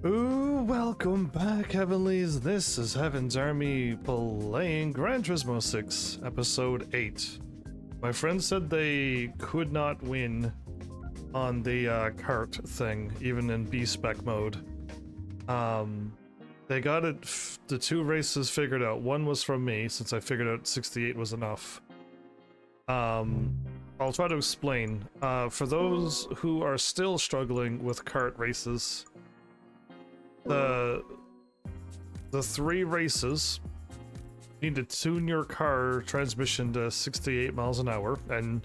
Ooh, welcome back, Heavenlies. This is Heaven's Army playing Gran Turismo 6, Episode 8. My friend said they could not win on the cart thing, even in B-spec mode. They got the two races figured out. One was from me, since I figured out 68 was enough. I'll try to explain. For those who are still struggling with kart races, the three races, you need to tune your car transmission to 68 miles an hour and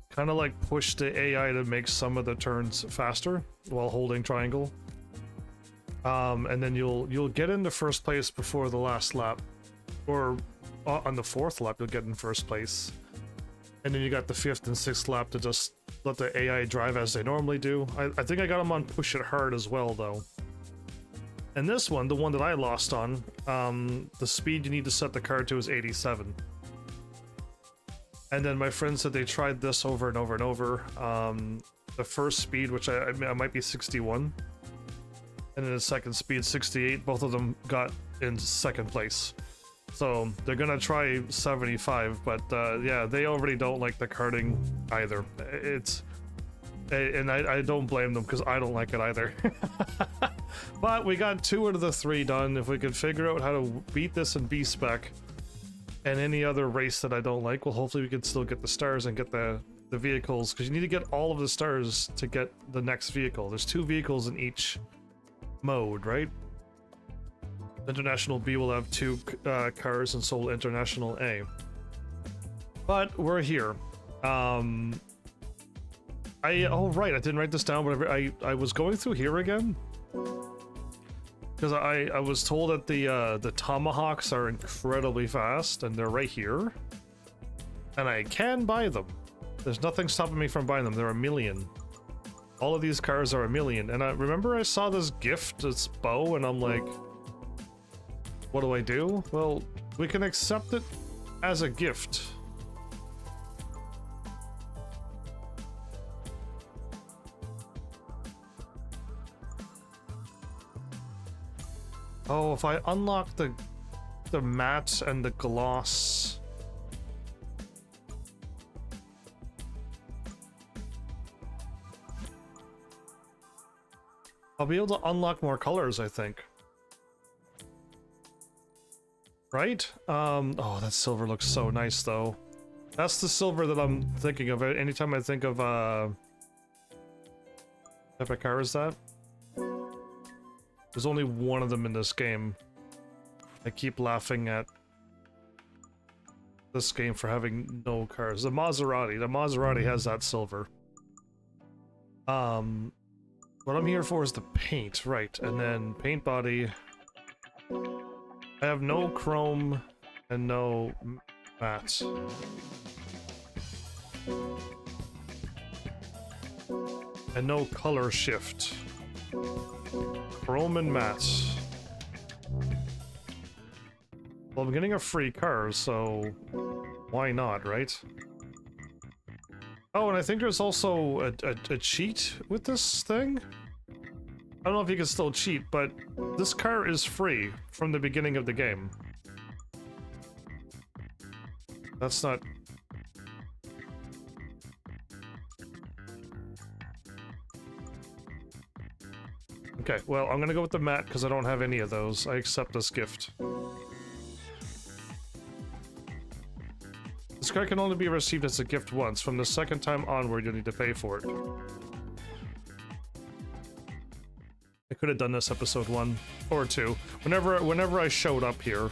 kind of like push the AI to make some of the turns faster while holding triangle. And then you'll get into first place before the last lap, or on the fourth lap you'll get in first place. And then you got the fifth and sixth lap to just let the AI drive as they normally do. I think I got them on push it hard as well though. And this one, the one that I lost on, the speed you need to set the car to is 87. And then my friend said they tried this over and over and over. The first speed, which I might be 61, and then the second speed, 68, both of them got in second place. So they're gonna try 75, but yeah, they already don't like the karting either. And I don't blame them, because I don't like it either. But we got 2 out of the 3 done. If we could figure out how to beat this in B-spec and any other race that I don't like, well, hopefully we can still get the stars and get the vehicles, because you need to get all of the stars to get the next vehicle. There's 2 vehicles in each mode, right? International B will have 2 cars, and so will International A. But we're here. Oh right, I didn't write this down, but I was going through here again, because I was told that the tomahawks are incredibly fast, and they're right here, and I can buy them. There's nothing stopping me from buying them. They're 1,000,000. All of these cars are 1,000,000, and I remember I saw this gift, this bow, and I'm like, what do I do? Well, we can accept it as a gift. Oh, if I unlock the matte and the gloss. I'll be able to unlock more colors, I think. Right? Oh, that silver looks so nice, though. That's the silver that I'm thinking of. Anytime I think of, what type of car is that? There's only one of them in this game. I keep laughing at this game for having no cars. The Maserati has that silver. What I'm here for is the paint, right? And then paint body. I have no chrome and no matte. And no color shift. Chrome and matte. Well, I'm getting a free car, so why not, right? Oh, and I think there's also a cheat with this thing. I don't know if you can still cheat, but this car is free from the beginning of the game. That's not... Okay, well, I'm gonna go with the matte because I don't have any of those. I accept this gift. This car can only be received as a gift once. From the second time onward, you'll need to pay for it. I could have done this episode 1 or 2. Whenever I showed up here.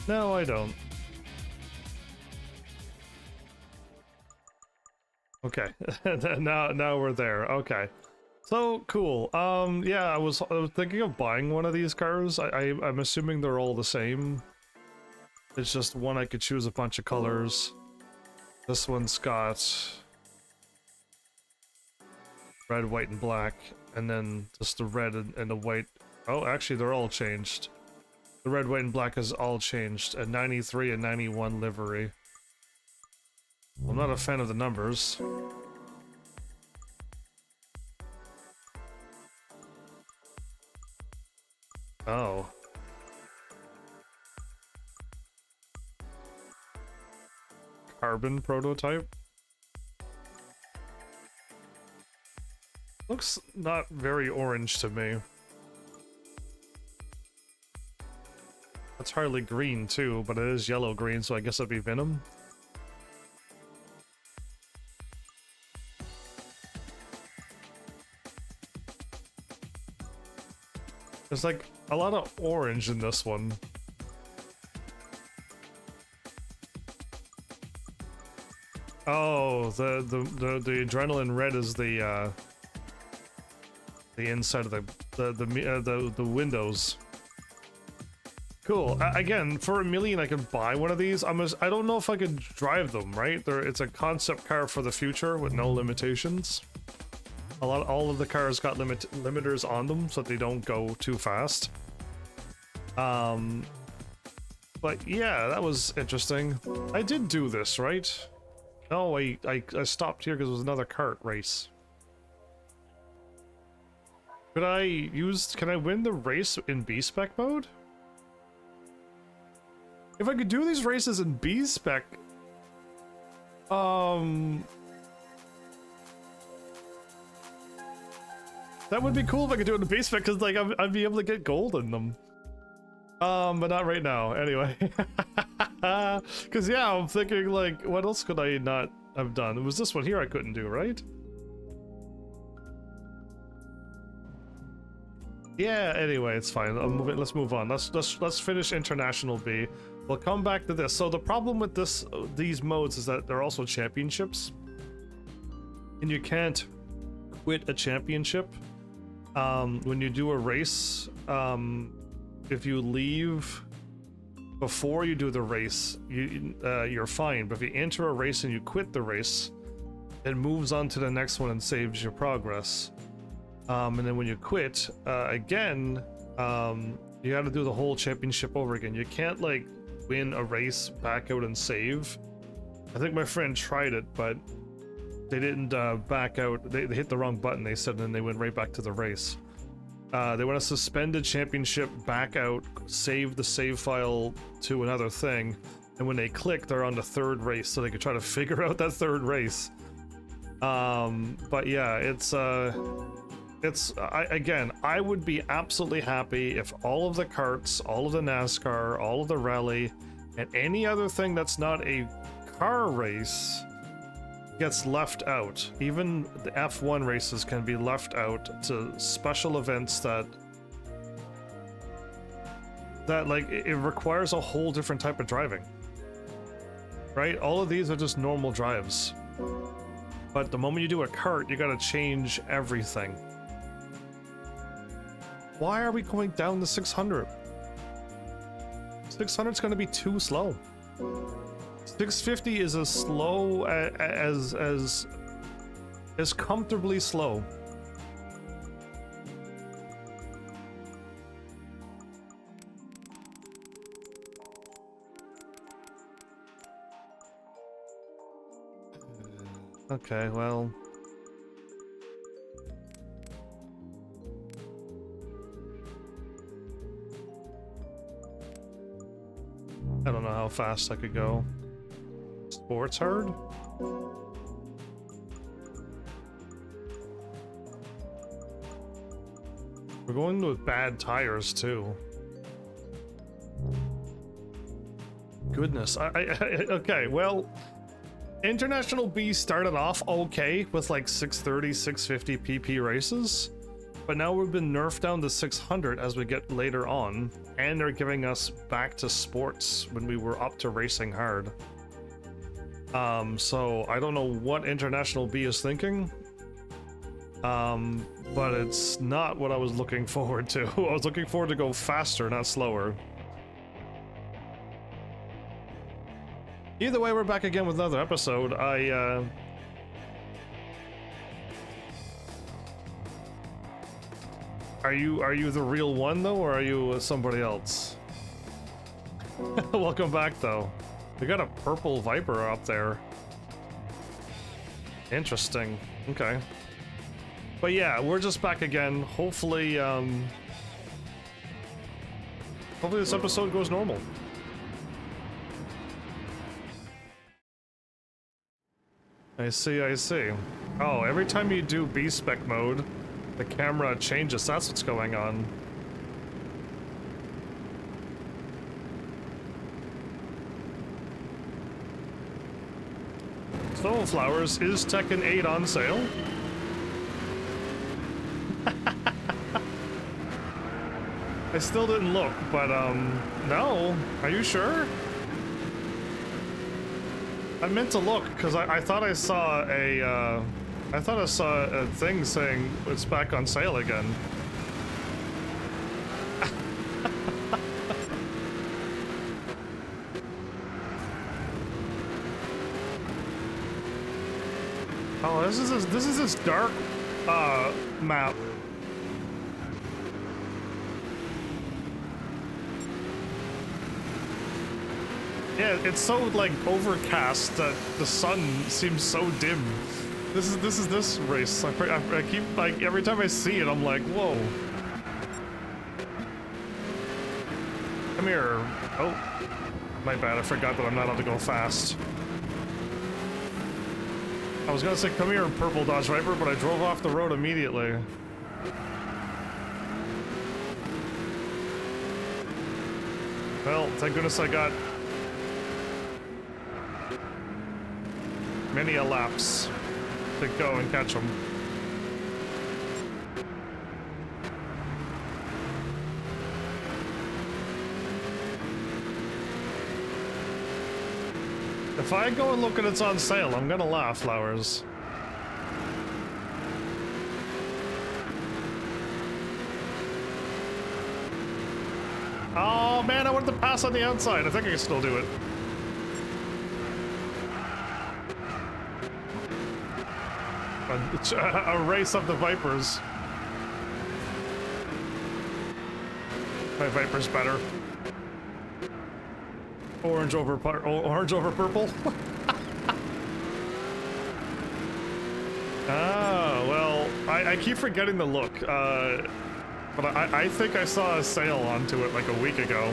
No, I don't. Okay, now we're there. Okay, so cool. Yeah, I was thinking of buying one of these cars. I'm assuming they're all the same. It's just one I could choose a bunch of colors. This one's got red, white, and black, and then just the red and the white. Oh, actually, they're all changed. The red, white, and black is all changed. A 93 and 91 livery. I'm not a fan of the numbers. Oh. Carbon prototype? Looks not very orange to me. That's hardly green too, but it is yellow-green, so I guess it'd be Venom. There's like a lot of orange in this one. Oh, the adrenaline red is the inside of the windows. Cool. Again, for $1 million, I could buy one of these. I don't know if I could drive them. Right? It's a concept car for the future with no limitations. All of the cars got limiters on them so that they don't go too fast. But yeah, that was interesting. I did do this, right? No, I stopped here because it was another kart race. Can I win the race in B-spec mode? If I could do these races in B-spec, that would be cool if I could do it in B-spec, because like I'd be able to get gold in them. But not right now. Anyway, because yeah, I'm thinking like, what else could I not have done? It was this one here I couldn't do, right? Yeah. Anyway, it's fine. Let's move on. Let's finish International B. We'll come back to this. So the problem with these modes is that they're also championships, and you can't quit a championship when you do a race. If you leave before you do the race, you're fine. But if you enter a race and you quit the race, it moves on to the next one and saves your progress. And then when you quit again, you got to do the whole championship over again. You can't like win a race, back out, and save. I think my friend tried it, but they didn't back out. They hit the wrong button, they said, and then they went right back to the race. They want to suspend a championship, back out, save the save file to another thing, and when they click, they're on the third race, so they can try to figure out that third race. But yeah, again, I would be absolutely happy if all of the karts, all of the NASCAR, all of the rally, and any other thing that's not a car race gets left out. Even the F1 races can be left out to special events that like it requires a whole different type of driving. Right? All of these are just normal drives. But the moment you do a kart, you gotta change everything. Why are we going down to 600? 600 is going to be too slow. 650 is as slow as comfortably slow. Okay, well. I don't know how fast I could go. Sports hard? We're going with bad tires too. Goodness. Okay, well, International B started off okay with like 630, 650 PP races. But now we've been nerfed down to 600 as we get later on, and they're giving us back to sports when we were up to racing hard. So I don't know what International B is thinking, but it's not what I was looking forward to. I was looking forward to go faster, not slower. Either way, we're back again with another episode. Are you the real one though, or are you somebody else? Welcome back, though. We got a purple Viper up there. Interesting. Okay. But yeah, we're just back again. Hopefully, hopefully this episode goes normal. I see, I see. Oh, every time you do B-spec mode, the camera changes. That's what's going on. Stone Flowers, is Tekken 8 on sale? I still didn't look, but no. Are you sure? I meant to look because I thought I saw a thing saying it's back on sale again. Oh, this is this dark map. Yeah, it's so like overcast that the sun seems so dim. This is this race. I keep like every time I see it, I'm like, whoa. Come here. Oh, my bad. I forgot that I'm not allowed to go fast. I was gonna say come here, purple Dodge Viper, but I drove off the road immediately. Well, thank goodness I got many a laps to go and catch them. If I go and look and it's on sale, I'm gonna laugh, Flowers. Oh man, I wanted to pass on the outside. I think I can still do it. A race of the Vipers. My Viper's better. Orange over purple. Ah, well, I keep forgetting the look. But I think I saw a sale onto it like a week ago.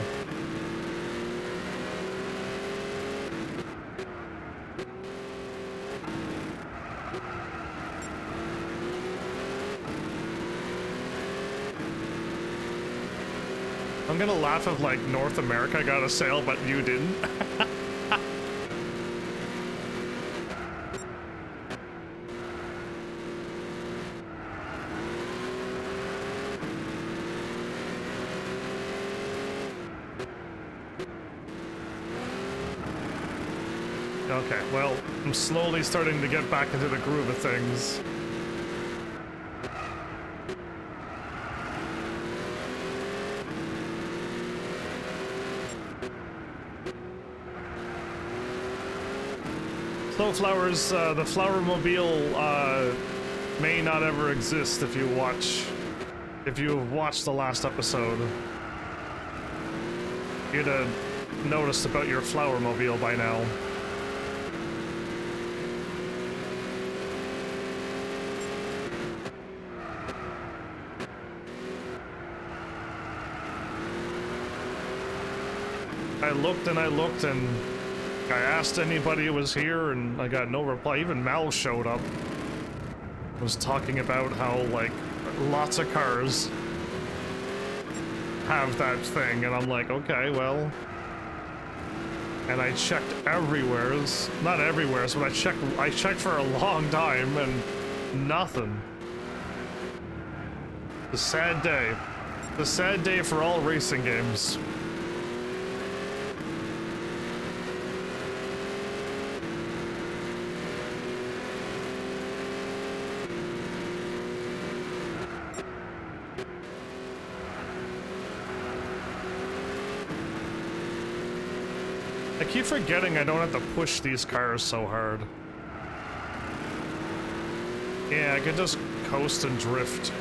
I'm gonna laugh if like North America got a sale, but you didn't. Okay, well, I'm slowly starting to get back into the groove of things. Flowers, the Flower Mobile may not ever exist if you've watched the last episode. You'd have noticed about your Flower Mobile by now. I looked and I asked anybody who was here and I got no reply. Even Mal showed up. Was talking about how like lots of cars have that thing and I'm like, okay, well. And I checked everywheres. Not everywheres, but I checked for a long time and nothing. The sad day. The sad day for all racing games. I keep forgetting I don't have to push these cars so hard. Yeah, I can just coast and drift.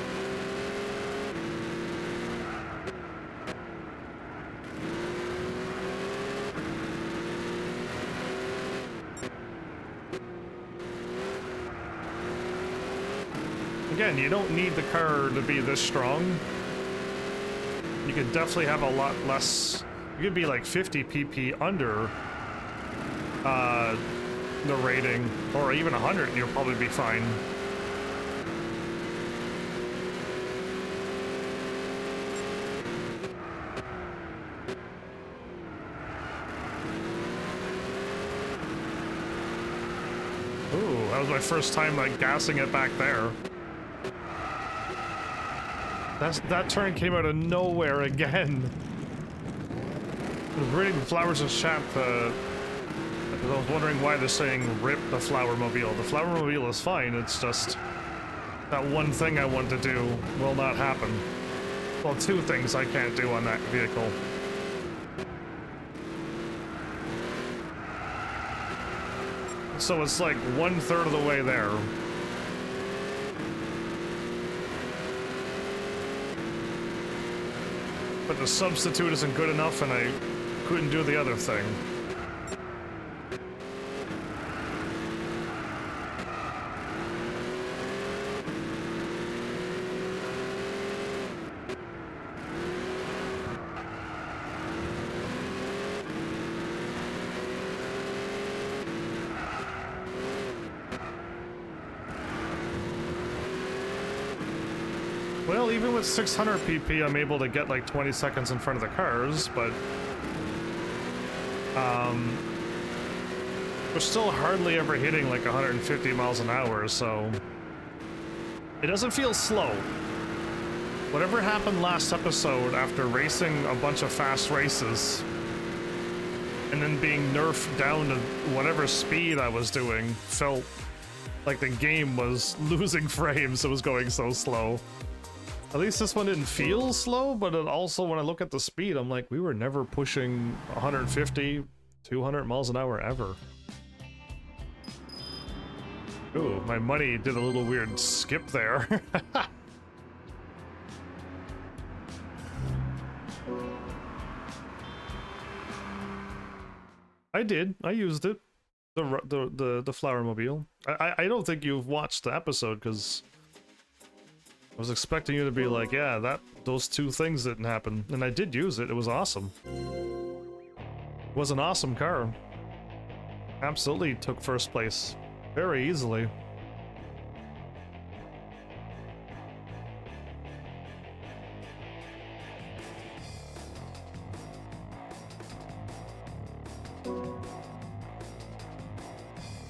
again, you don't need the car to be this strong. You could definitely have a lot less. You could be like 50 pp under the rating, or even 100, and you'll probably be fine. Ooh, that was my first time like gassing it back there. That turn came out of nowhere again. I was reading the Flowers in Chat, I was wondering why they're saying rip the Flower Mobile. The Flower Mobile is fine, it's just that one thing I want to do will not happen. Well, two things I can't do on that vehicle. So it's like 1/3 of the way there. But the substitute isn't good enough and I couldn't do the other thing. Well, even with 600 pp, I'm able to get like 20 seconds in front of the cars, but we're still hardly ever hitting like 150 miles an hour, so it doesn't feel slow. Whatever happened last episode after racing a bunch of fast races and then being nerfed down to whatever speed I was doing felt like the game was losing frames. It was going so slow. At least this one didn't feel slow, but it also, when I look at the speed, I'm like, we were never pushing 150, 200 miles an hour ever. Ooh, my money did a little weird skip there. I did. I used it. The Flower Mobile. I don't think you've watched the episode, because I was expecting you to be like, yeah, those two things didn't happen. And I did use it. It was awesome. It was an awesome car. Absolutely took first place. Very easily.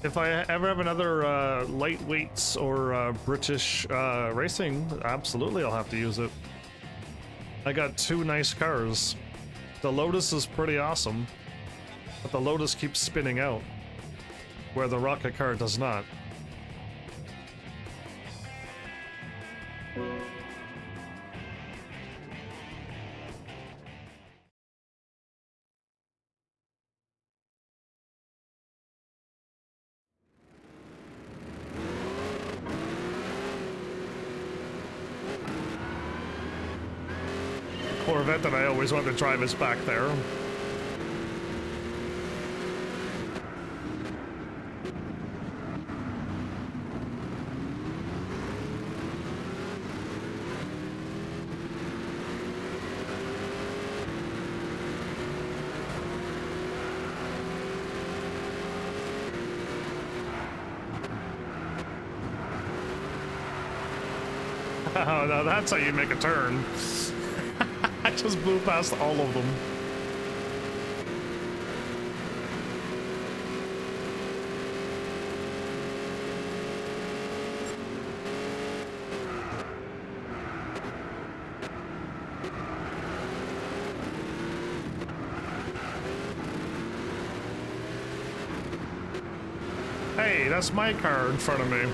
If I ever have another lightweights or British racing, absolutely I'll have to use it. I got two nice cars. The Lotus is pretty awesome, but the Lotus keeps spinning out, where the rocket car does not. Corvette that I always wanted to drive is back there. Oh, now that's how you make a turn. I just blew past all of them. Hey, that's my car in front of me.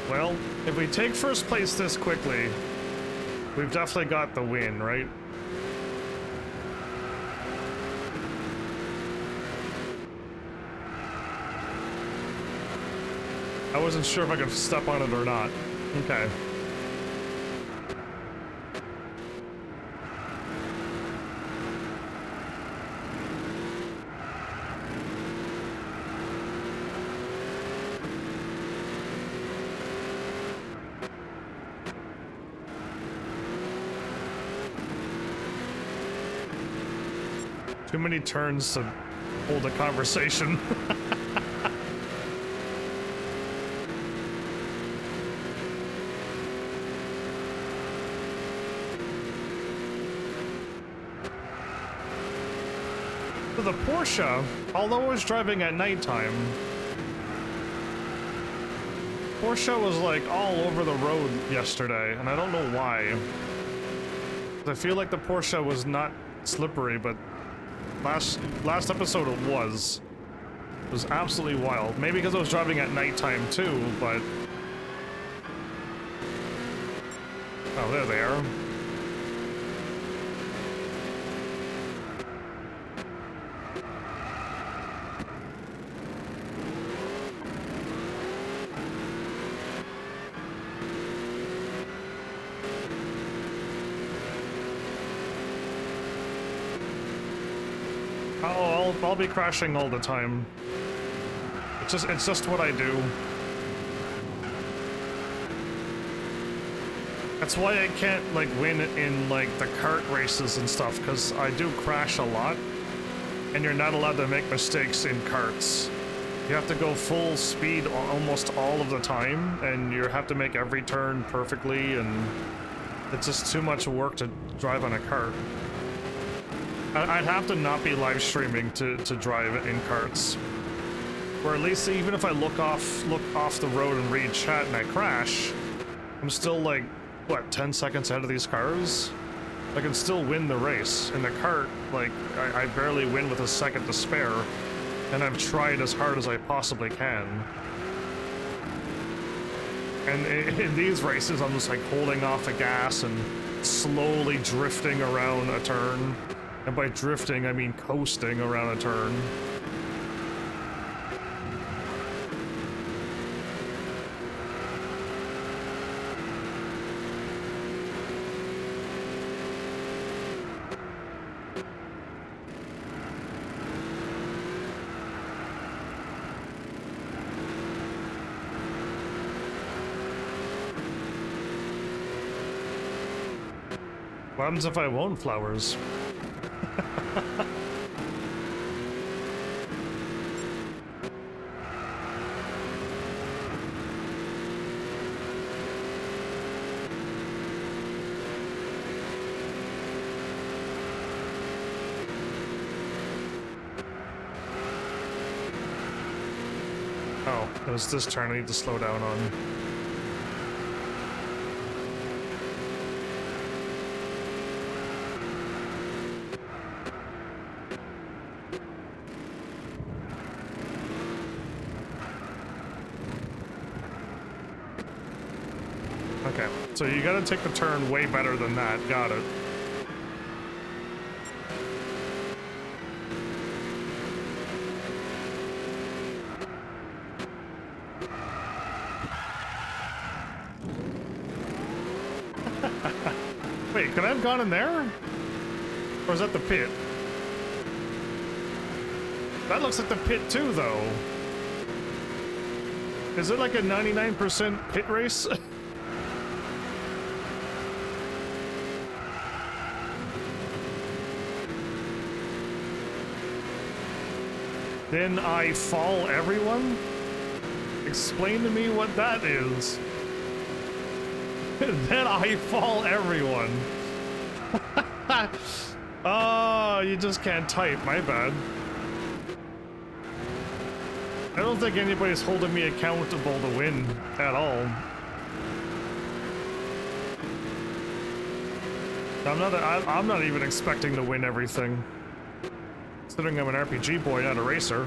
Well, if we take first place this quickly, we've definitely got the win, right? I wasn't sure if I could step on it or not. Okay. Too many turns to hold a conversation. The Porsche, although I was driving at nighttime, Porsche was like all over the road yesterday, and I don't know why. I feel like the Porsche was not slippery, but last episode it was. It was absolutely wild. Maybe because I was driving at nighttime too, but... Oh, there they are. I'll be crashing all the time. It's just what I do. That's why I can't like win in like the kart races and stuff, because I do crash a lot, and you're not allowed to make mistakes in karts. You have to go full speed almost all of the time, and you have to make every turn perfectly, and it's just too much work to drive on a kart. I'd have to not be live streaming to drive in karts. Or at least even if I look off the road and read chat and I crash, I'm still like, what, 10 seconds ahead of these cars? I can still win the race. In the kart, like, I barely win with a second to spare, and I've tried as hard as I possibly can. And in these races, I'm just like holding off the gas and slowly drifting around a turn. And by drifting, I mean coasting around a turn. What happens if I won't flowers? Oh, it was this turn I need to slow down on. Okay, so you gotta take the turn way better than that. Got it. Wait, could I have gone in there? Or is that the pit? That looks like the pit too, though. Is it like a 99% pit race? Then I fall everyone? Explain to me what that is. Then I fall everyone. Oh, you just can't type, my bad. I don't think anybody's holding me accountable to win at all. I'm not even expecting to win everything. Considering I'm an RPG boy, not a racer.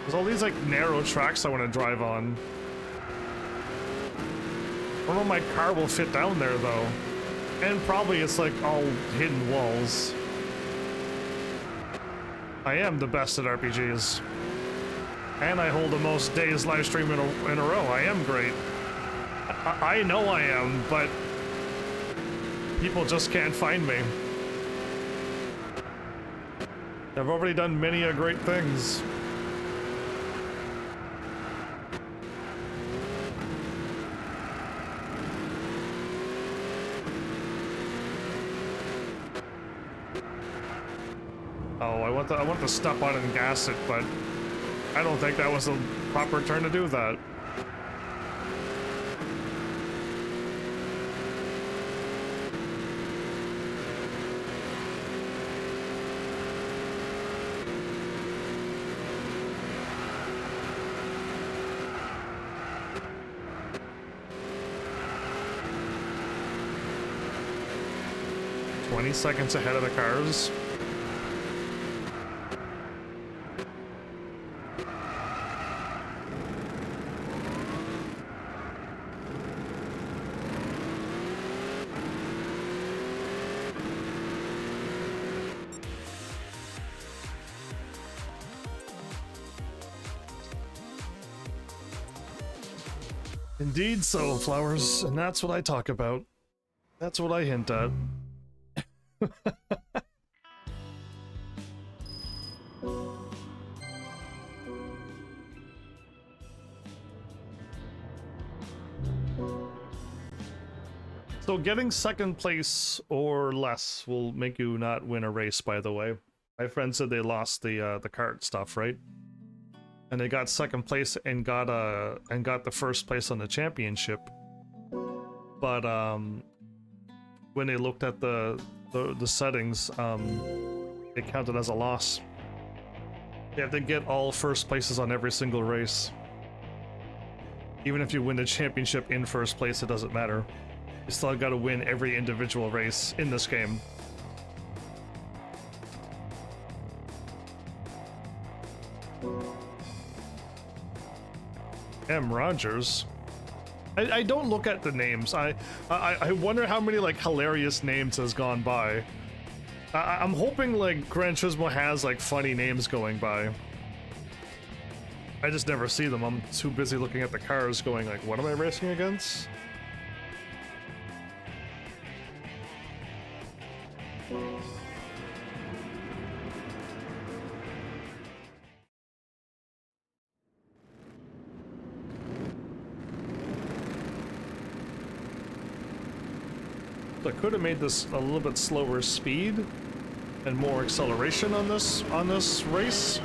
There's all these like narrow tracks I want to drive on. I don't know if my car will fit down there though. And probably it's like all hidden walls. I am the best at RPGs. And I hold the most days live stream in a row. I am great. I know I am, but people just can't find me. I've already done many a great things. Oh, I want to step on it and gas it, but I don't think that was the proper turn to do that. Seconds ahead of the cars. Indeed so, Flowers, and that's what I talk about. That's what I hint at. So getting second place or less will make you not win a race, by the way. My friend said they lost the kart stuff, right? And they got second place and got the first place on the championship. But when they looked at the settings, it counted as a loss. You have to get all first places on every single race. Even if you win the championship in first place, it doesn't matter. You still got to win every individual race in this game. M. Rogers. I don't look at the names. I wonder how many like hilarious names has gone by. I'm hoping like Gran Turismo has like funny names going by. I just never see them. I'm too busy looking at the cars going like, what am I racing against? I could have made this a little bit slower speed and more acceleration on this race.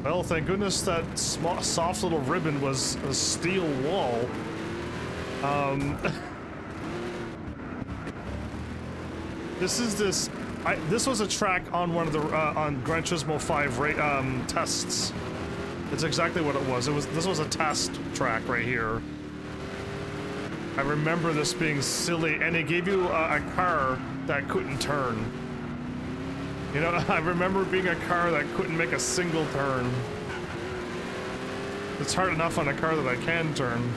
Well, thank goodness that soft little ribbon was a steel wall. This was a track on one of the on Gran Turismo 5 tests. It's exactly what it was. This was a test track right here. I remember this being silly, and it gave you a car that couldn't turn. You know, I remember being a car that couldn't make a single turn. It's hard enough on a car that I can turn.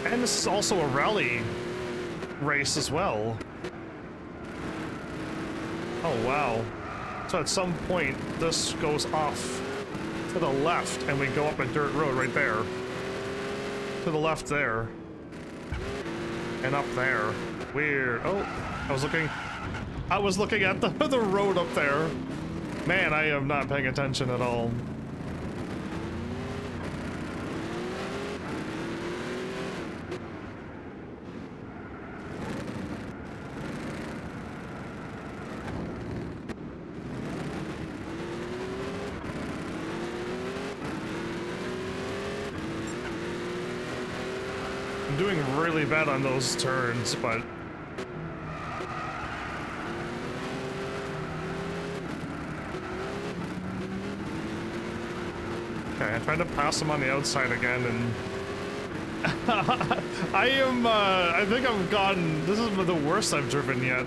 And this is also a rally race as well. Oh wow. So at some point this goes off to the left and we go up a dirt road right there. To the left there. And up there. Weird. Oh, I was looking at the road up there. Man, I am not paying attention at all. Doing really bad on those turns, but okay, I tried to pass him on the outside again, and I am, I think I've gotten, this is the worst I've driven yet.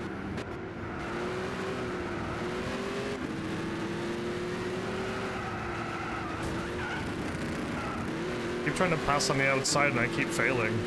Keep trying to pass on the outside and I keep failing.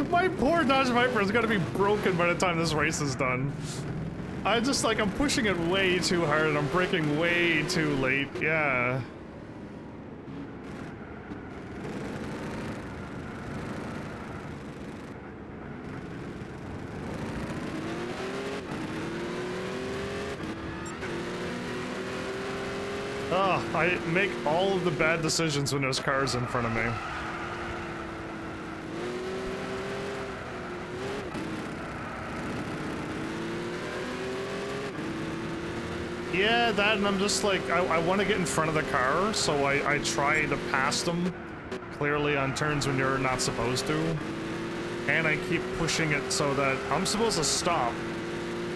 My poor Dodge Viper is gonna be broken by the time this race is done. I just like, I'm pushing it way too hard and I'm braking way too late, yeah. Oh, I make all of the bad decisions when there's cars in front of me. Yeah, that, and I'm just like, I want to get in front of the car, so I try to pass them clearly on turns when you're not supposed to. And I keep pushing it so that I'm supposed to stop,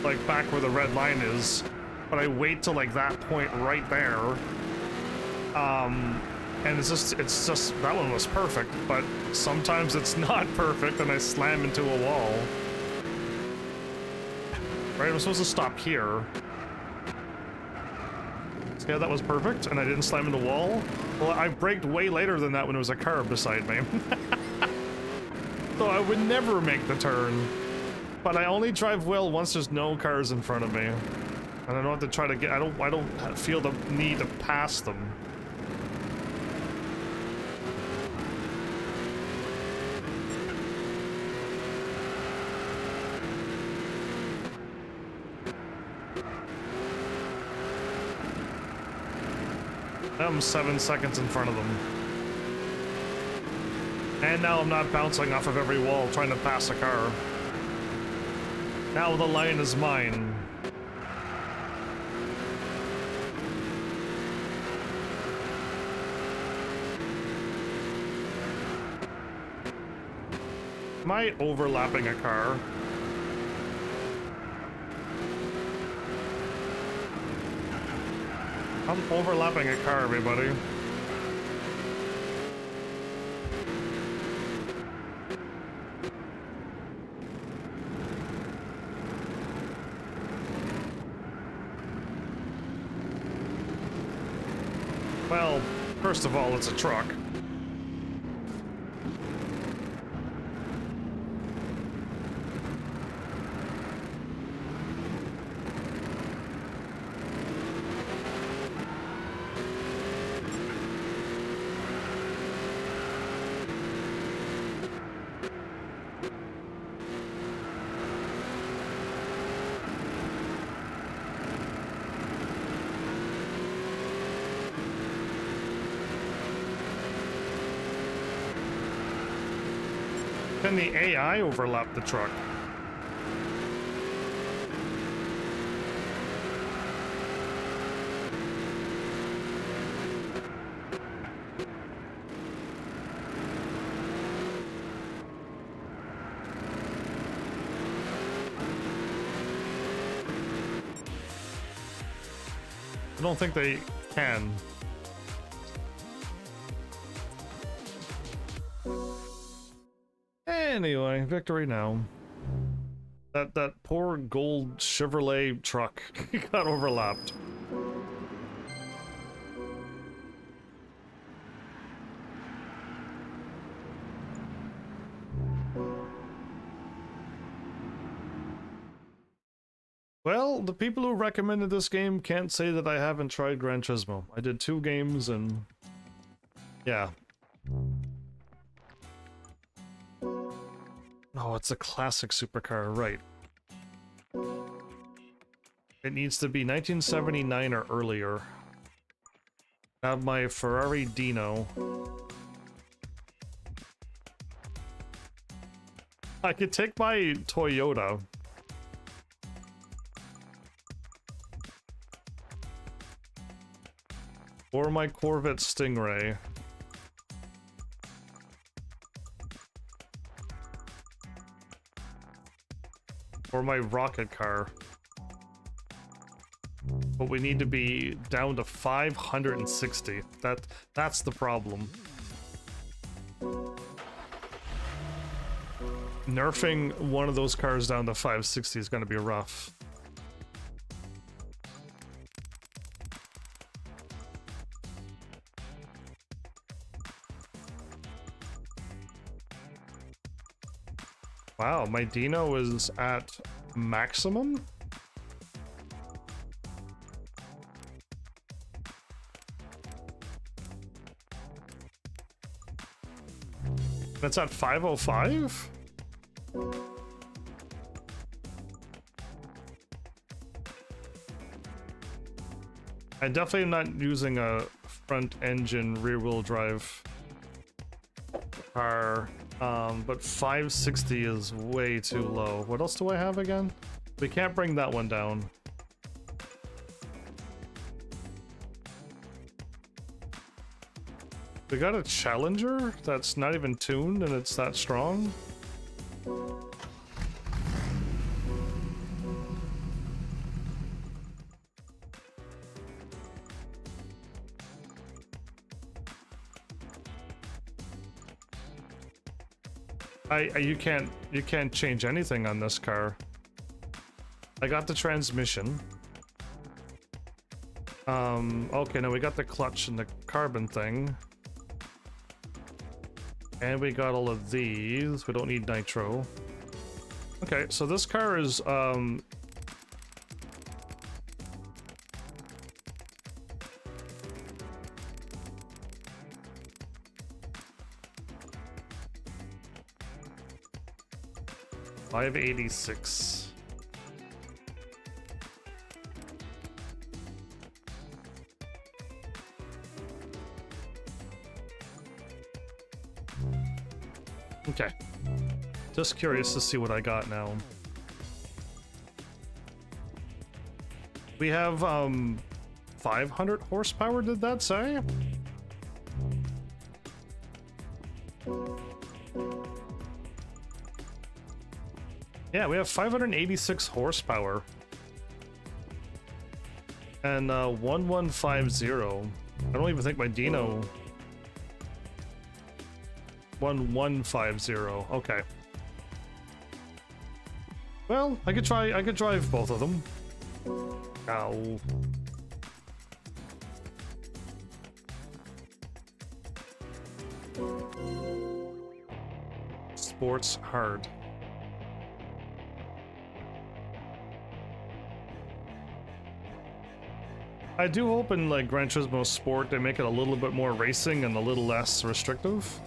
like back where the red line is, but I wait till like that point right there. And it's just, that one was perfect, but sometimes it's not perfect and I slam into a wall. Right, I'm supposed to stop here. Yeah, that was perfect, and I didn't slam into the wall. Well, I braked way later than that when there was a car beside me. So I would never make the turn. But I only drive well once there's no cars in front of me. And I don't have to try to get, I don't feel the need to pass them. I'm 7 seconds in front of them. And now I'm not bouncing off of every wall trying to pass a car. Now the line is mine. Am I overlapping a car? I'm overlapping a car, everybody. Well, first of all, it's a truck. Can the AI overlap the truck? I don't think they can. Anyway, victory now. That poor gold Chevrolet truck got overlapped. Well, the people who recommended this game can't say that I haven't tried Gran Turismo. I did 2 games and... yeah. Oh, it's a classic supercar, right. It needs to be 1979 or earlier. I have my Ferrari Dino. I could take my Toyota. Or or my Corvette Stingray? Or my rocket car? But we need to be down to 560. That's the problem. Nerfing one of those cars down to 560 is going to be rough. Wow, my Dino is at maximum? That's at 505? I definitely am not using a front engine rear wheel drive car, but 560 is way too low. What else do I have again? We can't bring that one down. We got a Challenger that's not even tuned and it's that strong. You can't change anything on this car. I got the transmission. Okay, now we got the clutch and the carbon thing. And we got all of these. We don't need nitro. Okay, so this car is, $586. Okay. Just curious to see what I got now. We have 500 horsepower, did that say? Yeah, we have 586 horsepower. And 1150. I don't even think my Dino. 1150. Okay. Well, I could drive both of them. Ow. Sports hard. I do hope in like Gran Turismo Sport they make it a little bit more racing and a little less restrictive.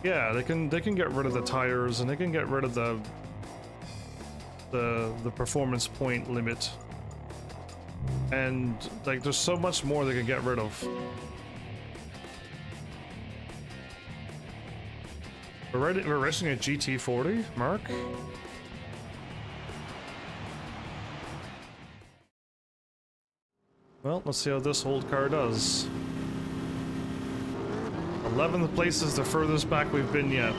Yeah, they can get rid of the tires and they can get rid of the performance point limit. And like there's so much more they can get rid of. We're racing a GT40, Mark? Well, let's see how this old car does. 11th place is the furthest back we've been yet.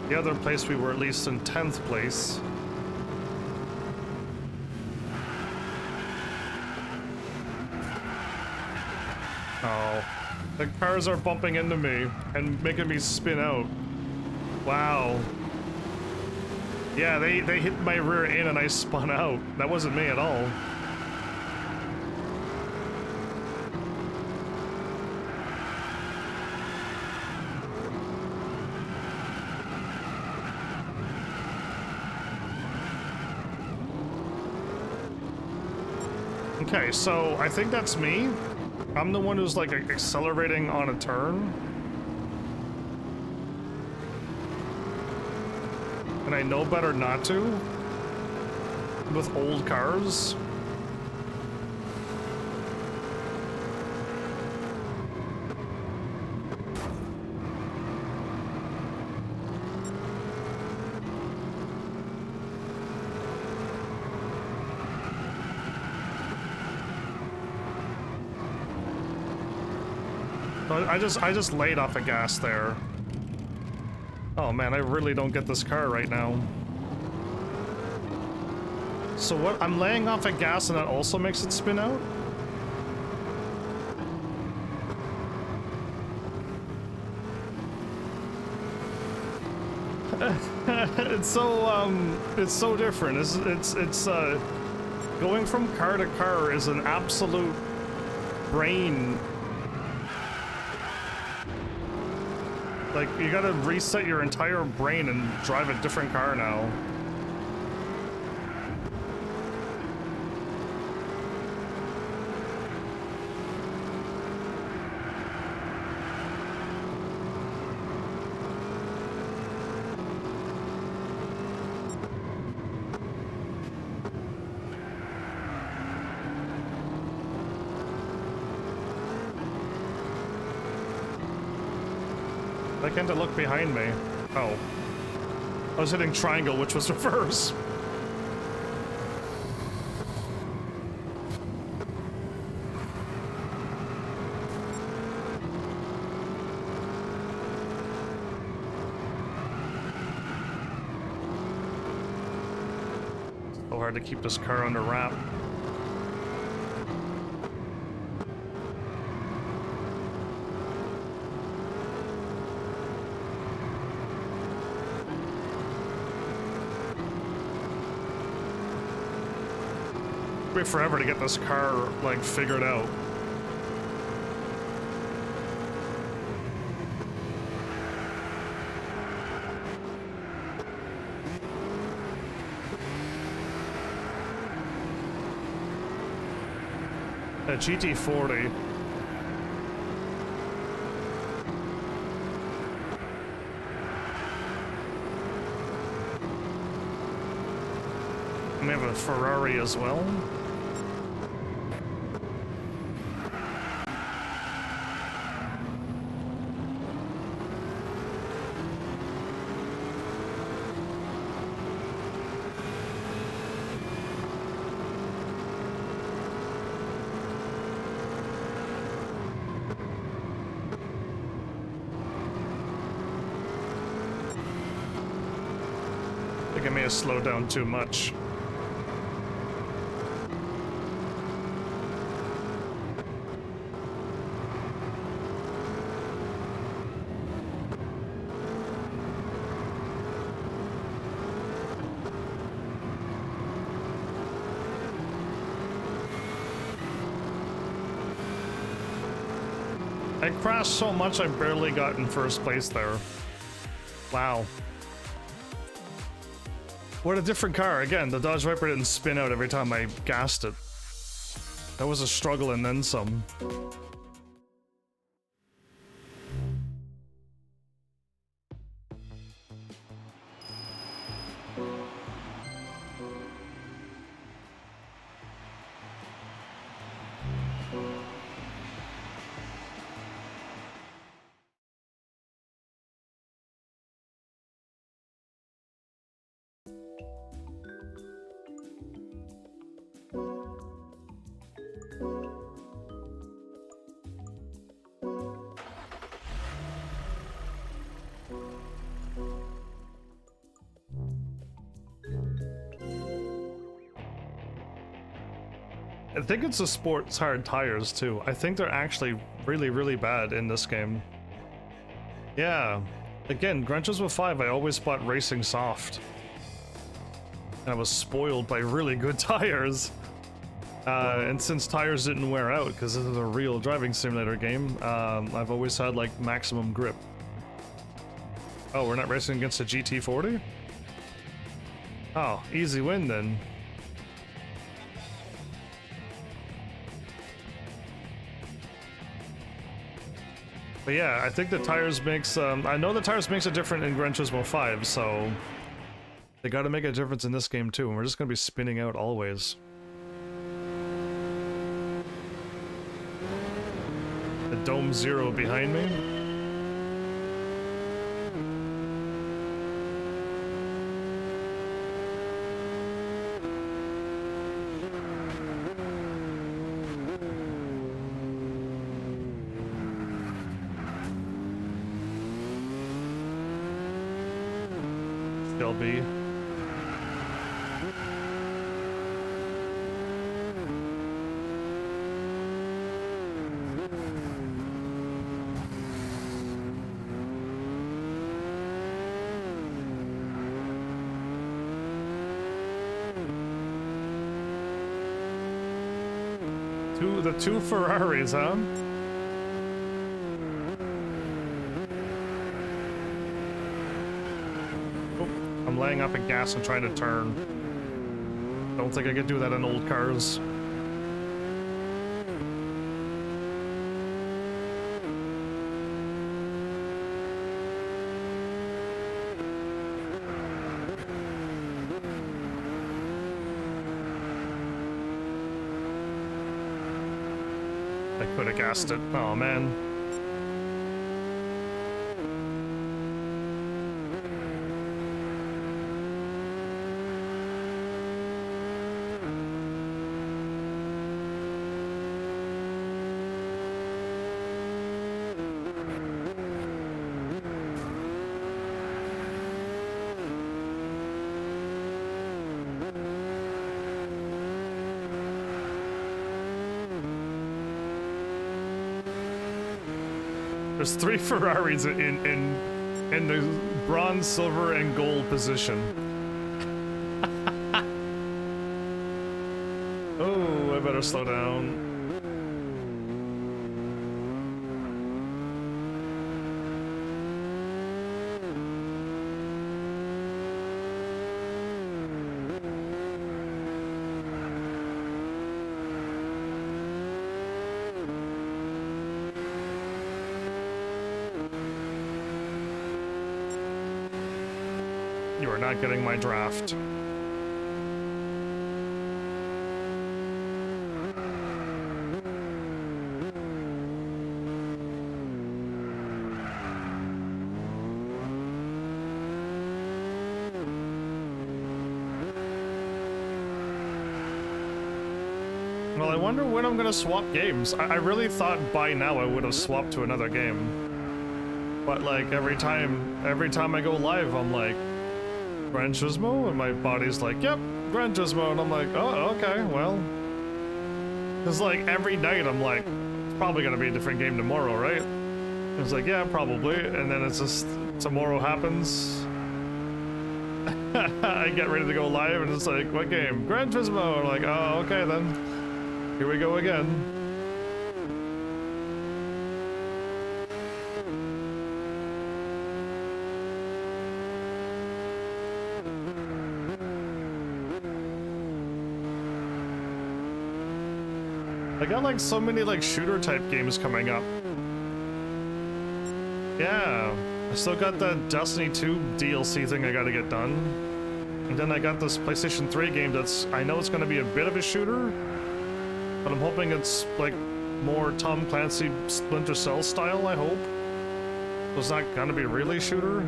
The other place we were at least in 10th place. Oh, the cars are bumping into me and making me spin out. Wow. Yeah, they hit my rear end and I spun out. That wasn't me at all. Okay, so I think that's me. I'm the one who's like accelerating on a turn. And I know better not to with old cars. I just laid off a gas there. Oh man, I really don't get this car right now. So what? I'm laying off a gas and that also makes it spin out? It's so different. It's going from car to car is an absolute brain. Like, you gotta reset your entire brain and drive a different car now. Why can't I look behind me? Oh. I was hitting triangle, which was reverse. So hard to keep this car under wrap. Forever to get this car like figured out. A GT40. And we have a Ferrari as well. I think I may have slowed down too much. I crashed so much I barely got in first place there. Wow. What a different car. Again, the Dodge Viper didn't spin out every time I gassed it. That was a struggle and then some. I think it's the sports hard tires too. I think they're actually really, really bad in this game. Yeah. Again, Gran Turismo 5, I always bought racing soft. And I was spoiled by really good tires. And since tires didn't wear out, because this is a real driving simulator game, I've always had like maximum grip. Oh, we're not racing against a GT40? Oh, easy win then. But yeah, I think the tires makes, I know the tires makes a difference in Gran Turismo 5, so they gotta make a difference in this game too, and we're just gonna be spinning out always. The Dome Zero behind me. shall be. The two Ferraris, huh? Oh, I'm laying up at gas and trying to turn. Don't think I could do that in old cars. I could have gassed it. Oh man. There's 3 Ferraris in the bronze, silver, and gold position. Oh, I better slow down. You are not getting my draft. Well, I wonder when I'm gonna swap games. I really thought by now I would have swapped to another game. But like every time I go live, I'm like, Gran Turismo? And my body's like, yep, Gran Turismo. And I'm like, oh, okay, well. Because like every night I'm like, it's probably gonna be a different game tomorrow, right? And it's like, yeah, probably. And then it's just, tomorrow happens. I get ready to go live and it's like, what game? Gran Turismo. And I'm like, oh, okay then. Here we go again. I got like so many like shooter type games coming up. Yeah, I still got the Destiny 2 DLC thing I gotta get done. And then I got this PlayStation 3 game that's, I know it's gonna be a bit of a shooter, but I'm hoping it's like more Tom Clancy Splinter Cell style, I hope. So it's not gonna be really a shooter.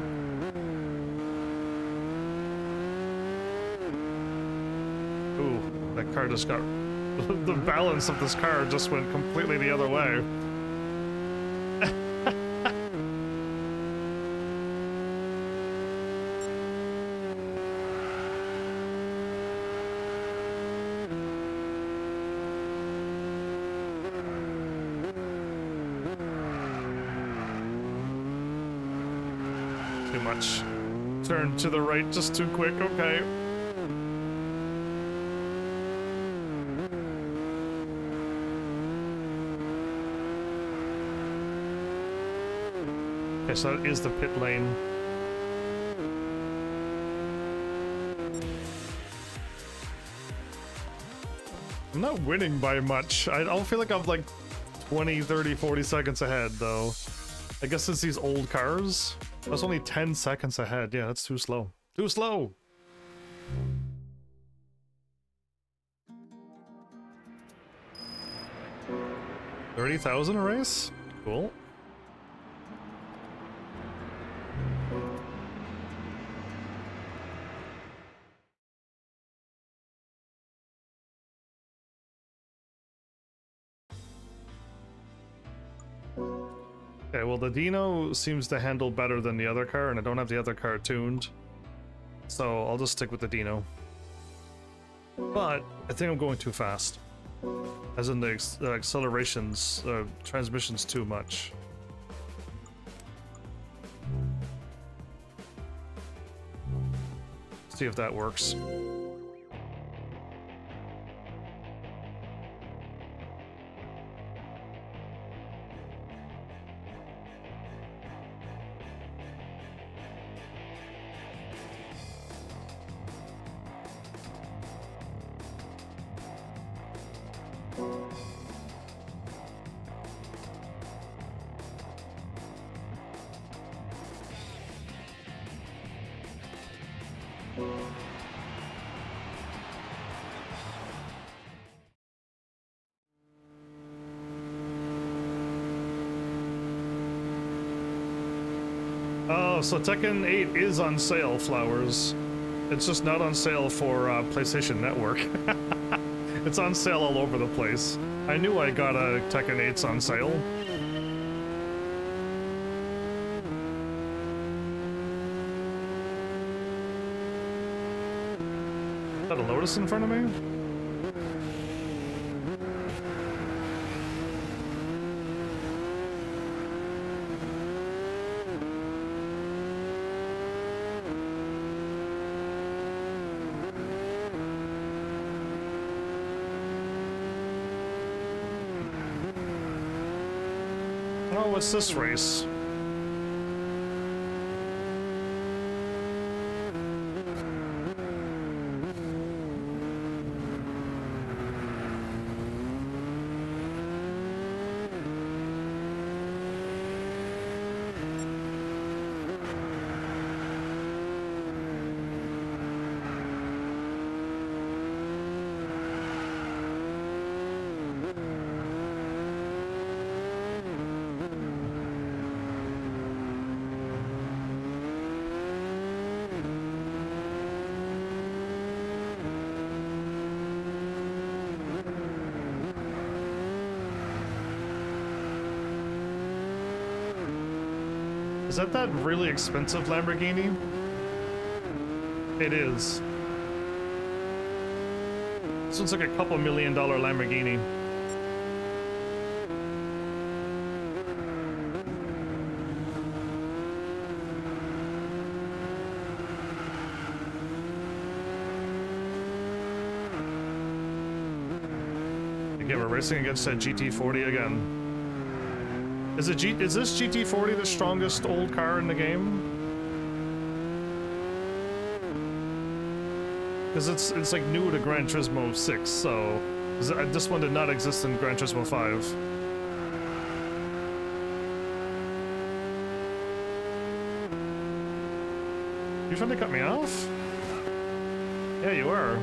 Ooh, that car just got... the balance of this car just went completely the other way. Too much. Turn to the right just too quick, okay. Okay, so that is the pit lane. I'm not winning by much. I don't feel like I'm like 20, 30, 40 seconds ahead, though. I guess it's these old cars. That's only 10 seconds ahead. Yeah, that's too slow. Too slow! $30,000 a race? Cool. Okay, well the Dino seems to handle better than the other car, and I don't have the other car tuned. So I'll just stick with the Dino. But I think I'm going too fast. As in the accelerations, transmission's too much. See if that works. Oh, so Tekken 8 is on sale, Flowers. It's just not on sale for PlayStation Network. It's on sale all over the place. I knew I got a Tekken 8's on sale. Is that a Lotus in front of me? Oh, what's this race? Is that really expensive Lamborghini? It is. This one's like a couple $1 million Lamborghini. Again, we're racing against that GT40 again. Is this GT40 the strongest old car in the game? Because it's like new to Gran Turismo 6, so this one did not exist in Gran Turismo 5. You trying to cut me off? Yeah, you are.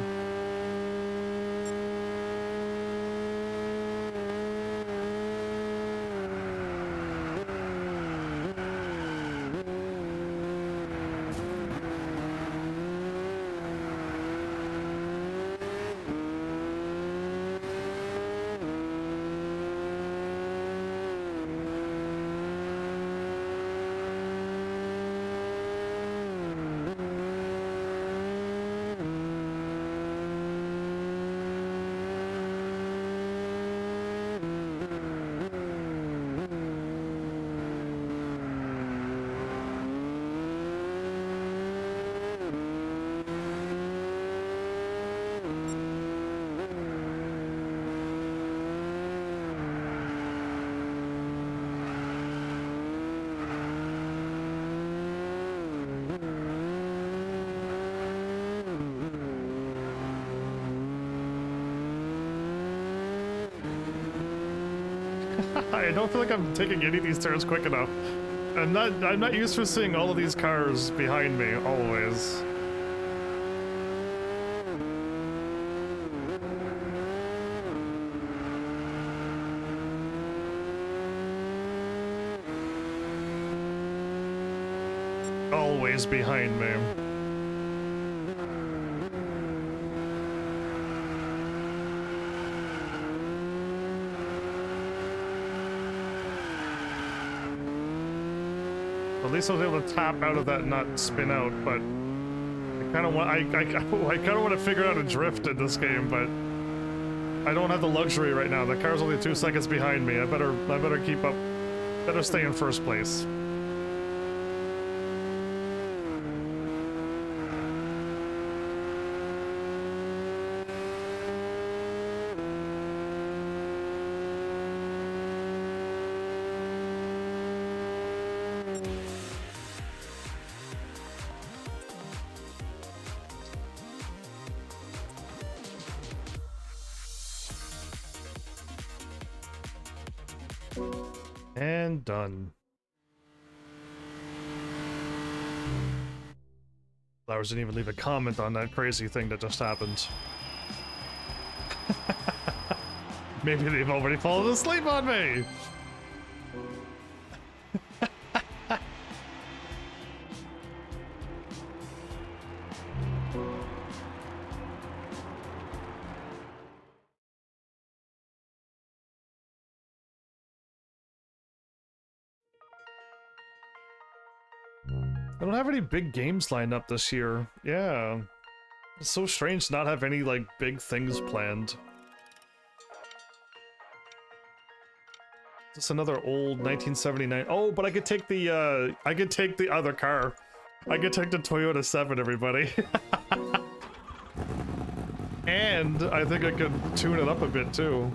I don't feel like I'm taking any of these turns quick enough. I'm not used to seeing all of these cars behind me, always. Always behind me. At least I was able to tap out of that, not spin out, but I kind of want I kind of want to figure out a drift in this game, but I don't have the luxury right now. The car's only 2 seconds behind me. I better keep up. Better stay in first place. And done. Flowers didn't even leave a comment on that crazy thing that just happened. Maybe they've already fallen asleep on me! I don't have any big games lined up this year. Yeah. It's so strange to not have any, like, big things planned. Just another old 1979. Oh, but I could take the other car. I could take the Toyota 7, everybody. And I think I could tune it up a bit, too.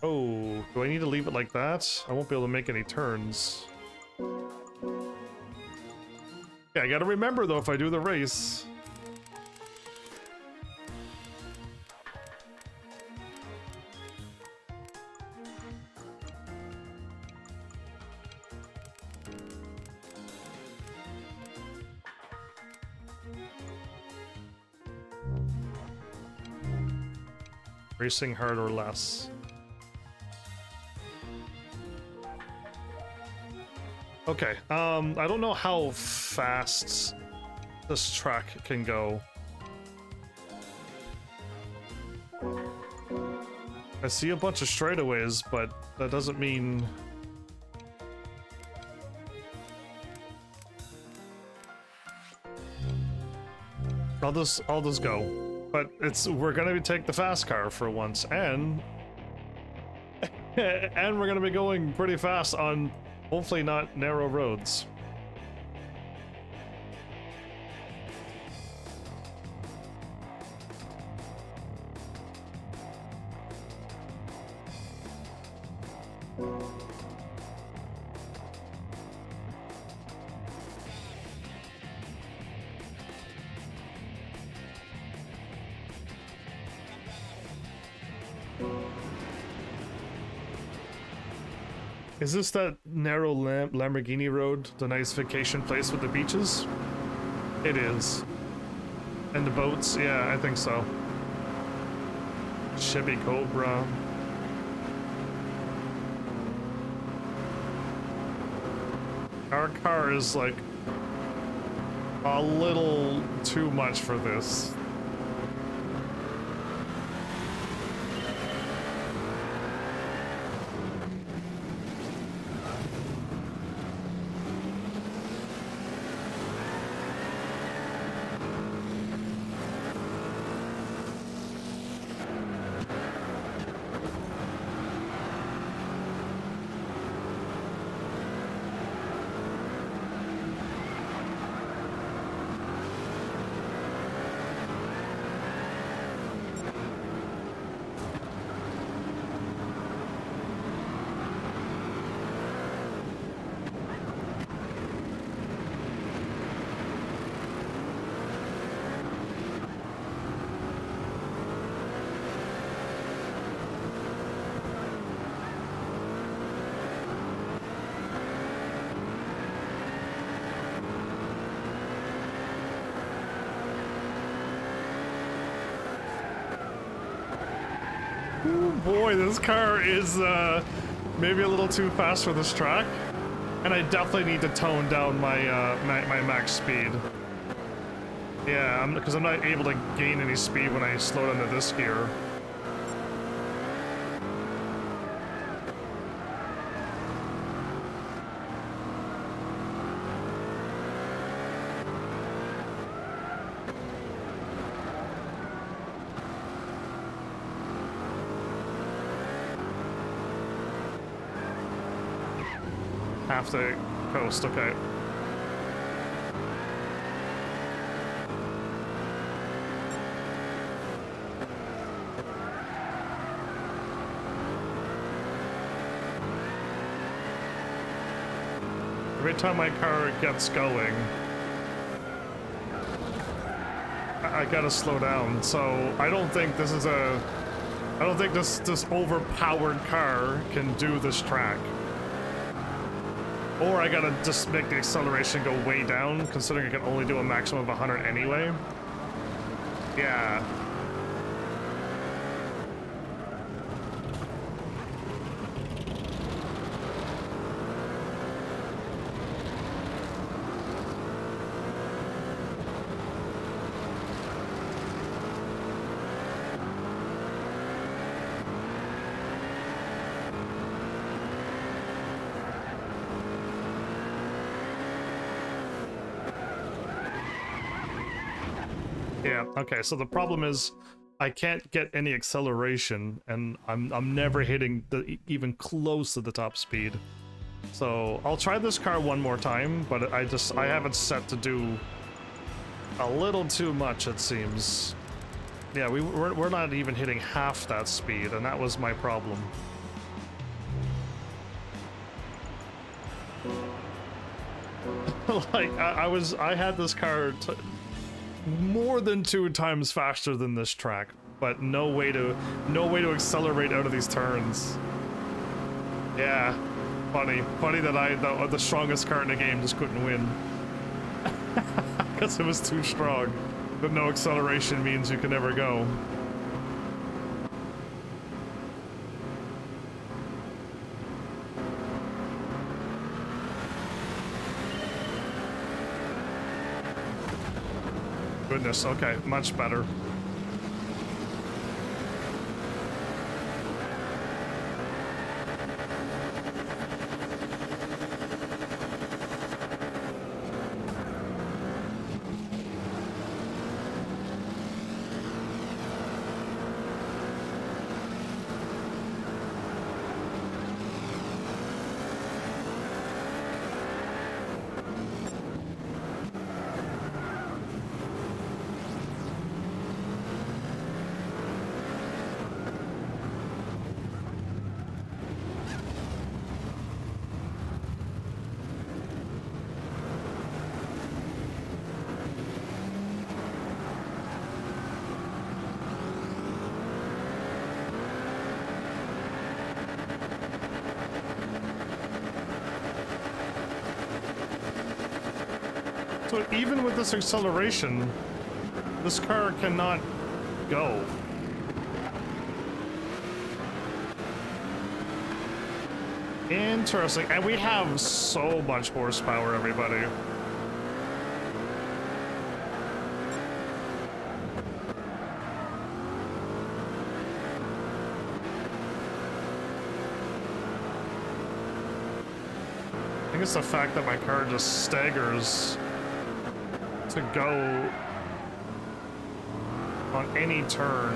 Oh, do I need to leave it like that? I won't be able to make any turns. Yeah, I gotta remember, though, if I do the race. Racing hard or less. Okay, I don't know how fast this track can go. I see a bunch of straightaways, but that doesn't mean... I'll just go. But we're gonna take the fast car for once, and and we're gonna be going pretty fast on hopefully not narrow roads. Is this that narrow Lamborghini road, the nice vacation place with the beaches? It is. And the boats, yeah, I think so. Chevy Cobra. Our car is like a little too much for this. Boy, this car is maybe a little too fast for this track, and I definitely need to tone down my my max speed. Yeah, because I'm not able to gain any speed when I slow down to this gear. Half the coast, okay. Every time my car gets going, I gotta slow down. So I don't think this is a... I don't think this overpowered car can do this track. Or I gotta just make the acceleration go way down, considering I can only do a maximum of 100 anyway. Yeah. Yeah, okay, so the problem is I can't get any acceleration, and I'm never hitting the even close to the top speed. So I'll try this car one more time, but I have it set to do a little too much, it seems. Yeah, we're not even hitting half that speed, and that was my problem. Like I had this car more than 2 times faster than this track, but no way to accelerate out of these turns. Yeah, funny that the strongest car in the game just couldn't win because it was too strong. But no acceleration means you can never go. Goodness, okay, much better. So even with this acceleration, this car cannot go. Interesting, and we have so much horsepower, everybody. I think it's the fact that my car just staggers to go on any turn.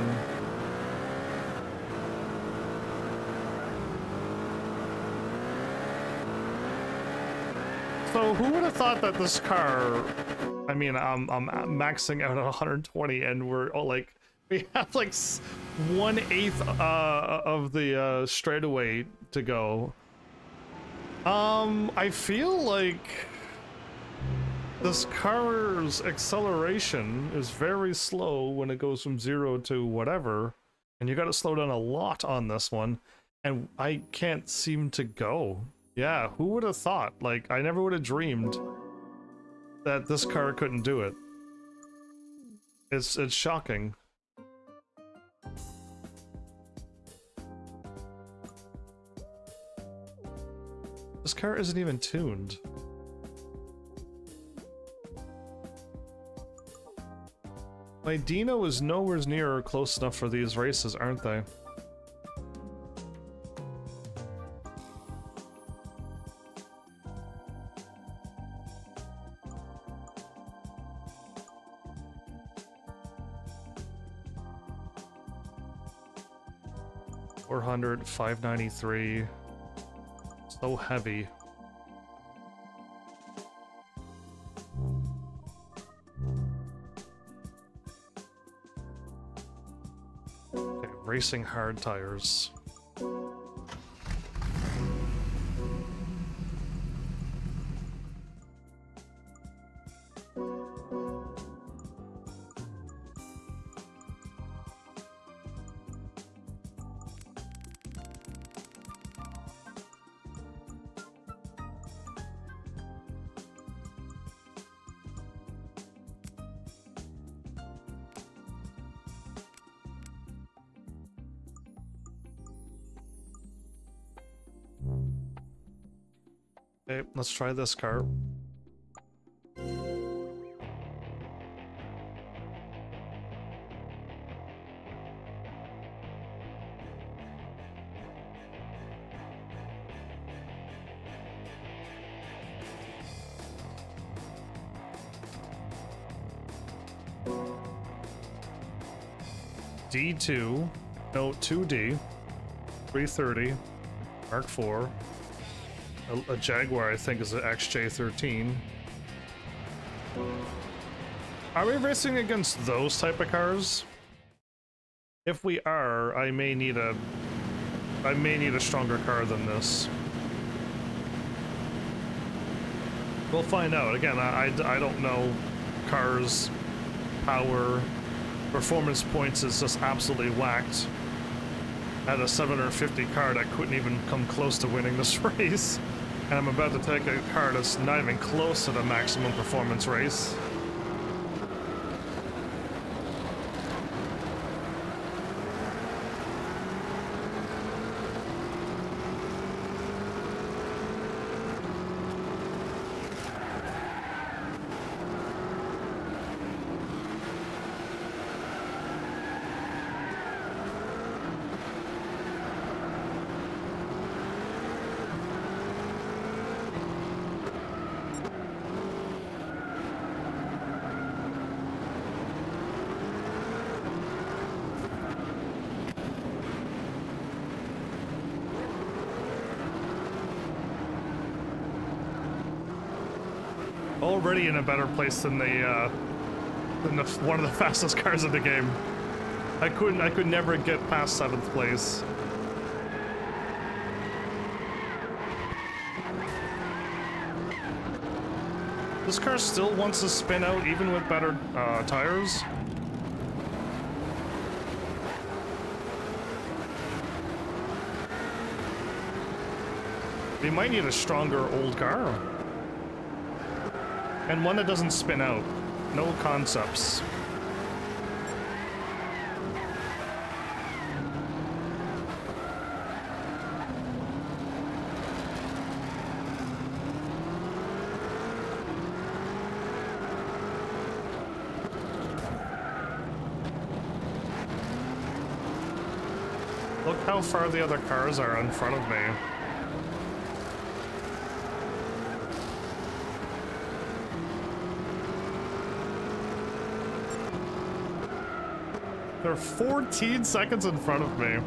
So who would have thought that this car, I mean, I'm maxing out at 120 and we're all like, we have like 1/8 of the straightaway to go. I feel like this car's acceleration is very slow when it goes from 0 to whatever, and you gotta slow down a lot on this one, and I can't seem to go. Yeah, who would have thought? Like, I never would have dreamed that this car couldn't do it. It's shocking. This car isn't even tuned. My Dino is nowhere near or close enough for these races, aren't they? $400, $593. So heavy. Racing hard tires. Okay, let's try this car. D2, no, 2D, 330, Mark IV. A Jaguar, I think, is an XJ13. Are we racing against those type of cars? If we are, I may need a stronger car than this. We'll find out. Again, I don't know cars, power, performance points is just absolutely whacked. I had a 750 car that couldn't even come close to winning this race. And I'm about to take a car that's not even close to the maximum performance race. Already in a better place than one of the fastest cars in the game. I could never get past 7th place. This car still wants to spin out even with better tires. We might need a stronger old car. And one that doesn't spin out. No concepts. Look how far the other cars are in front of me. They're 14 seconds in front of me.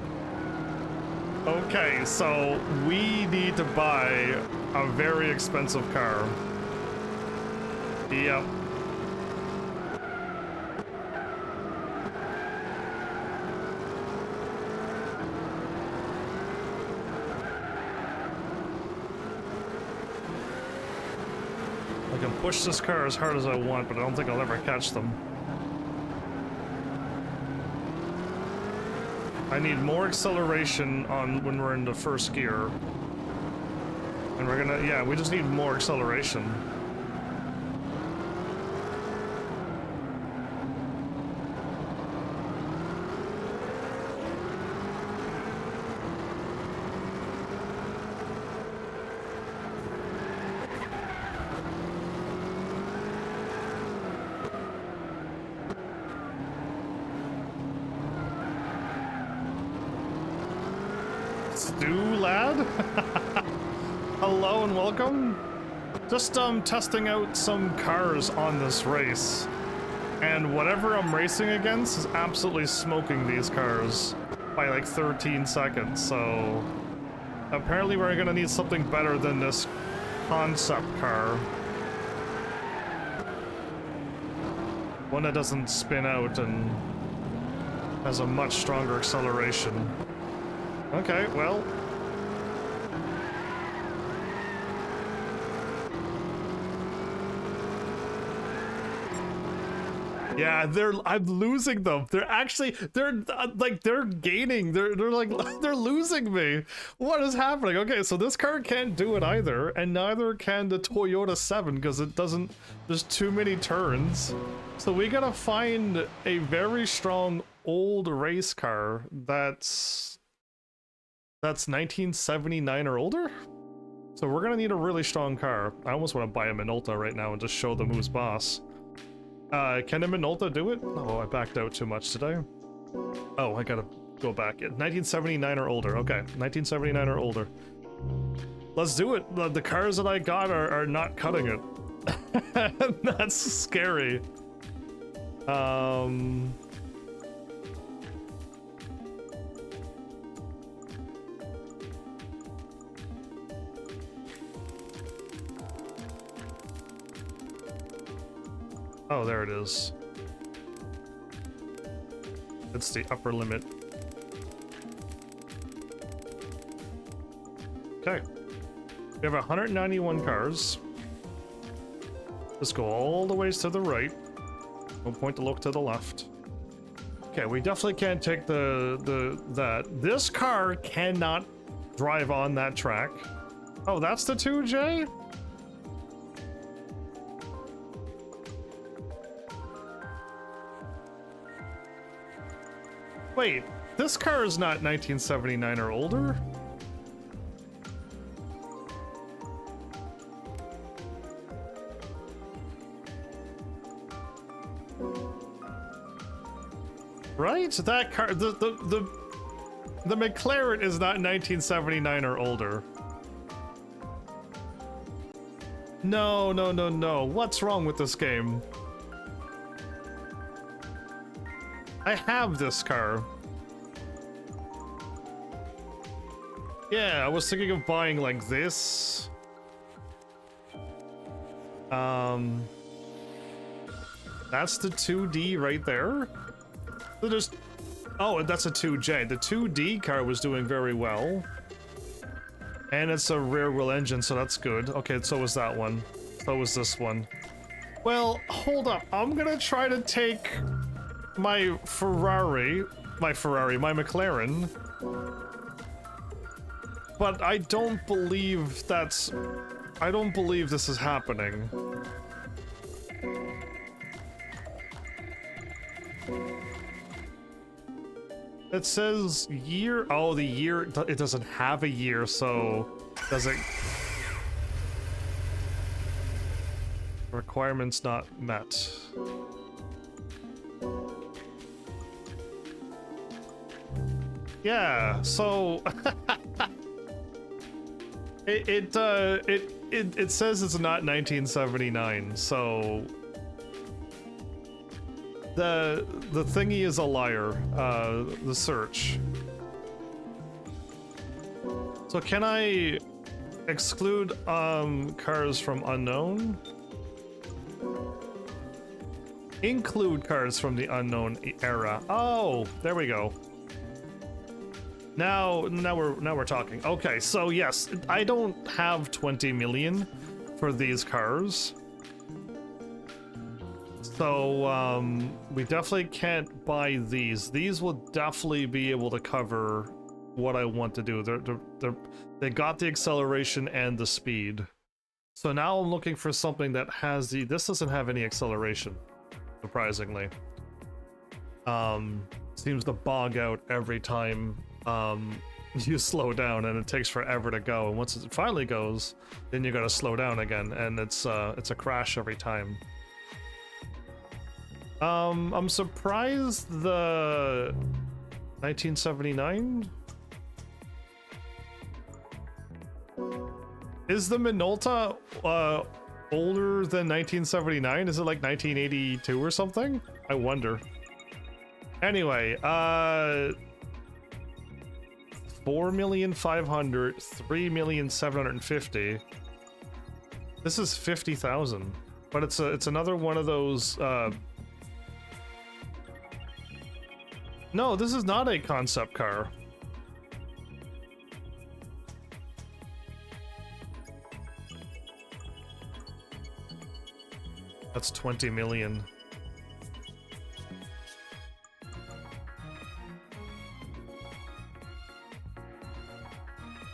Okay, so we need to buy a very expensive car. Yep. I can push this car as hard as I want, but I don't think I'll ever catch them. I need more acceleration on when we're in the first gear. And we're gonna, yeah, we just need more acceleration. Stu, lad? Hello and welcome. Just testing out some cars on this race. And whatever I'm racing against is absolutely smoking these cars by like 13 seconds, so apparently we're gonna need something better than this concept car. One that doesn't spin out and has a much stronger acceleration. Okay, well. Yeah, I'm losing them. They're gaining. They're like, they're losing me. What is happening? Okay, so this car can't do it either, and neither can the Toyota 7 because it doesn't, there's too many turns. So we gotta find a very strong old race car that's 1979 or older. So we're gonna need a really strong car. I almost want to buy a Minolta right now and just show them who's boss. Can a Minolta do it? Oh, I backed out too much today. Oh, I gotta go back. 1979 or older. Okay, 1979 or older. Let's do it. The cars that I got are not cutting it. That's scary. Oh, there it is. It's the upper limit. Okay. We have 191 cars. Let's go all the ways to the right. No point to look to the left. Okay, we definitely can't take that. This car cannot drive on that track. Oh, that's the 2J? Wait, this car is not 1979 or older? Right? That car, the McLaren is not 1979 or older. No, no, no, no. What's wrong with this game? I have this car. Yeah, I was thinking of buying like this. That's the 2D right there. So there's, oh, that's a 2J. The 2D car was doing very well. And it's a rear wheel engine, so that's good. Okay, so was that one. So was this one. Well, hold up. I'm gonna try to take my McLaren, but I don't believe this is happening. It says year, oh, the year, it doesn't have a year, so does it? Requirements not met. Yeah, so it says it's not 1979, so the thingy is a liar, the search. So can I exclude cars from unknown? Include cars from the unknown era. Oh, there we go. Now we're talking. Okay, so yes, I don't have 20 million for these cars. So we definitely can't buy these. These will definitely be able to cover what I want to do. They got the acceleration and the speed. So now I'm looking for something that has this doesn't have any acceleration, surprisingly. Seems to bog out every time you slow down, and it takes forever to go, and once it finally goes, then you gotta slow down again, and it's a crash every time. I'm surprised the 1979 is the Minolta older than 1979? Is it like 1982 or something? I wonder. Anyway, 4,500,000, 3,750,000. This is 50,000, but it's another one of those No, this is not a concept car. That's 20 million.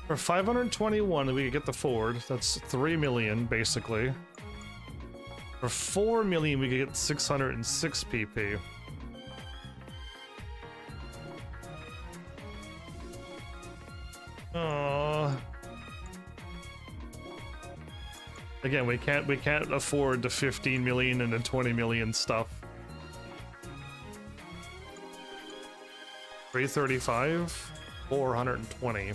For 521, we could get the Ford. That's 3 million, basically. For 4 million, we could get 606 PP. Again, we can't afford the 15 million and the 20 million stuff. 335, 420.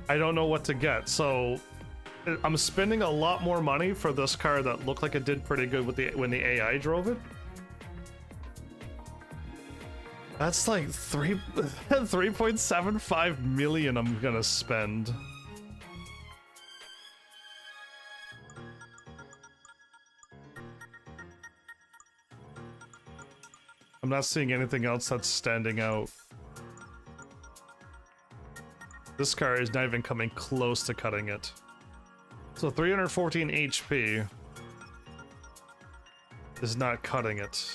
I don't know what to get, so I'm spending a lot more money for this car that looked like it did pretty good with when the AI drove it. That's like 3.75 million I'm gonna spend. I'm not seeing anything else that's standing out. This car is not even coming close to cutting it. So 314 HP is not cutting it.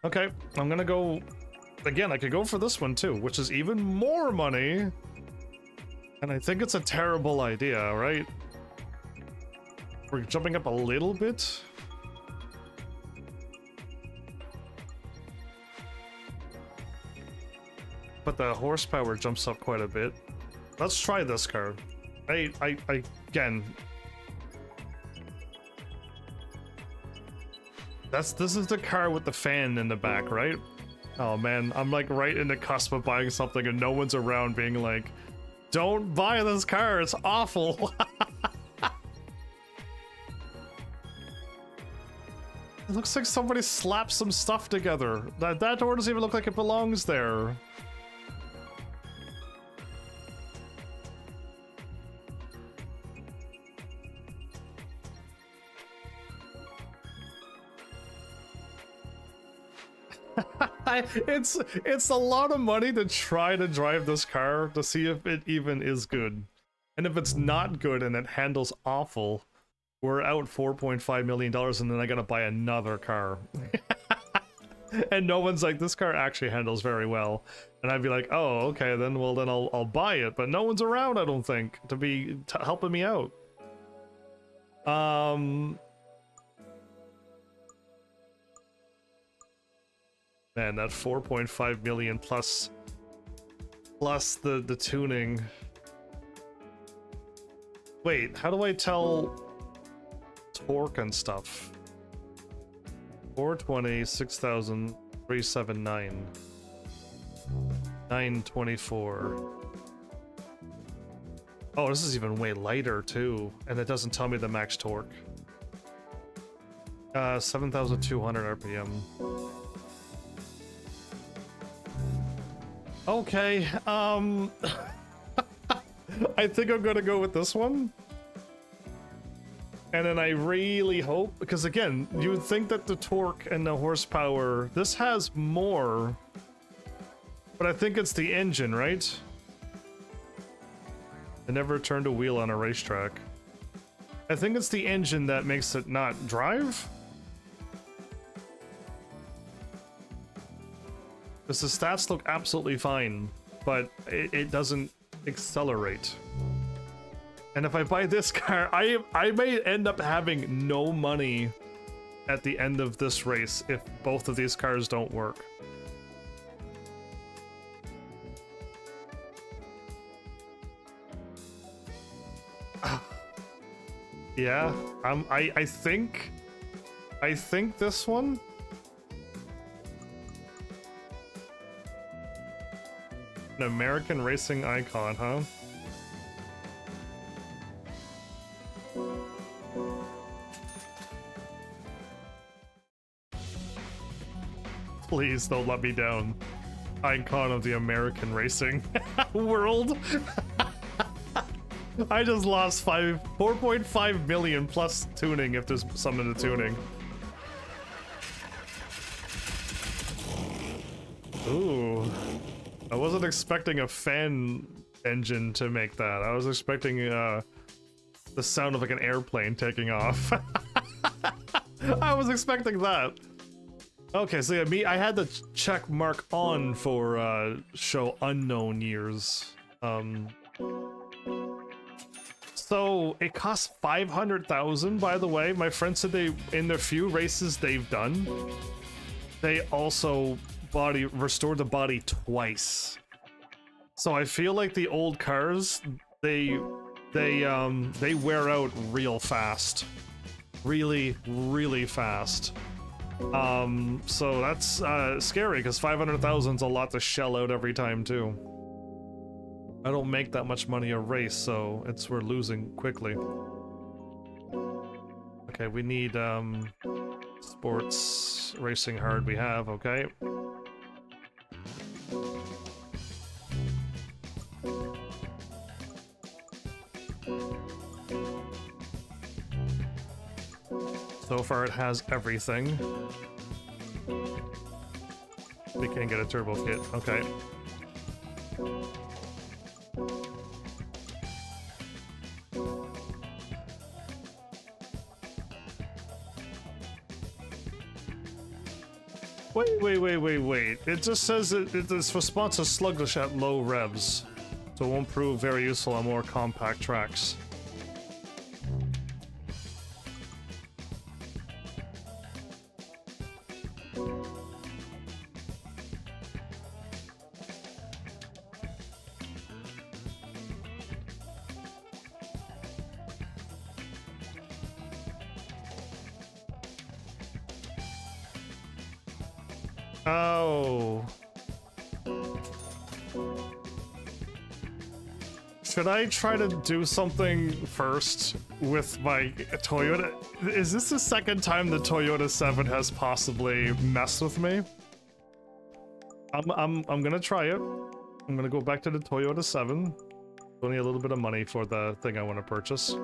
Okay, I'm gonna go... Again, I could go for this one too, which is even more money. And I think it's a terrible idea, right? We're jumping up a little bit. But the horsepower jumps up quite a bit. Let's try this car. Again... This is the car with the fan in the back, right? Oh man, I'm like right in the cusp of buying something and no one's around being like, don't buy this car, it's awful. It looks like somebody slapped some stuff together. That door doesn't even look like it belongs there. It's a lot of money to try to drive this car to see if it even is good. And if it's not good and it handles awful, we're out $4.5 million and then I gotta buy another car. And no one's like, this car actually handles very well. And I'd be like, oh, okay, then I'll buy it. But no one's around, I don't think, to be helping me out. Man, that 4.5 million plus the tuning. Wait, how do I tell torque and stuff? 420, 6,000, 379, 924. Oh, this is even way lighter too, and it doesn't tell me the max torque. 7,200 RPM. Okay, I think I'm gonna go with this one. And then I really hope, because again, you would think that the torque and the horsepower, this has more, but I think it's the engine, right? I never turned a wheel on a racetrack. I think it's the engine that makes it not drive. Because the stats look absolutely fine, but it doesn't accelerate. And if I buy this car, I may end up having no money at the end of this race if both of these cars don't work. Yeah, I think this one. An American racing icon, huh? Please don't let me down. icon of the American racing world. I just lost 4.5 million plus tuning if there's some in the tuning. Ooh. I wasn't expecting a fan engine to make that. I was expecting the sound of like an airplane taking off. I was expecting that. Okay, so yeah, I had the check mark on for show unknown years. So it costs 500,000, by the way. My friend said they, in the few races they've done, they also restored the body twice. So I feel like the old cars, they wear out real fast. Really, really fast. So that's scary, because 500,000 is a lot to shell out every time too. I don't make that much money a race, so we're losing quickly. Okay, we need sports racing hard. We have, okay. So far it has everything. We can't get a turbo kit, okay. Wait. It just says its response is sluggish at low revs, so it won't prove very useful on more compact tracks. Oh. Should I try to do something first with my Toyota? Is this the second time the Toyota 7 has possibly messed with me? I'm gonna try it. I'm gonna go back to the Toyota 7. Only a little bit of money for the thing I want to purchase.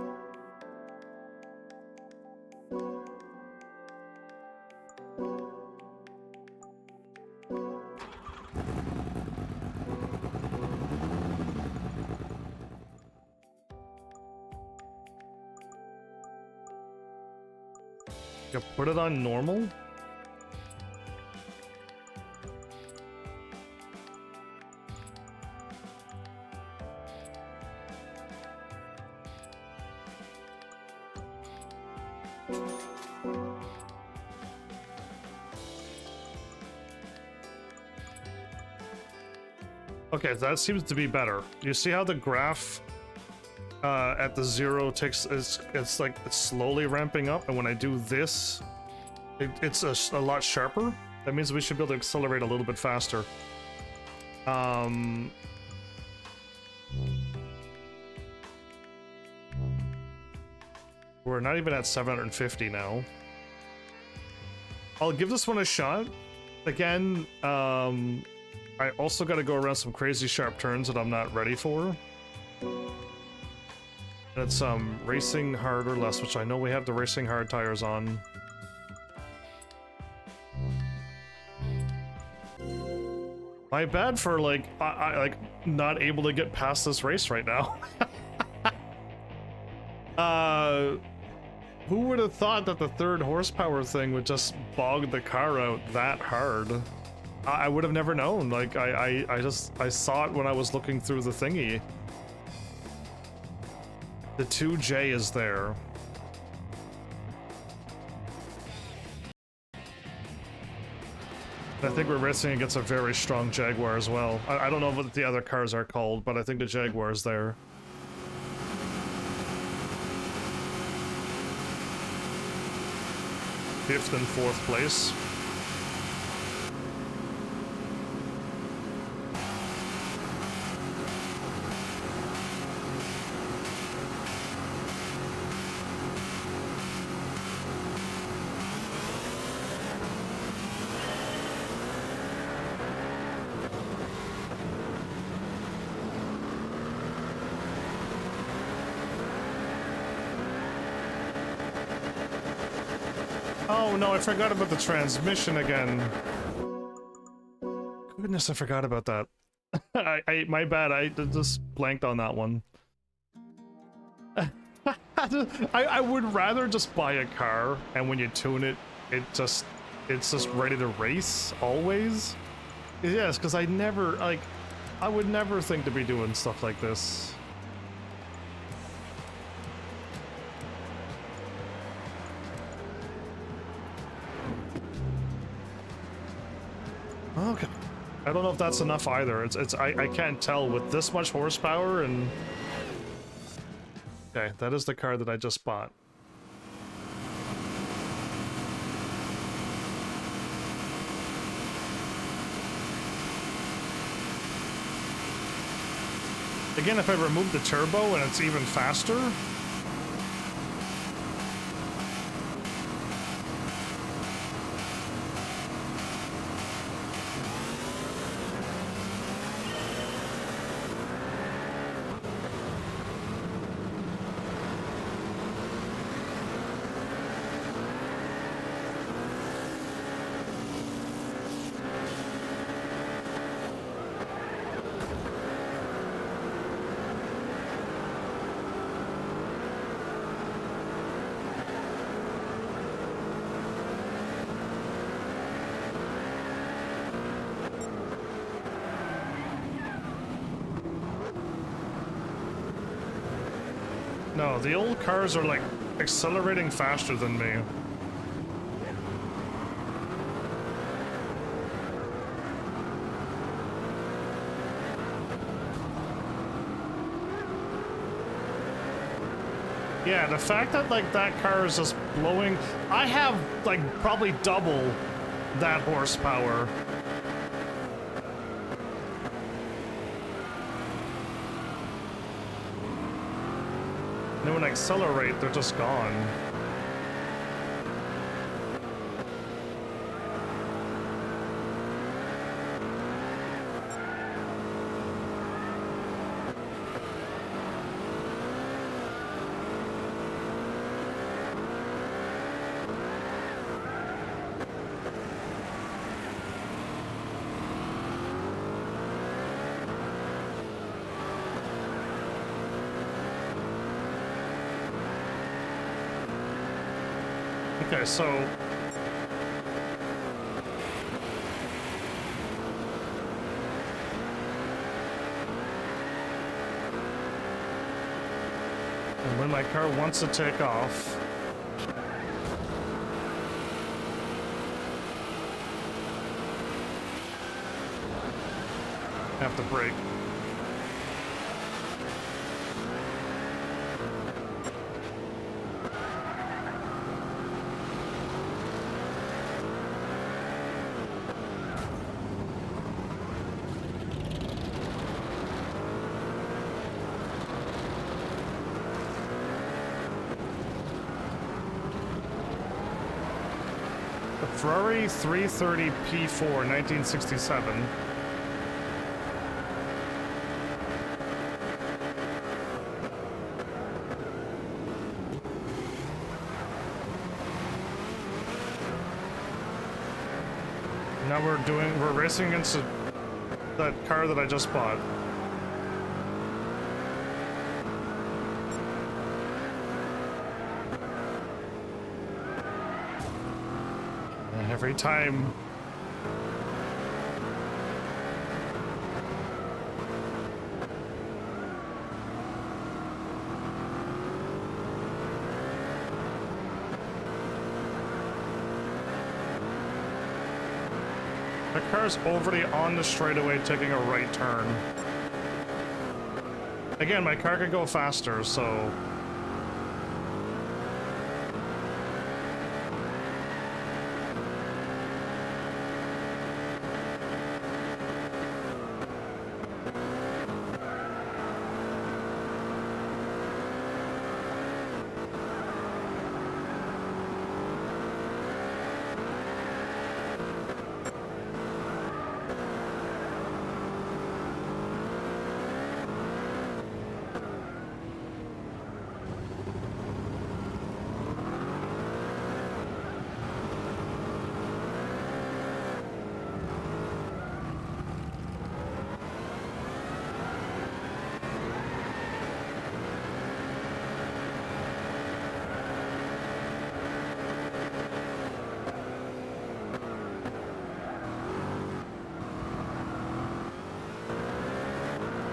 Put it on normal? Okay, that seems to be better. You see how the graph at the 0 takes, it's like it's slowly ramping up, and when I do this, it's a lot sharper. That means we should be able to accelerate a little bit faster. We're not even at 750 now. I'll give this one a shot. Again, I also got to go around some crazy sharp turns that I'm not ready for. And it's racing hard or less, which I know we have the racing hard tires on. My bad for like like not able to get past this race right now. Who would have thought that the 3rd horsepower thing would just bog the car out that hard? I would have never known. Like I saw it when I was looking through the thingy. The 2J is there. I think we're racing against a very strong Jaguar as well. I don't know what the other cars are called, but I think the Jaguar is there. Fifth and 4th place. Oh no, I forgot about the transmission again. Goodness, I forgot about that. My bad, I just blanked on that one. I would rather just buy a car, and when you tune it, it's just ready to race, always. Yes, because I would never think to be doing stuff like this. Okay. I don't know if that's enough either. I can't tell with this much horsepower and... Okay, that is the car that I just bought. Again, if I remove the turbo and it's even faster... No, the old cars are like accelerating faster than me. Yeah, the fact that like that car is just blowing... I have like probably double that horsepower. And then when I accelerate, they're just gone. Okay, so... And when my car wants to take off... I have to brake. Ferrari 330 P4, 1967. Now we're racing against that car that I just bought. Every time. The car's already on the straightaway taking a right turn. Again, my car could go faster, so...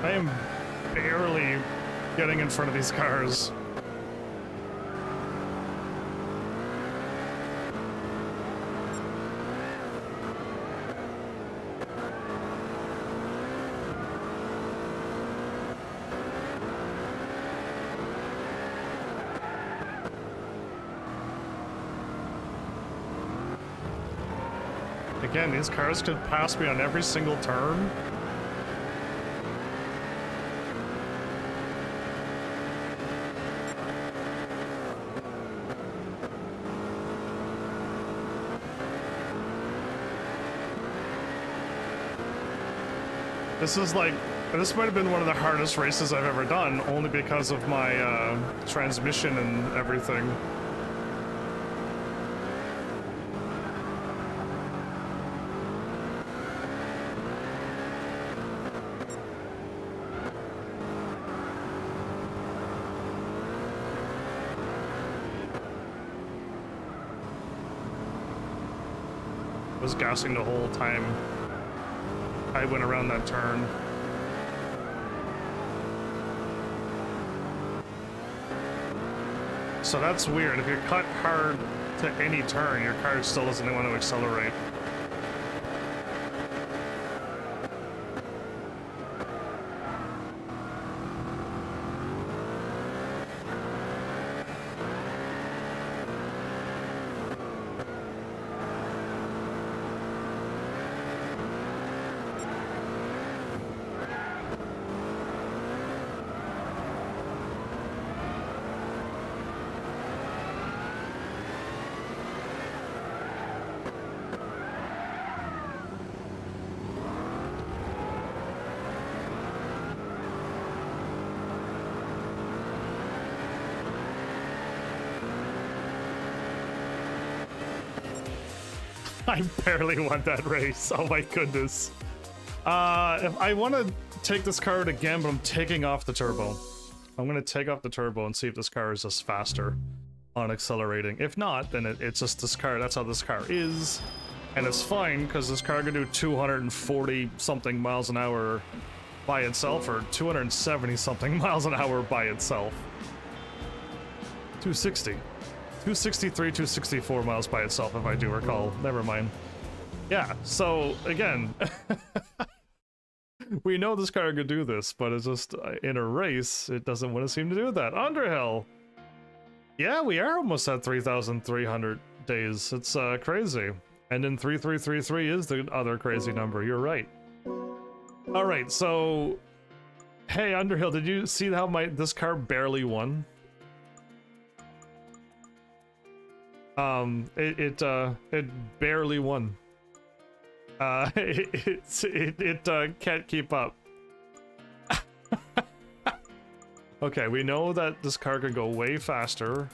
I am barely getting in front of these cars. Again, these cars could pass me on every single turn. This might have been one of the hardest races I've ever done, only because of my transmission and everything. I was gassing the whole time I went around that turn. So that's weird. If you cut hard to any turn, your car still doesn't want to accelerate. I barely won that race. Oh my goodness. If I want to take this car again, but I'm taking off the turbo. I'm going to take off the turbo and see if this car is just faster on accelerating. If not, then it's just this car. That's how this car is. And it's fine, because this car can do 240 something miles an hour by itself, or 270 something miles an hour by itself. 260. 263, 264 miles by itself, if I do recall. Never mind. Yeah, so, again, we know this car could do this, but it's just, in a race, it doesn't want to seem to do that. Underhill! Yeah, we are almost at 3,300 days. It's, crazy. And then 3333 is the other crazy number, you're right. Alright, so... Hey, Underhill, did you see how this car barely won? It barely won. It can't keep up. Okay, we know that this car can go way faster.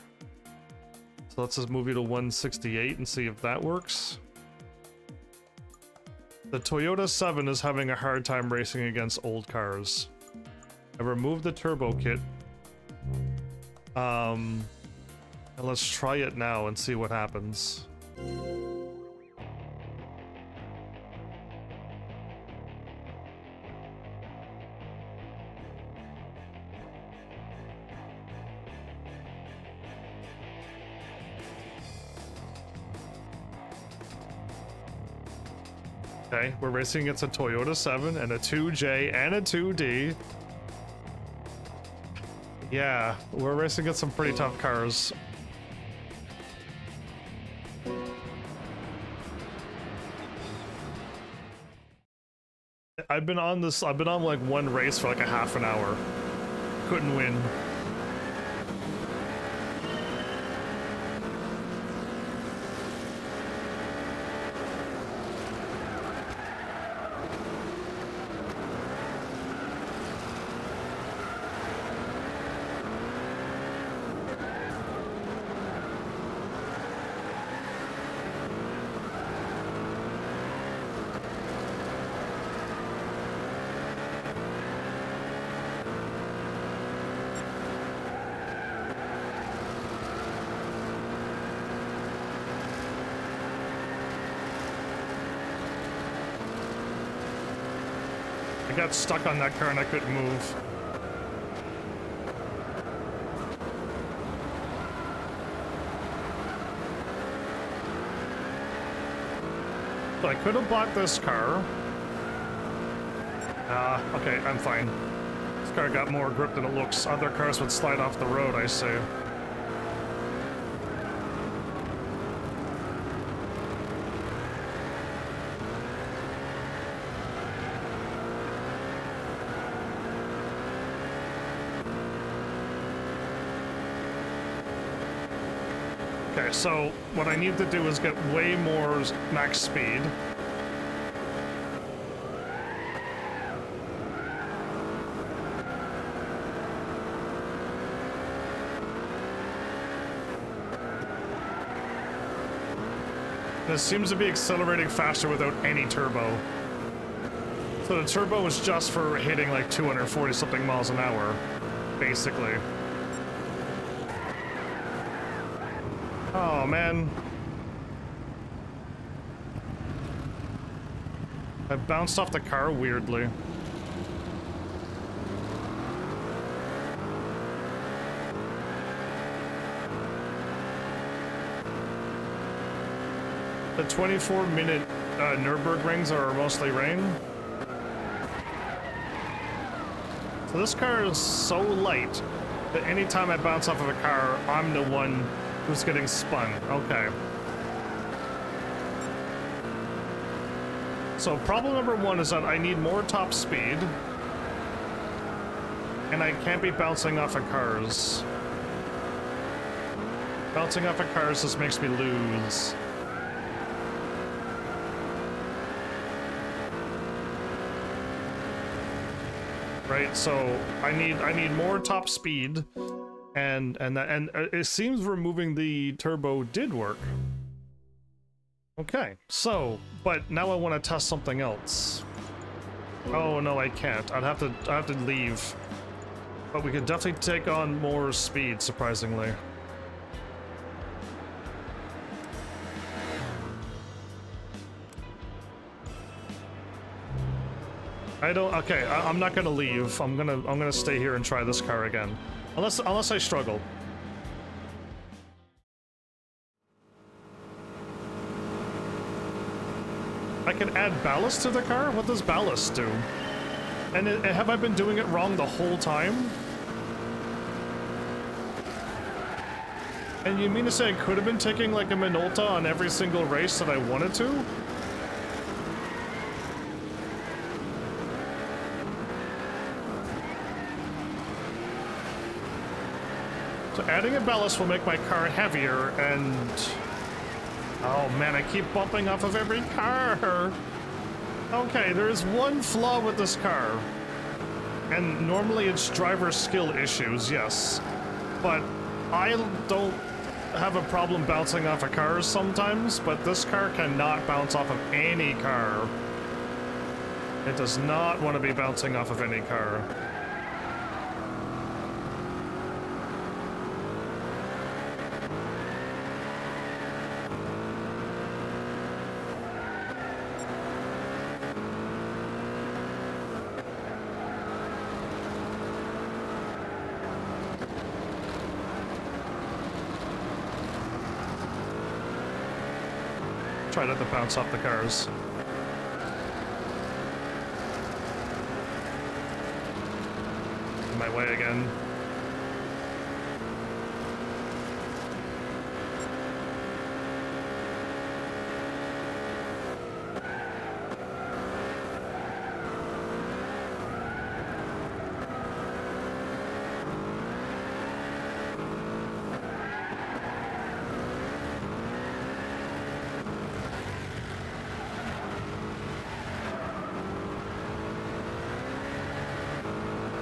So let's just move you to 168 and see if that works. The Toyota 7 is having a hard time racing against old cars. I removed the turbo kit. And let's try it now and see what happens. Okay, we're racing against a Toyota 7 and a 2J and a 2D. Yeah, we're racing against some pretty tough cars. I've been on like one race for like a half an hour. Couldn't win. got stuck on that car and I couldn't move. So I could have bought this car. Okay, I'm fine. This car got more grip than it looks. Other cars would slide off the road, I say. Okay, so what I need to do is get way more max speed. This seems to be accelerating faster without any turbo. So the turbo is just for hitting like 240 something miles an hour, basically. Oh man. I bounced off the car weirdly. The 24-minute Nürburgrings are mostly rain. So this car is so light that anytime I bounce off of a car, I'm the one who's getting spun. Okay. So problem number one is that I need more top speed. And I can't be bouncing off of cars. Bouncing off of cars just makes me lose. Right, so I need more top speed, and it seems removing the turbo did work. Okay, so but now I want to test something else. Oh no, I can't. I have to leave. But we could definitely take on more speed, surprisingly. Okay, I'm not gonna leave. I'm gonna stay here and try this car again. Unless I struggle. I can add ballast to the car? What does ballast do? And have I been doing it wrong the whole time? And you mean to say I could have been taking like a Minolta on every single race that I wanted to? So adding a ballast will make my car heavier and... Oh man, I keep bumping off of every car! Okay, there's one flaw with this car. And normally it's driver skill issues, yes. But I don't have a problem bouncing off of cars sometimes, but this car cannot bounce off of any car. It does not want to be bouncing off of any car. Try not to bounce off the cars. In my way again.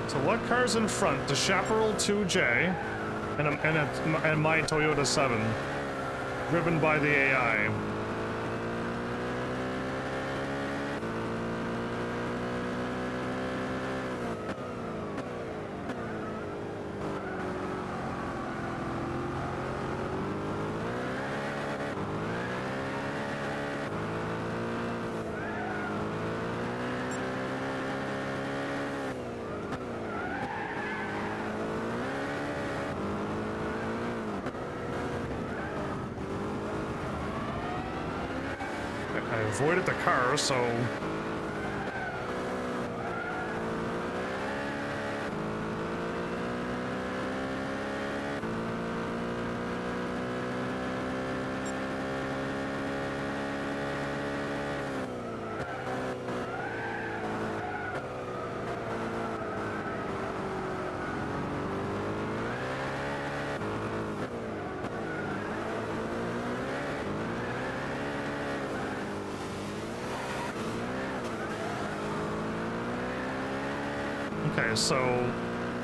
So what car's in front? The Chaparral 2J and my Toyota 7, driven by the AI. I avoided the car, so... Okay, so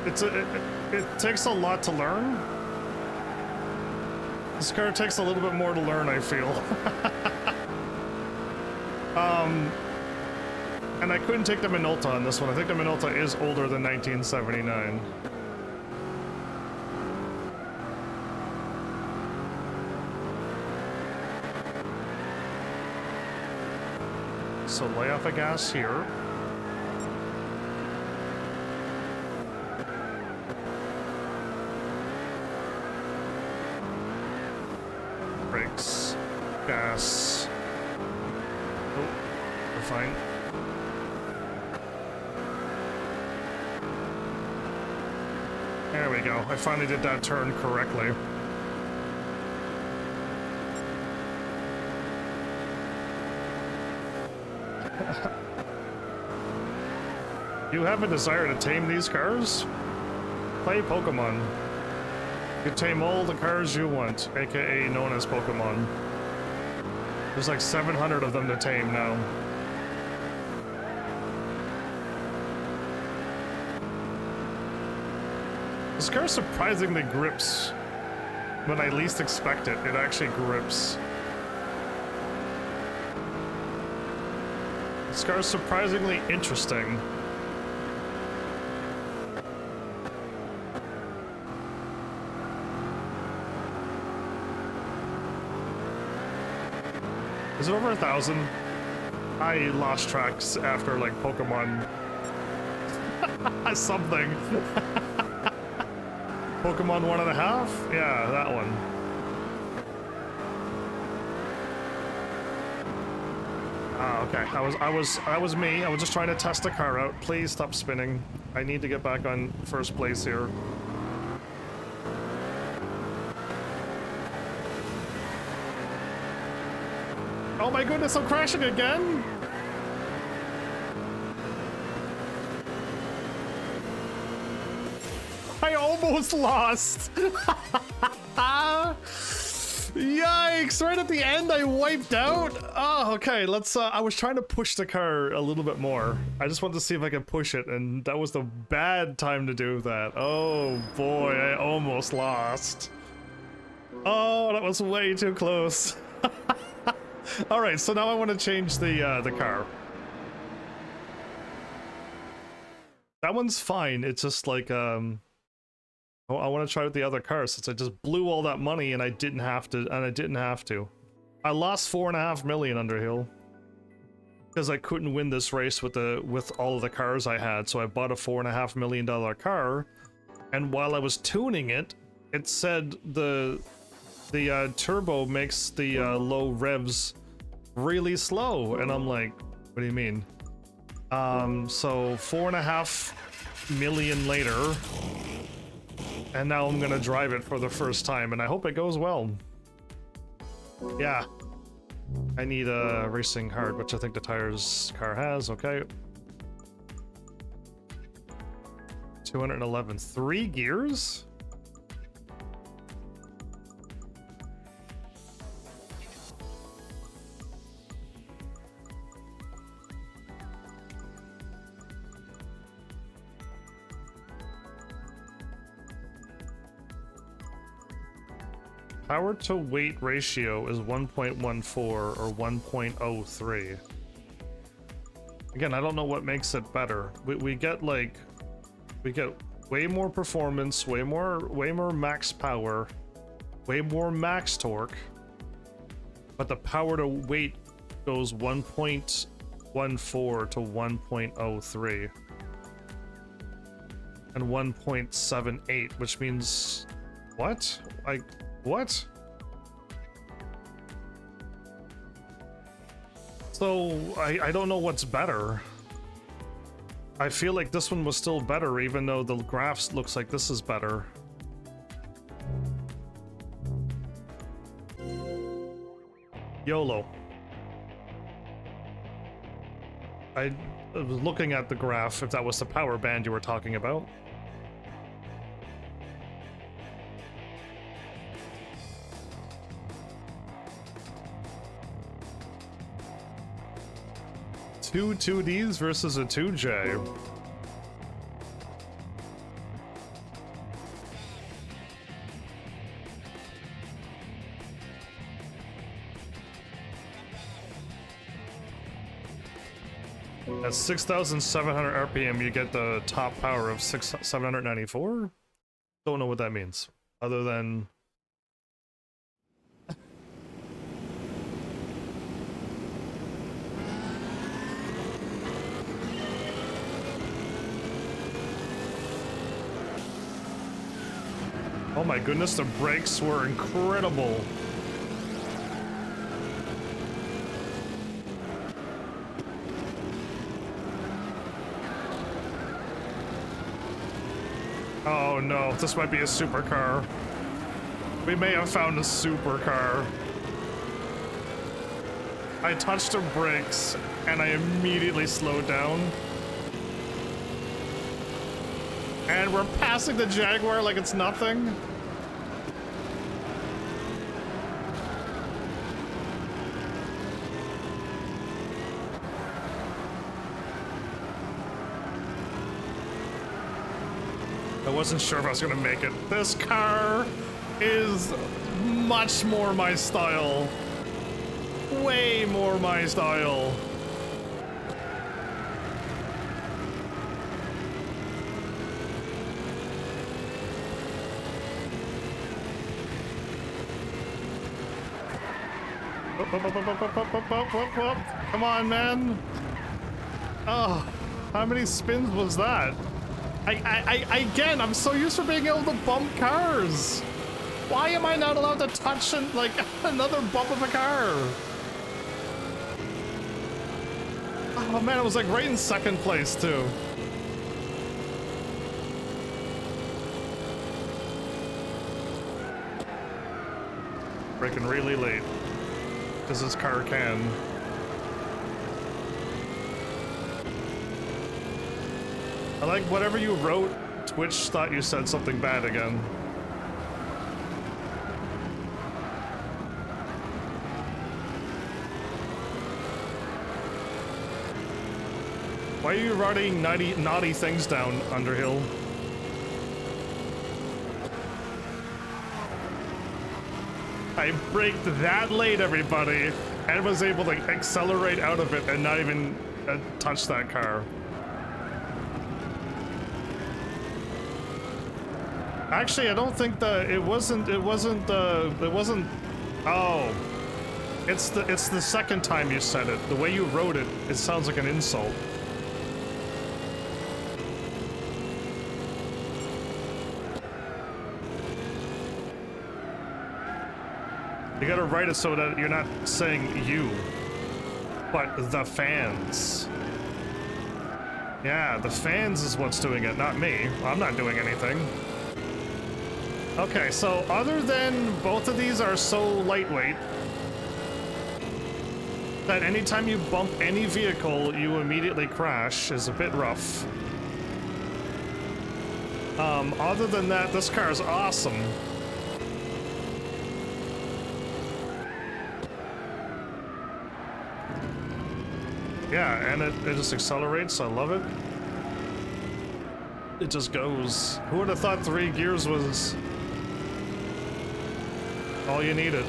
it takes a lot to learn. This car takes a little bit more to learn, I feel. And I couldn't take the Minolta on this one. I think the Minolta is older than 1979. So lay off the gas here. Brakes, gas. Oh, we're fine. There we go. I finally did that turn correctly. You have a desire to tame these cars? Play Pokemon. You tame all the cars you want, aka known as Pokemon. There's like 700 of them to tame now. This car surprisingly grips. When I least expect it, it actually grips. This car is surprisingly interesting. Is it over 1,000? I lost tracks after like Pokemon something. Pokemon 1.5? Yeah, that one. Ah, okay. That was me. I was just trying to test the car out. Please stop spinning. I need to get back on first place here. Oh my goodness, I'm crashing again! I almost lost! Yikes! Right at the end, I wiped out? Oh, okay, let's, I was trying to push the car a little bit more. I just wanted to see if I could push it, and that was the bad time to do that. Oh boy, I almost lost. Oh, that was way too close. All right, so now I want to change the car. That one's fine. It's just like I want to try with the other car since I just blew all that money and I didn't have to. I lost 4.5 million Underhill because I couldn't win this race with all of the cars I had. So I bought a $4.5 million car, and while I was tuning it, it said the turbo makes the low revs really slow, and I'm like, what do you mean? So 4.5 million later, and now I'm gonna drive it for the first time, and I hope it goes well. Yeah, I need a racing hard, which I think the tires car has. Okay, 211, 3 gears. Power to weight ratio is 1.14 or 1.03. Again, I don't know what makes it better. We get way more performance, way more max power, way more max torque, but the power to weight goes 1.14 to 1.03 and 1.78, which means what? What? So, I don't know what's better. I feel like this one was still better, even though the graphs looks like this is better. YOLO. I was looking at the graph, if that was the power band you were talking about. Two 2Ds versus a 2J. At 6,700 RPM, you get the top power of 794? Don't know what that means, other than... Oh my goodness, the brakes were incredible. Oh no, this might be a supercar. We may have found a supercar. I touched the brakes and I immediately slowed down. And we're passing the Jaguar like it's nothing. I wasn't sure if I was gonna make it. This car is much more my style. Way more my style. Come on, man. Oh, how many spins was that? Again, I'm so used to being able to bump cars. Why am I not allowed to touch like another bump of a car? Oh man, it was like right in second place too. Braking really late, because this car can. I like whatever you wrote, Twitch thought you said something bad again. Why are you writing naughty things down, Underhill? I braked that late, everybody, and was able to accelerate out of it and not even touch that car. Actually, I don't think it wasn't, oh. It's the second time you said it. The way you wrote it, it sounds like an insult. You gotta write it so that you're not saying you, but the fans. Yeah, the fans is what's doing it, not me. I'm not doing anything. Okay, so other than both of these are so lightweight that anytime you bump any vehicle, you immediately crash is a bit rough. Other than that, this car is awesome. Yeah, and it just accelerates. I love it. It just goes. Who would have thought 3 gears was all you needed?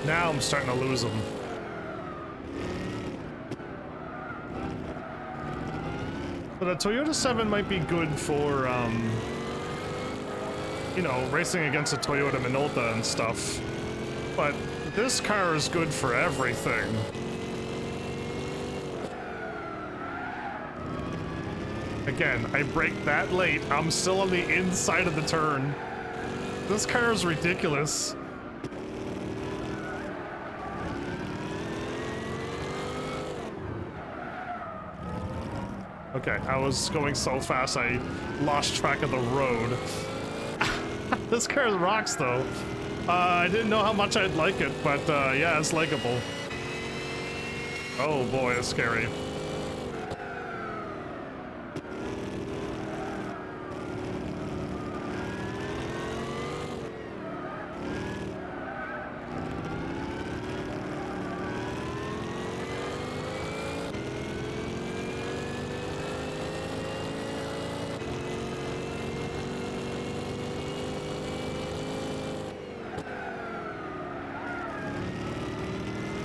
Now I'm starting to lose them. But a Toyota 7 might be good for, you know, racing against a Toyota Minolta and stuff. but this car is good for everything. Again, I brake that late. I'm still on the inside of the turn. This car is ridiculous. Okay, I was going so fast I lost track of the road. This car rocks though. I didn't know how much I'd like it, but yeah, it's likable. Oh boy, it's scary.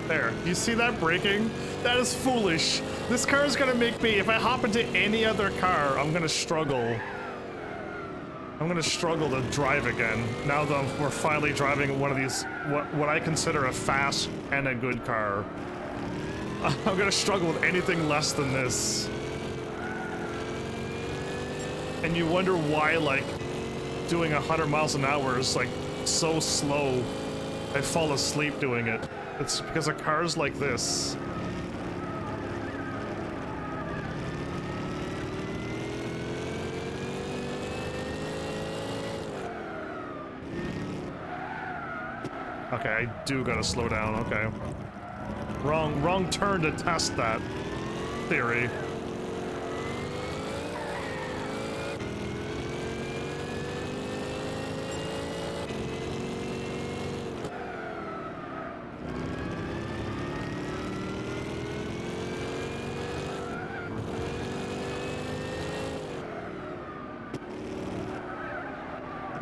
There, you see that braking? That is foolish. This car is gonna make me, if I hop into any other car, I'm gonna struggle. I'm gonna struggle to drive again, now that we're finally driving one of these, what I consider a fast and a good car. I'm gonna struggle with anything less than this. And you wonder why, like, doing 100 miles an hour is, like, so slow. I fall asleep doing it. It's because of cars like this. Okay, I do gotta slow down, okay. Wrong turn to test that theory.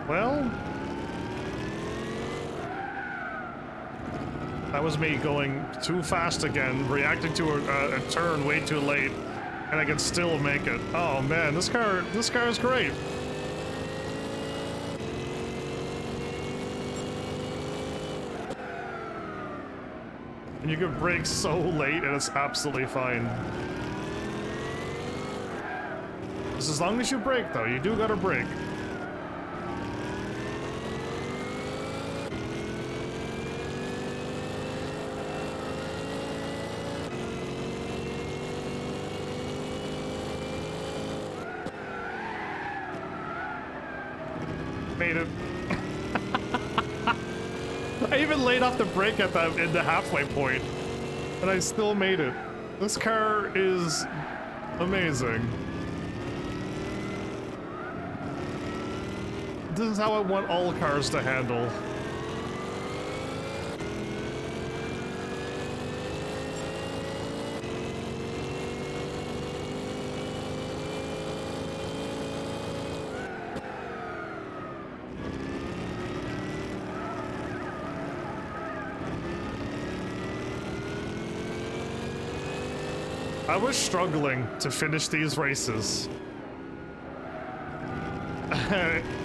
Well, that was me going too fast again, reacting to a turn way too late, and I can still make it. Oh man, this car is great. And you can brake so late and it's absolutely fine. Just as long as you brake though, you do gotta brake. Made it. I even laid off the brake at in the halfway point, and I still made it. This car is amazing. This is how I want all cars to handle. I was struggling to finish these races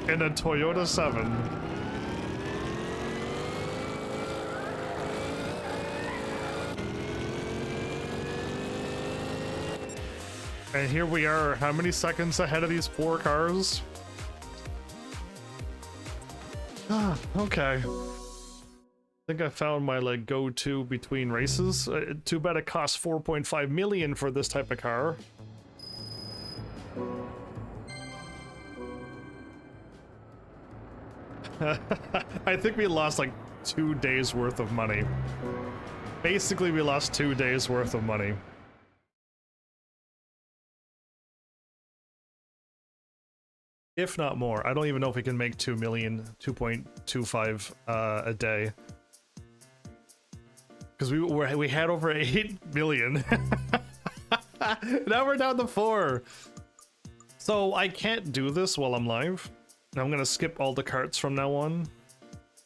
in a Toyota 7. And here we are, how many seconds ahead of these poor cars? Ah, okay. I think I found my like go-to between races. Too bad it costs 4.5 million for this type of car. I think we lost like 2 days worth of money. Basically, we lost 2 days worth of money. If not more. I don't even know if we can make 2 million, 2.25 a day. Because we had over 8 million. Now we're down to 4. So I can't do this while I'm live. I'm gonna skip all the carts from now on.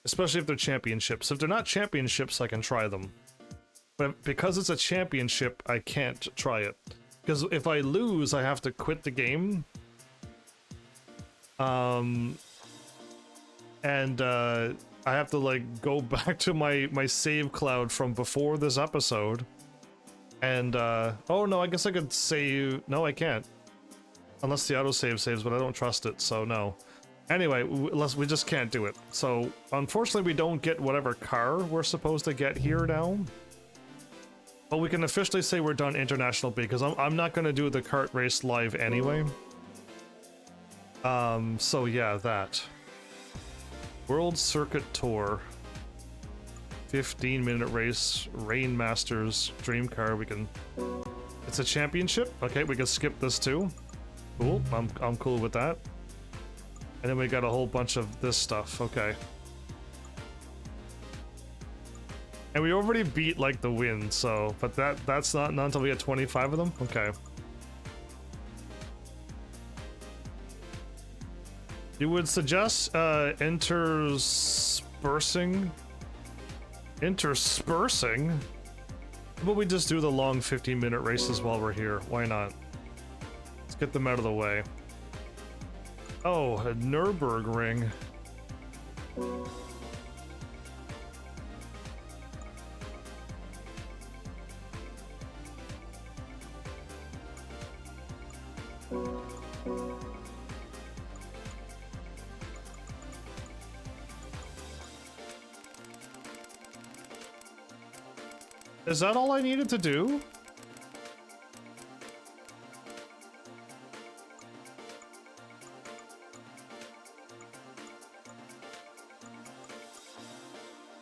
Especially if they're championships. If they're not championships, I can try them. But because it's a championship, I can't try it. Because if I lose, I have to quit the game. And I have to like go back to my save cloud from before this episode. And oh no, I guess I could save. No, I can't. Unless the autosave saves, but I don't trust it, so no. Anyway, we just can't do it. So unfortunately we don't get whatever car we're supposed to get here now. But we can officially say we're done International B, because I'm not going to do the kart race live anyway. So yeah, that. World Circuit Tour. 15-minute race, Rain Masters, Dream Car, we can... It's a championship? Okay, we can skip this too. Cool, I'm cool with that. And then we got a whole bunch of this stuff, okay. And we already beat, like, the win, so... But that's not until we get 25 of them? Okay. You would suggest, interspersing? Interspersing? But we just do the long 15-minute races while we're here. Why not? Let's get them out of the way. Oh, a Nürburgring. Is that all I needed to do?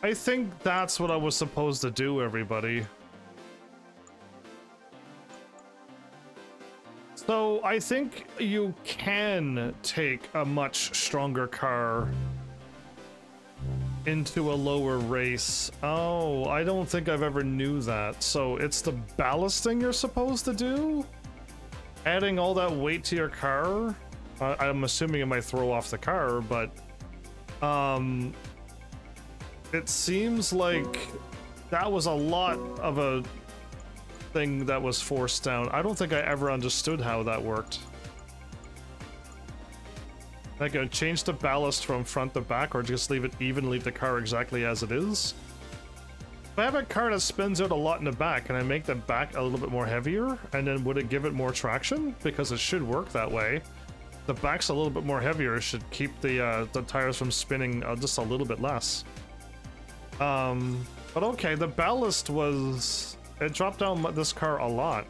I think that's what I was supposed to do, everybody. So I think you can take a much stronger car into a lower race. Oh, I don't think I've ever knew that. So it's the ballasting you're supposed to do? Adding all that weight to your car? I'm assuming it might throw off the car, but it seems like that was a lot of a thing that was forced down. I don't think I ever understood how that worked. Like, change the ballast from front to back, or just leave it even, leave the car exactly as it is? If I have a car that spins out a lot in the back, can I make the back a little bit more heavier? And then would it give it more traction? Because it should work that way. The back's a little bit more heavier, it should keep the tires from spinning just a little bit less. But okay, the ballast was... It dropped down this car a lot.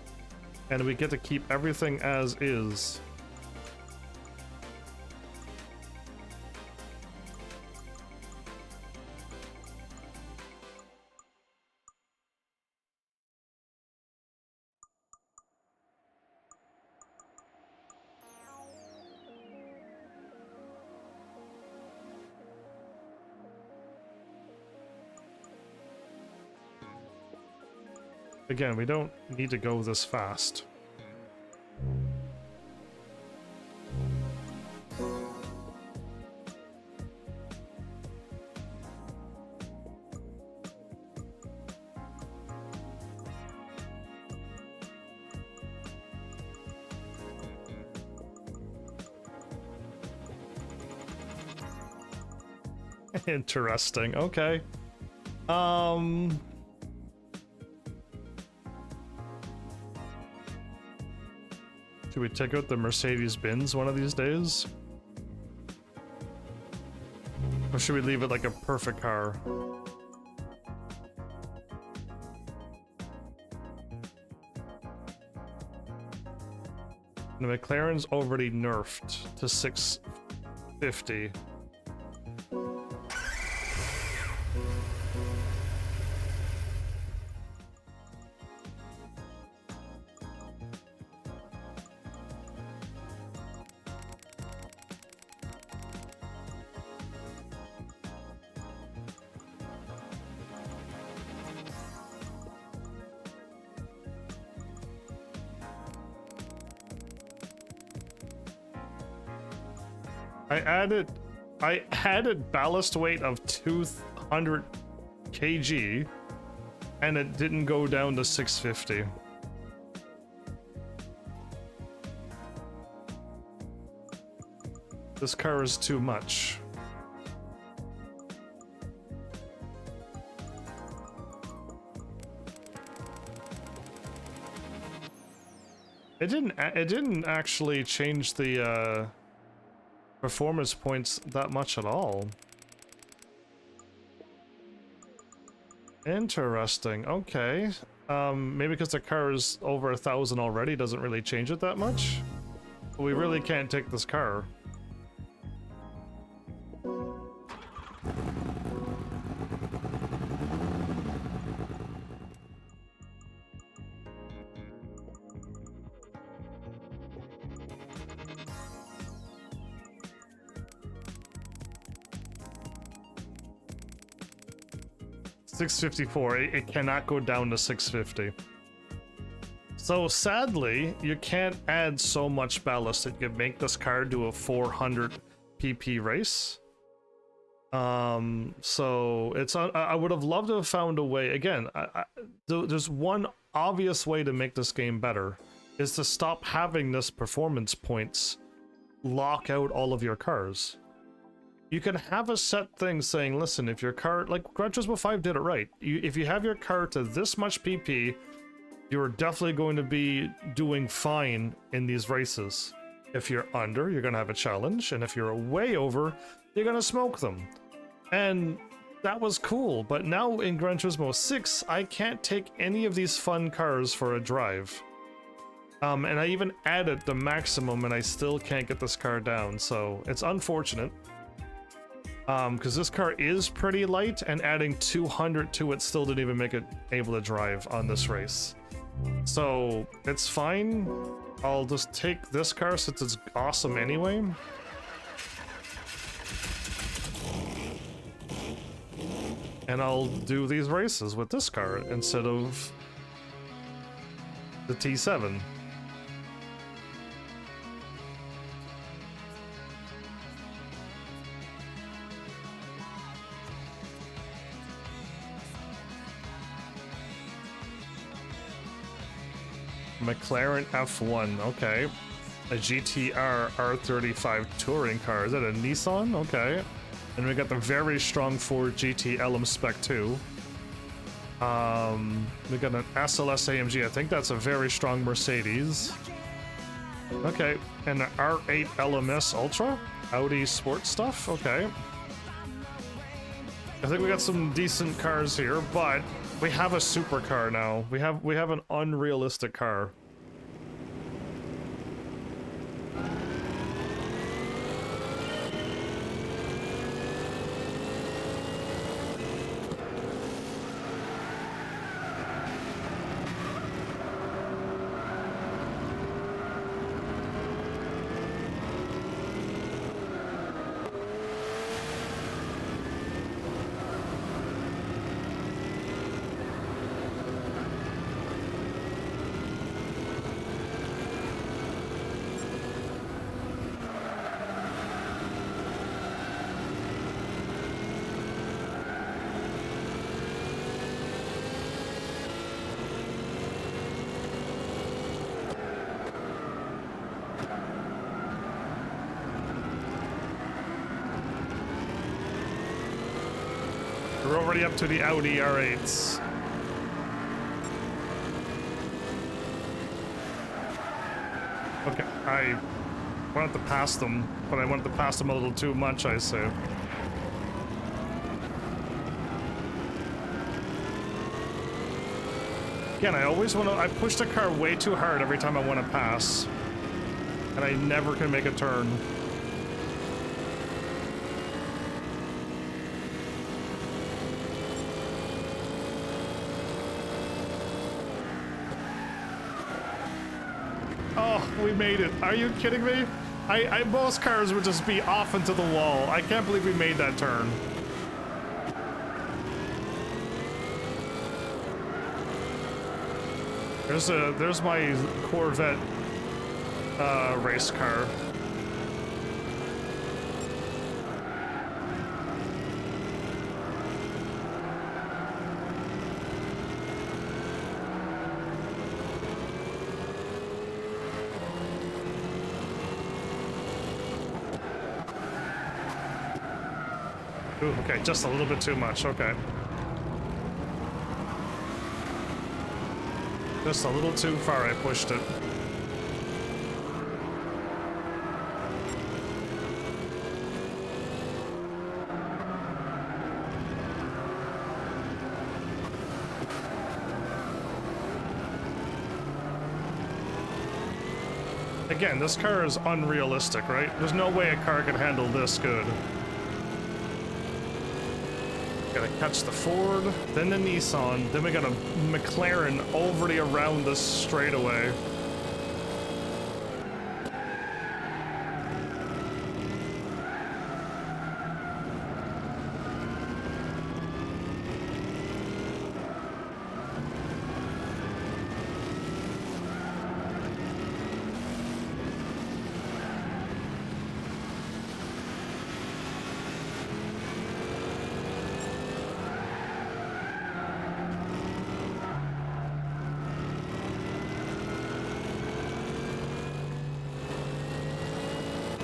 And we get to keep everything as is. Again, we don't need to go this fast. Interesting, okay. Should we check out the Mercedes-Benz one of these days? Or should we leave it like a perfect car? The McLaren's already nerfed to 650. I added ballast weight of 200 kg and it didn't go down to 650. This car is too much. It didn't actually change the performance points that much at all. Interesting. Okay. Maybe because the car is over 1,000 already, doesn't really change it that much. But we really can't take this car. $654. It cannot go down to 650. So sadly, you can't add so much ballast that you can make this car do a 400 pp race. So it's I would have loved to have found a way. Again, there's one obvious way to make this game better, is to stop having this performance points lock out all of your cars. You can have a set thing saying, listen, if your car, like Gran Turismo 5 did it right. If you have your car to this much PP, you're definitely going to be doing fine in these races. If you're under, you're going to have a challenge. And if you're way over, you're going to smoke them. And that was cool. But now in Gran Turismo 6, I can't take any of these fun cars for a drive. And I even added the maximum and I still can't get this car down. So it's unfortunate. Because this car is pretty light, and adding 200 to it still didn't even make it able to drive on this race. So it's fine. I'll just take this car since it's awesome anyway. And I'll do these races with this car instead of the T7. McLaren F1, okay. A GTR R35 touring car. Is that a Nissan? Okay. And we got the very strong Ford GT LM Spec 2. We got an SLS AMG. I think that's a very strong Mercedes. Okay. And an R8 LMS Ultra? Audi sports stuff? Okay. I think we got some decent cars here, but we have a supercar now. We have an unrealistic car. We're already up to the Audi R8s. Okay, I wanted to pass them, but I wanted to pass them a little too much, I say. Again, I always want to... I push the car way too hard every time I want to pass. And I never can make a turn. Oh, we made it. Are you kidding me? Most cars would just be off into the wall. I can't believe we made that turn. There's my Corvette race car. Ooh, okay, just a little bit too much, okay. Just a little too far, I pushed it. Again, this car is unrealistic, right? There's no way a car can handle this good. Gotta catch the Ford, then the Nissan, then we got a McLaren already around this straightaway.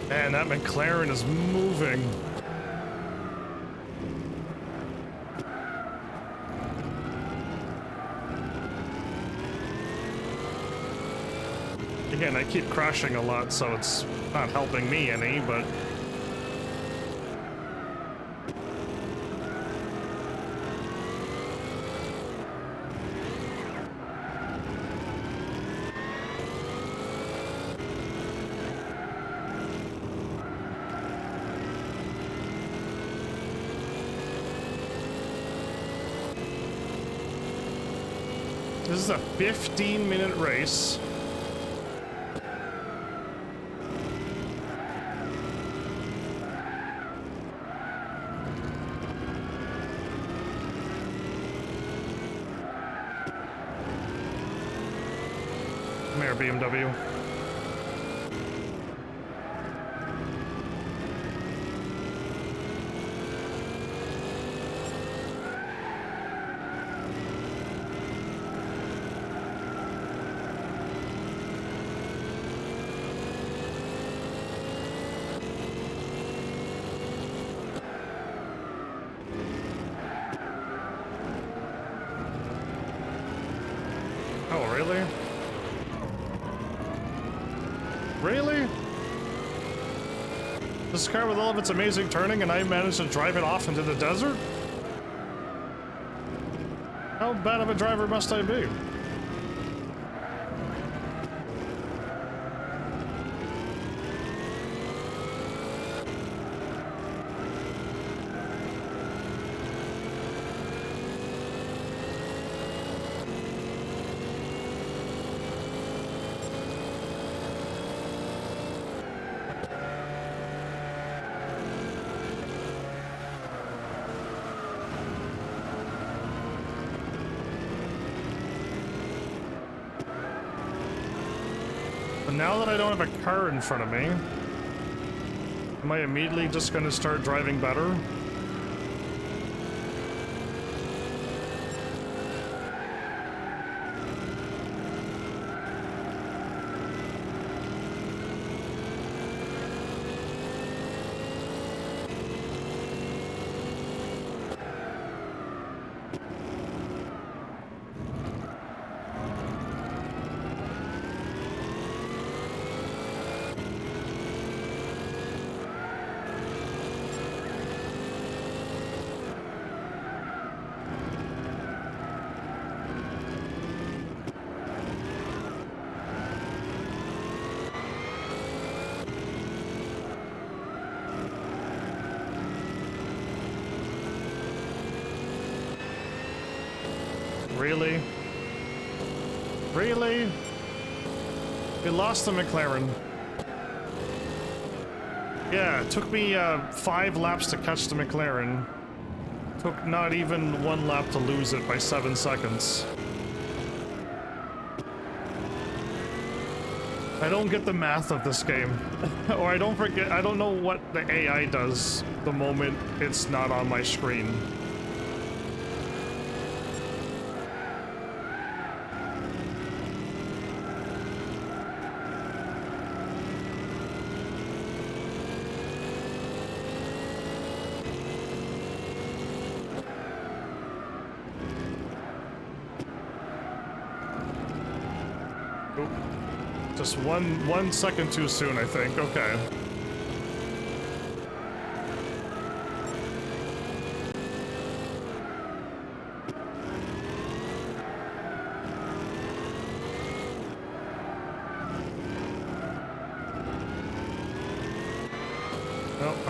Man, that McLaren is moving. Again, I keep crashing a lot, so it's not helping me any, but... This is a 15-minute race. Come here, BMW. Oh, really? Really? This car with all of its amazing turning and I managed to drive it off into the desert? How bad of a driver must I be? Now that I don't have a car in front of me, am I immediately just going to start driving better? Really? Really? We lost the McLaren. Yeah, it took me 5 laps to catch the McLaren. Took not even 1 lap to lose it by 7 seconds. I don't get the math of this game. Or I don't know what the AI does the moment it's not on my screen. Just one second too soon, I think. Okay.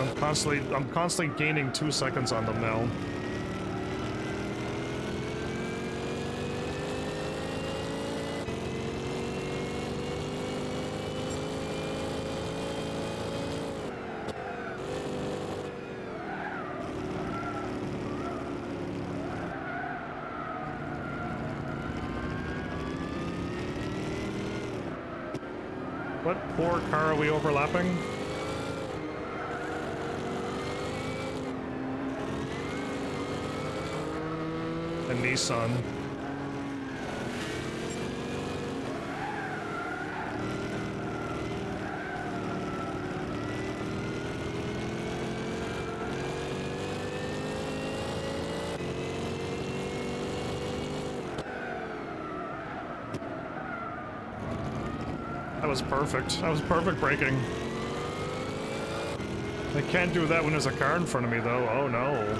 I'm constantly gaining 2 seconds on them now. What poor car are we overlapping? A Nissan. That was perfect. That was perfect braking. I can't do that when there's a car in front of me, though. Oh, no.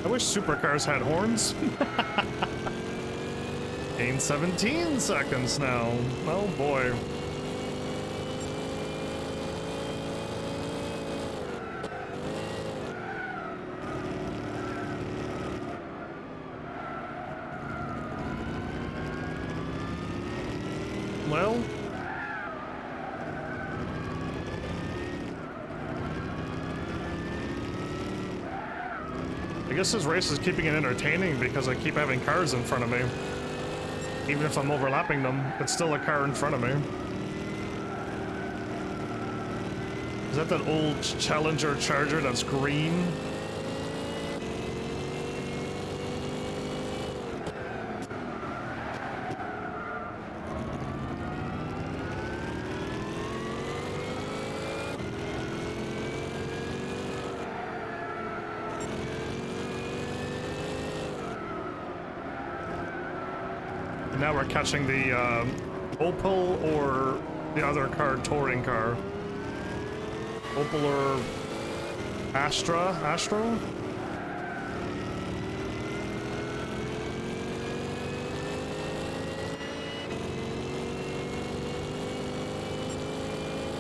I wish supercars had horns. Gain 17 seconds now. Oh boy. Well. I guess this race is keeping it entertaining because I keep having cars in front of me. Even if I'm overlapping them, it's still a car in front of me. Is that that old Challenger Charger that's green? Now we're catching the Opel or the other car, touring car. Opel or Astro?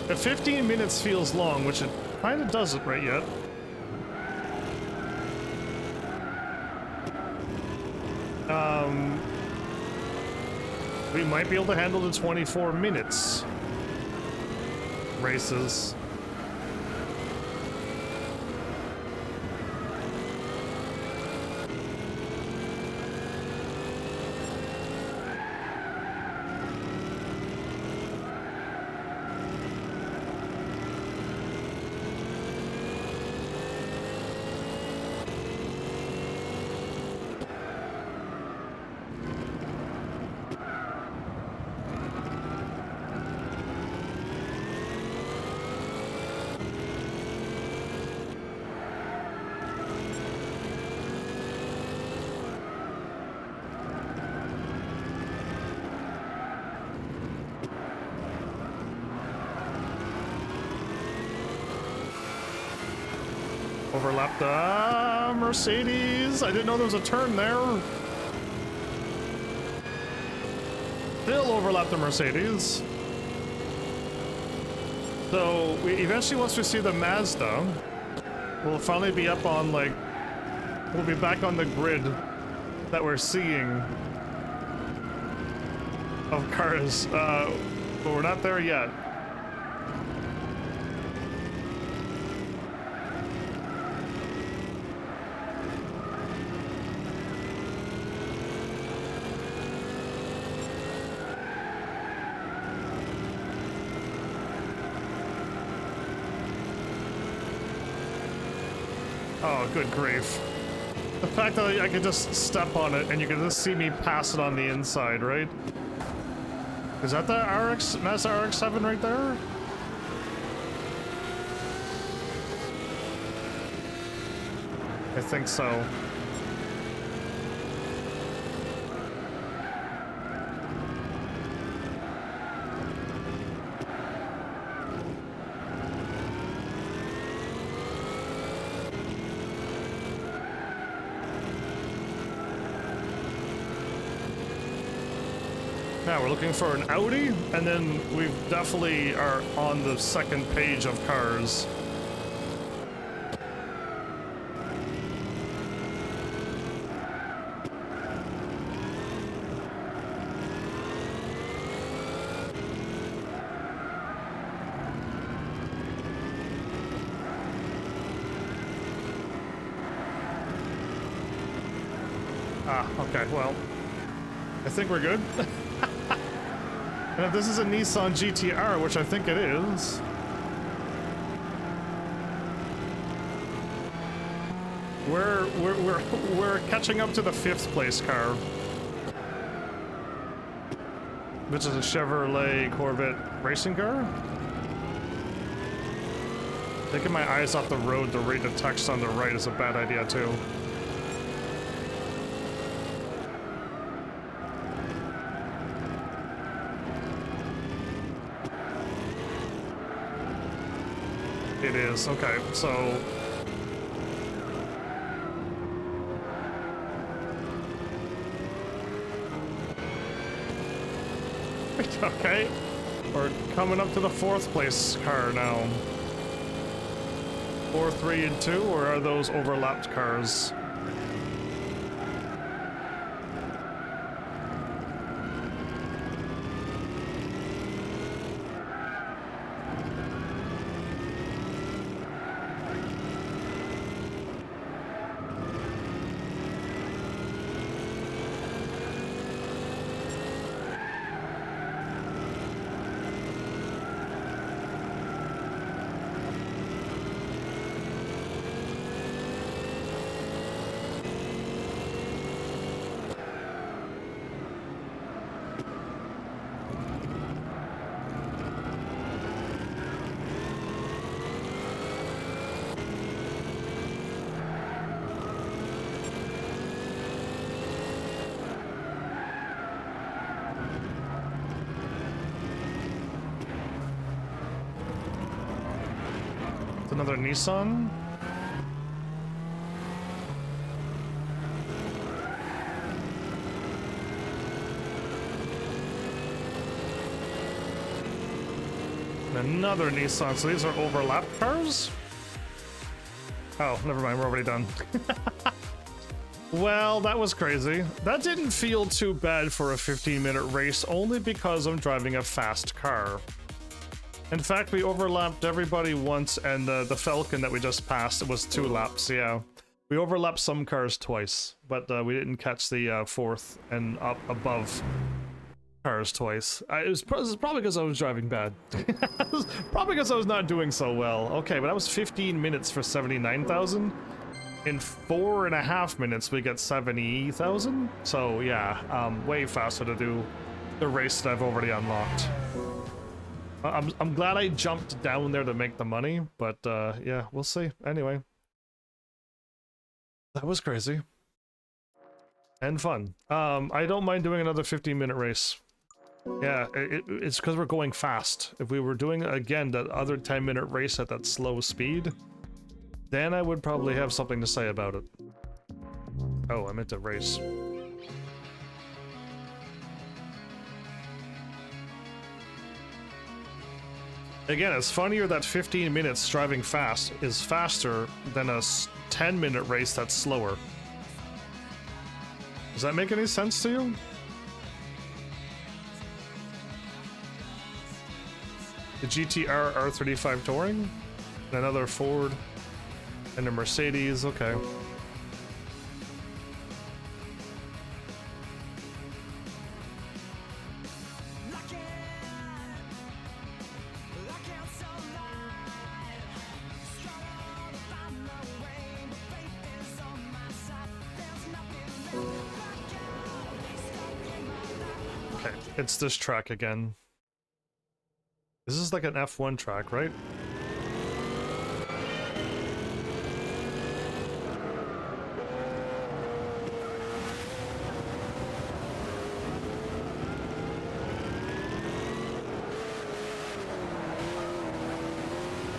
At 15 minutes feels long, which it kind of doesn't right yet. We might be able to handle the 24 minutes races. Overlap the Mercedes. I didn't know there was a turn there. Still overlap the Mercedes. So eventually, once we see the Mazda, we'll finally be up on like, we'll be back on the grid that we're seeing of cars, but we're not there yet. Oh, good grief. The fact that I could just step on it and you can just see me pass it on the inside, right? Is that the Mazda RX-7 right there? I think so. Now we're looking for an Audi, and then we definitely are on the second page of cars. Okay, well, I think we're good. And if this is a Nissan GTR, which I think it is, we're catching up to the 5th place car, which is a Chevrolet Corvette racing car. Taking my eyes off the road to read the text on the right is a bad idea too. It is, okay, so... Okay, we're coming up to the 4th place car now. 4, 3, and 2, or are those overlapped cars? Another Nissan. Another Nissan. So these are overlapped cars? Oh, never mind. We're already done. Well, that was crazy. That didn't feel too bad for a 15-minute race, only because I'm driving a fast car. In fact, we overlapped everybody once, and the Falcon that we just passed, it was 2 laps, yeah. We overlapped some cars twice, but we didn't catch the 4th and up above cars twice. It was probably because I was driving bad. Probably because I was not doing so well. Okay, but that was 15 minutes for 79,000. In 4.5 minutes, we get 70,000. So yeah, way faster to do the race that I've already unlocked. I'm glad I jumped down there to make the money, but yeah, we'll see. Anyway, that was crazy and fun. I don't mind doing another 15-minute race. Yeah, it's because we're going fast. If we were doing again that other 10-minute race at that slow speed, then I would probably have something to say about it. Oh, I meant to race. Again, it's funnier that 15 minutes driving fast is faster than a 10-minute race that's slower. Does that make any sense to you? The GTR R35 Touring? Another Ford and a Mercedes, okay. It's this track again. This is like an F1 track, right?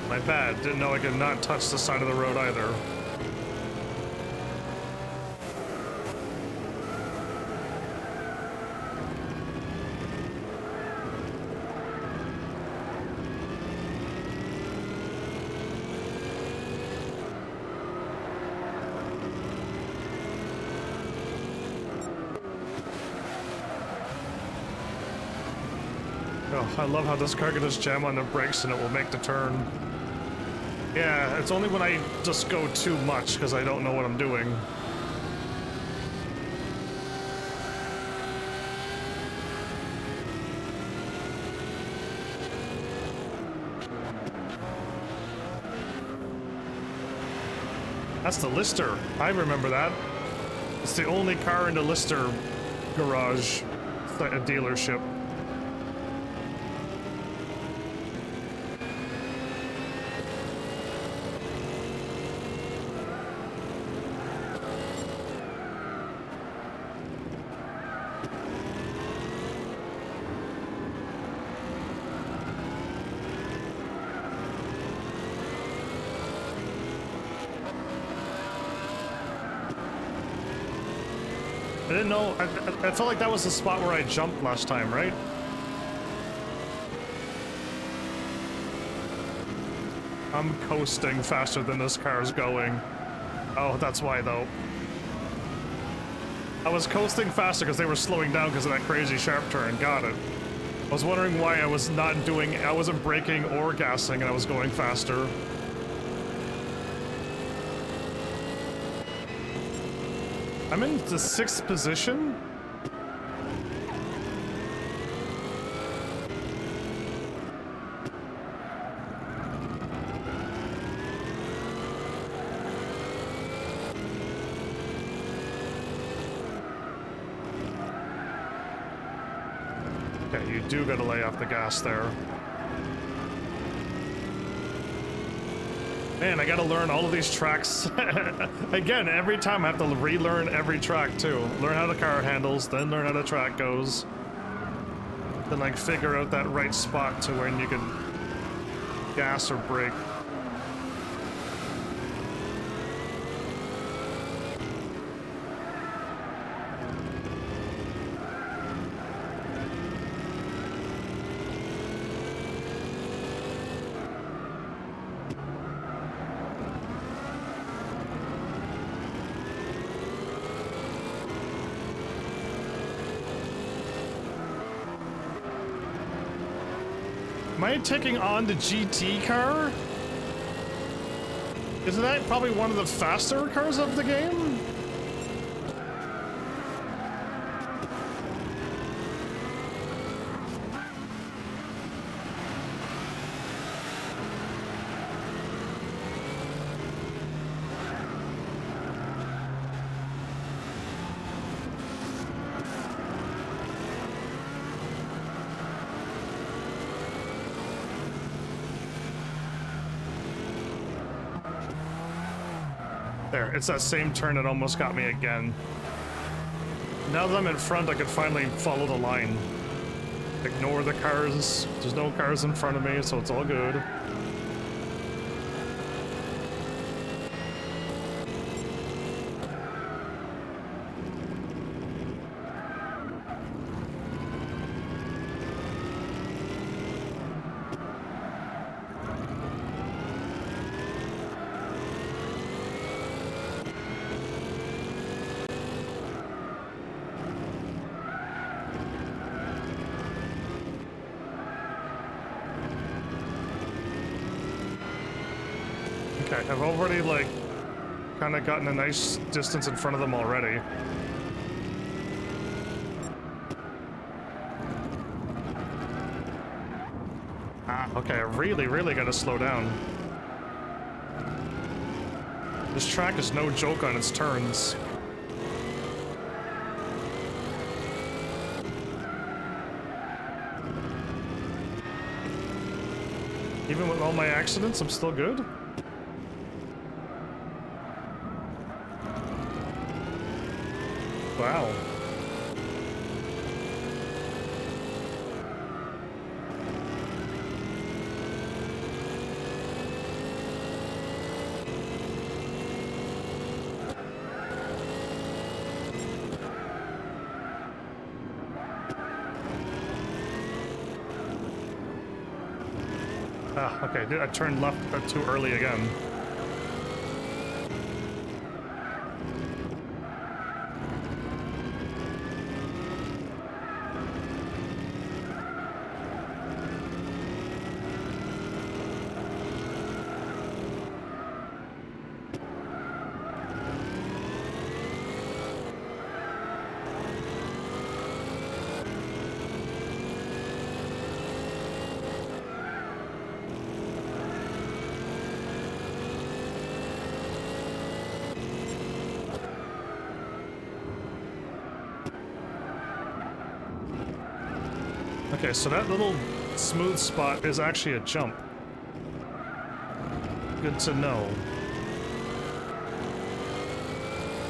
My bad. Didn't know I could not touch the side of the road either. Oh, I love how this car can just jam on the brakes and it will make the turn. Yeah, it's only when I just go too much because I don't know what I'm doing. That's the Lister. I remember that. It's the only car in the Lister garage, a dealership. I didn't know, I felt like that was the spot where I jumped last time, right? I'm coasting faster than this car's going. Oh, that's why though. I was coasting faster because they were slowing down because of that crazy sharp turn. Got it. I was wondering why I wasn't braking or gassing and I was going faster. I'm in the 6th position? Okay, you do gotta lay off the gas there. Man, I gotta learn all of these tracks. Again, every time I have to relearn every track too. Learn how the car handles, then learn how the track goes. Then like figure out that right spot to when you can gas or brake. Am I taking on the GT car? Isn't that probably one of the faster cars of the game? There, it's that same turn that almost got me again. Now that I'm in front, I can finally follow the line. Ignore the cars. There's no cars in front of me, so it's all good. Okay, I've already, like, kind of gotten a nice distance in front of them already. Ah, okay, I really gotta slow down. This track is no joke on its turns. Even with all my accidents, I'm still good? Wow. Ah, okay, I turned left too early again. Okay, so that little smooth spot is actually a jump. Good to know.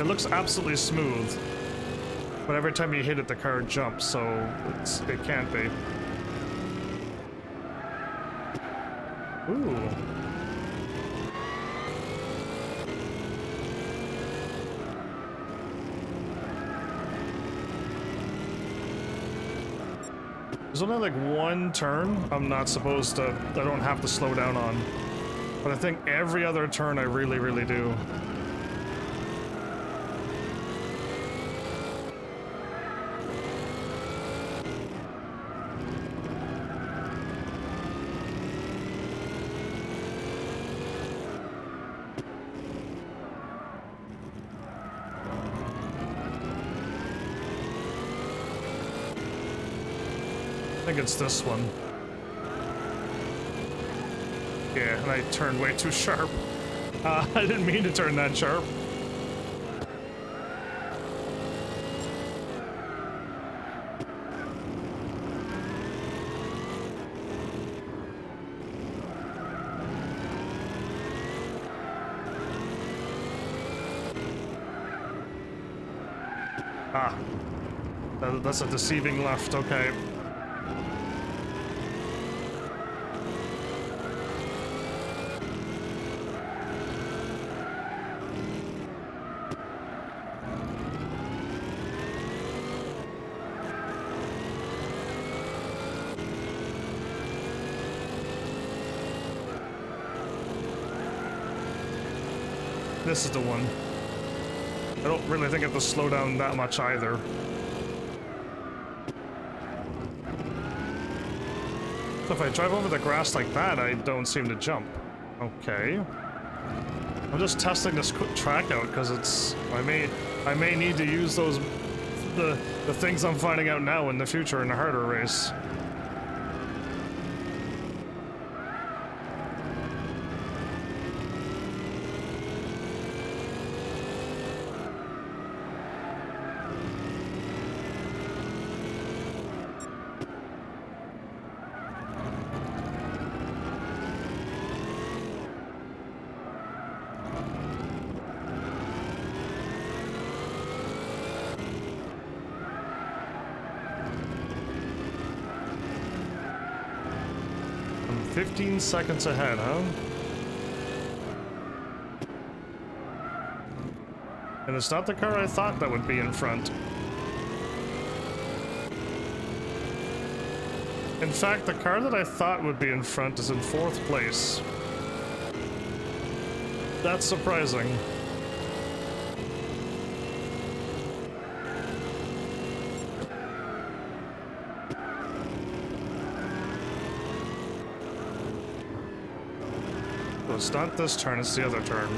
It looks absolutely smooth, but every time you hit it, the car jumps, so it can't be. Ooh. There's only like one turn I'm not supposed to, I don't have to slow down on. But I think every other turn I really, really do. I think it's this one. Yeah, and I turned way too sharp. I didn't mean to turn that sharp. Ah. That's a deceiving left, okay. This is the one. I don't really think I have to slow down that much either. So if I drive over the grass like that, I don't seem to jump. Okay. I'm just testing this track out because it's I may need to use those the things I'm finding out now in the future in a harder race. I'm 15 seconds ahead, huh? And it's not the car I thought that would be in front. In fact, the car that I thought would be in front is in 4th place. That's surprising. So it's not this turn, it's the other turn.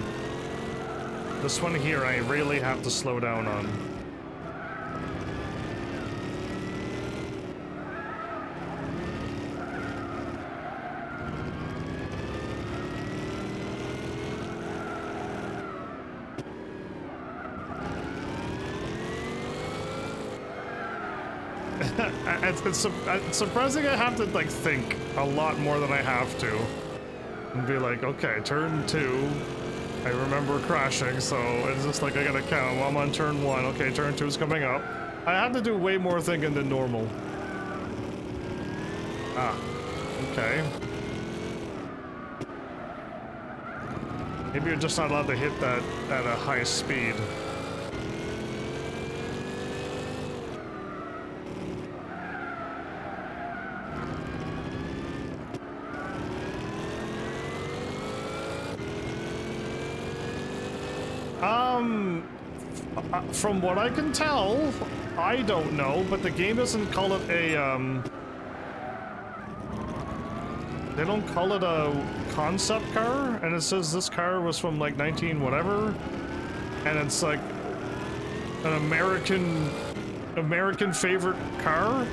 This one here I really have to slow down on. It's surprising I have to, like, think a lot more than I have to. And be like, okay, turn 2. I remember crashing, so it's just like I gotta count. Well, I'm on turn 1. Okay, turn 2 is coming up. I have to do way more thinking than normal. Ah, okay. Maybe you're just not allowed to hit that at a high speed. From what I can tell, I don't know, but the game doesn't call it a, they don't call it a concept car, and it says this car was from, like, 19 whatever, and it's, like, an American favorite car?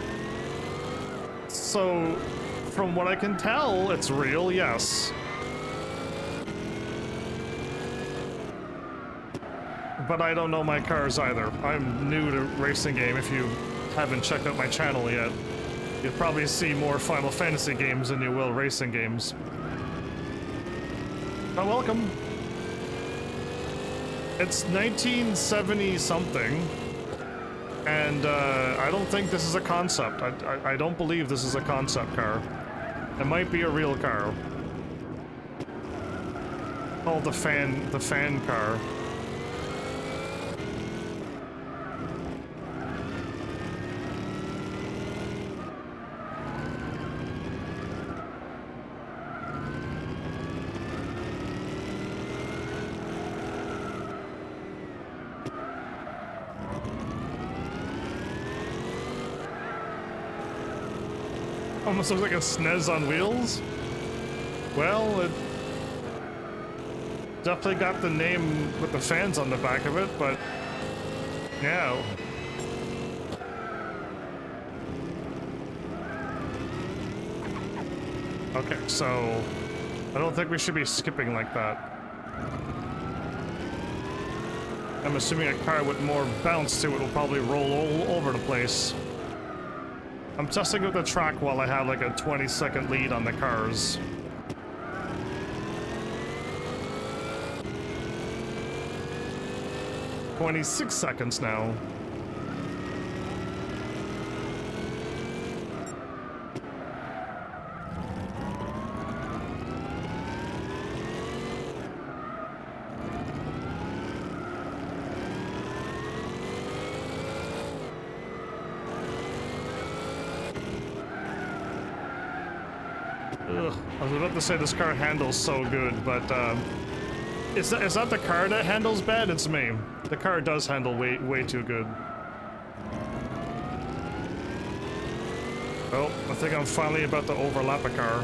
So, from what I can tell, it's real, yes. But I don't know my cars either. I'm new to racing game if you haven't checked out my channel yet. You'll probably see more Final Fantasy games than you will racing games. Oh, welcome. It's 1970 something, and I don't think this is a concept. I don't believe this is a concept car. It might be a real car. Oh, the fan car. Almost looks like a SNES on wheels. Well, it definitely got the name with the fans on the back of it, but yeah. Okay, so I don't think we should be skipping like that. I'm assuming a car with more bounce to it will probably roll all over the place. I'm testing out the track while I have like a 20-second lead on the cars. "26 seconds now. Ugh, I was about to say this car handles so good, but is that the car that handles bad? It's me. The car does handle way too good. Oh, I think I'm finally about to overlap a car.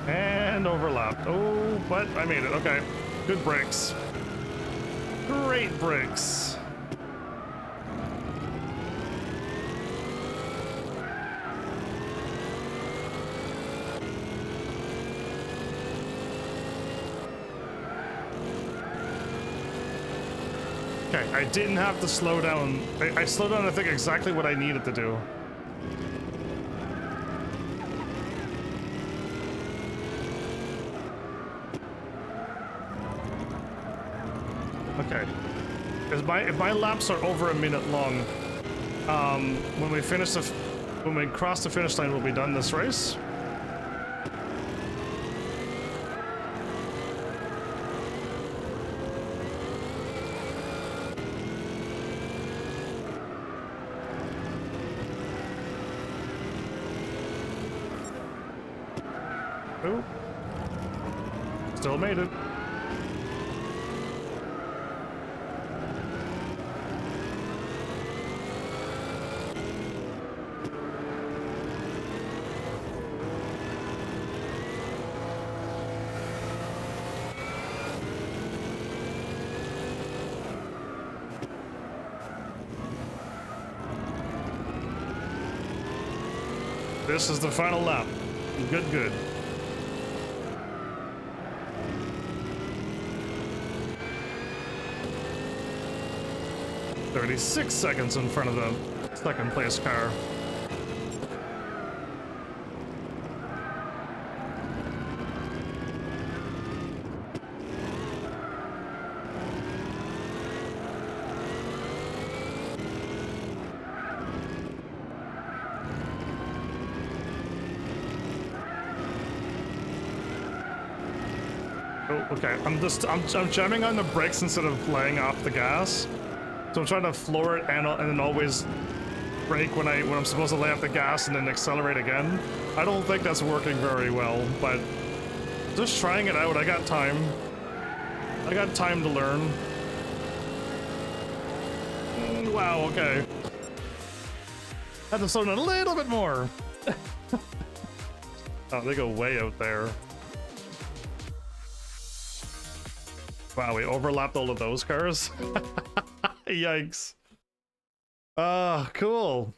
And overlapped. Oh, but I made it. Okay. Good brakes. Great brakes. Okay, I didn't have to slow down. I slowed down, I think, exactly what I needed to do. Okay. If my laps are over a minute long, when we cross the finish line, we'll be done this race. Oh. Still made it. This is the final lap. Good, good. "36 seconds in front of the second place car. Oh, okay. I'm jamming on the brakes instead of laying off the gas. So I'm trying to floor it and then always brake when I'm supposed to lay off the gas and then accelerate again. I don't think that's working very well, but just trying it out. I got time. I got time to learn. Wow, okay. Had to slow down a little bit more. Oh, they go way out there. Wow, we overlapped all of those cars? Yikes. Ah, cool.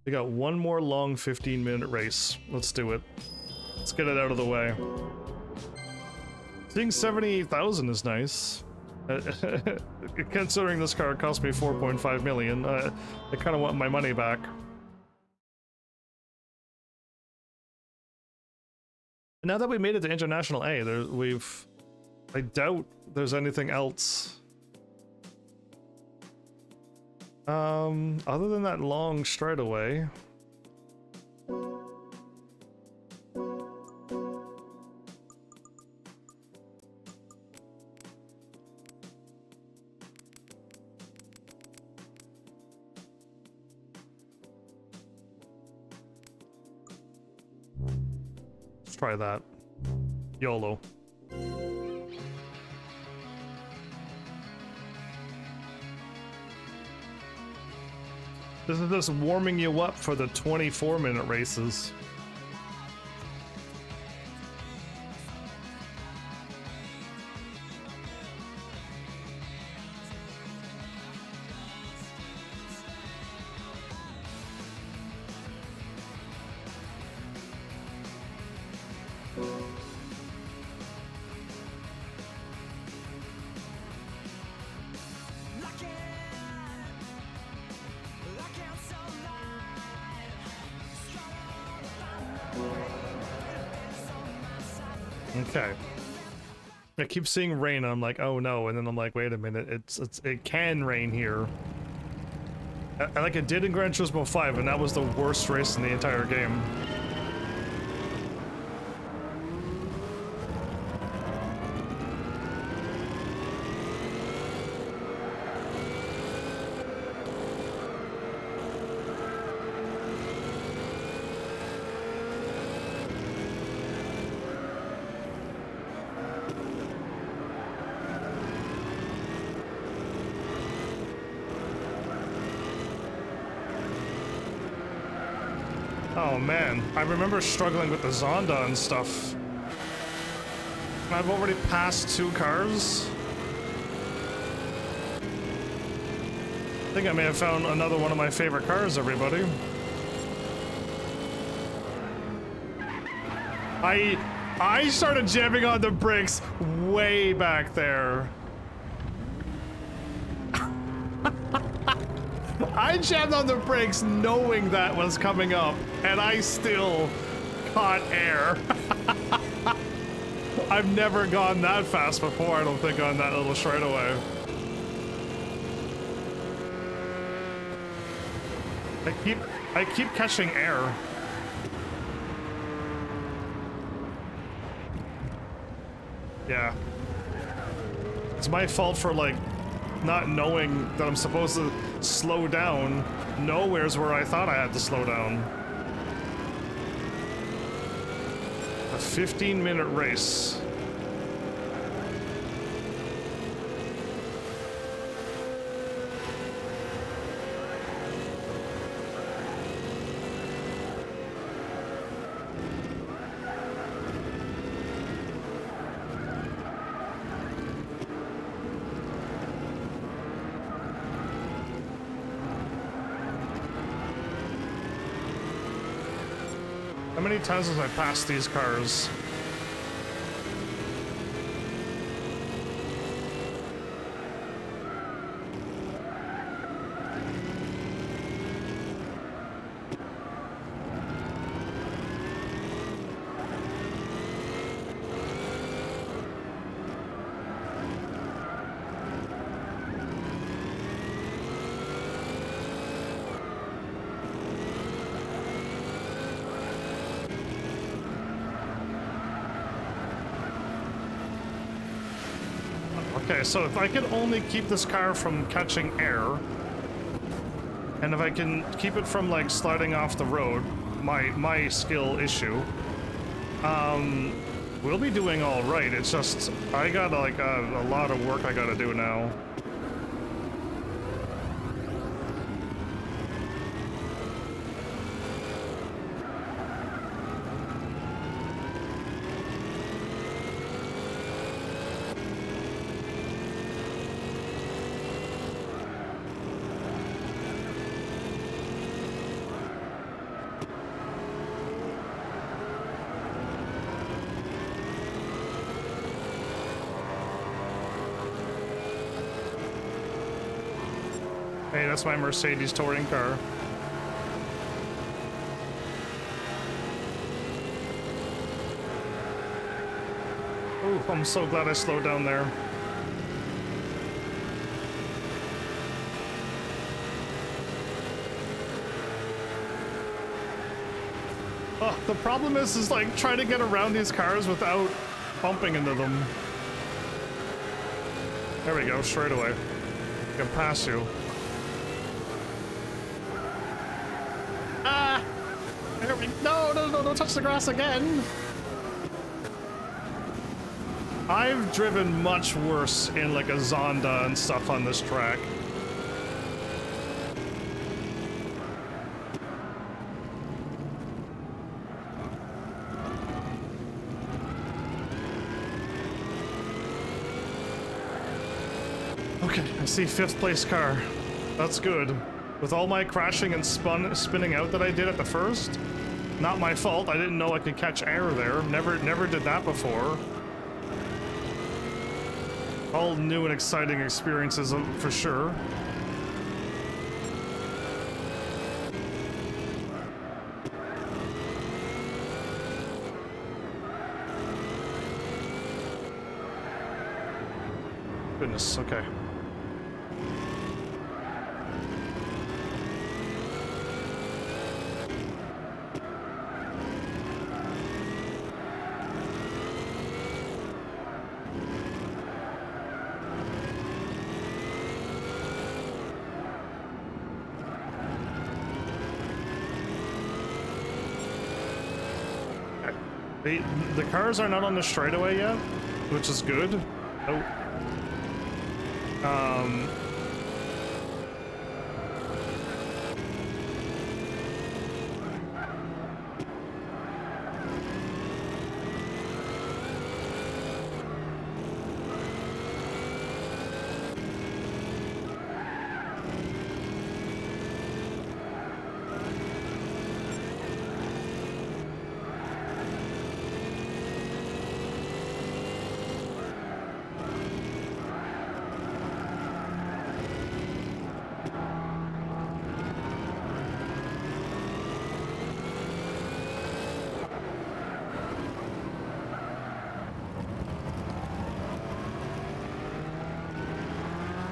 We got one more long 15-minute race. Let's do it. Let's get it out of the way. Seeing 78,000 is nice. Considering this car cost me 4.5 million, I kind of want my money back. Now that we made it to International A, I doubt there's anything else. Other than that long straightaway. Let's try that. YOLO. This is just warming you up for the 24-minute races. Okay. I keep seeing rain and I'm like, oh no, and then I'm like, wait a minute, it can rain here. Like it did in Gran Turismo 5, and that was the worst race in the entire game. Oh man, I remember struggling with the Zonda and stuff. I've already passed 2 cars. I think I may have found another one of my favorite cars, everybody. I started jamming on the brakes way back there. I jammed on the brakes knowing that was coming up, and I still caught air. I've never gone that fast before, I don't think, on that little straightaway. I keep catching air. Yeah. It's my fault for, like, not knowing that I'm supposed to slow down. Nowhere's where I thought I had to slow down. A 15-minute race. How many times have I passed these cars? Okay, so if I can only keep this car from catching air, and if I can keep it from, like, sliding off the road, my skill issue, we'll be doing all right. It's just, I got, like, a lot of work I gotta do now. Hey, that's my Mercedes touring car. Ooh, I'm so glad I slowed down there. Oh, the problem is like trying to get around these cars without bumping into them. There we go, straight away. I can pass you. Ah! There we no, don't touch the grass again! I've driven much worse in like a Zonda and stuff on this track. Okay, I see 5th place car. That's good. With all my crashing and spinning out that I did at the first, not my fault. I didn't know I could catch air there. Never did that before. All new and exciting experiences for sure. Goodness, okay. The cars are not on the straightaway yet, which is good. Oh.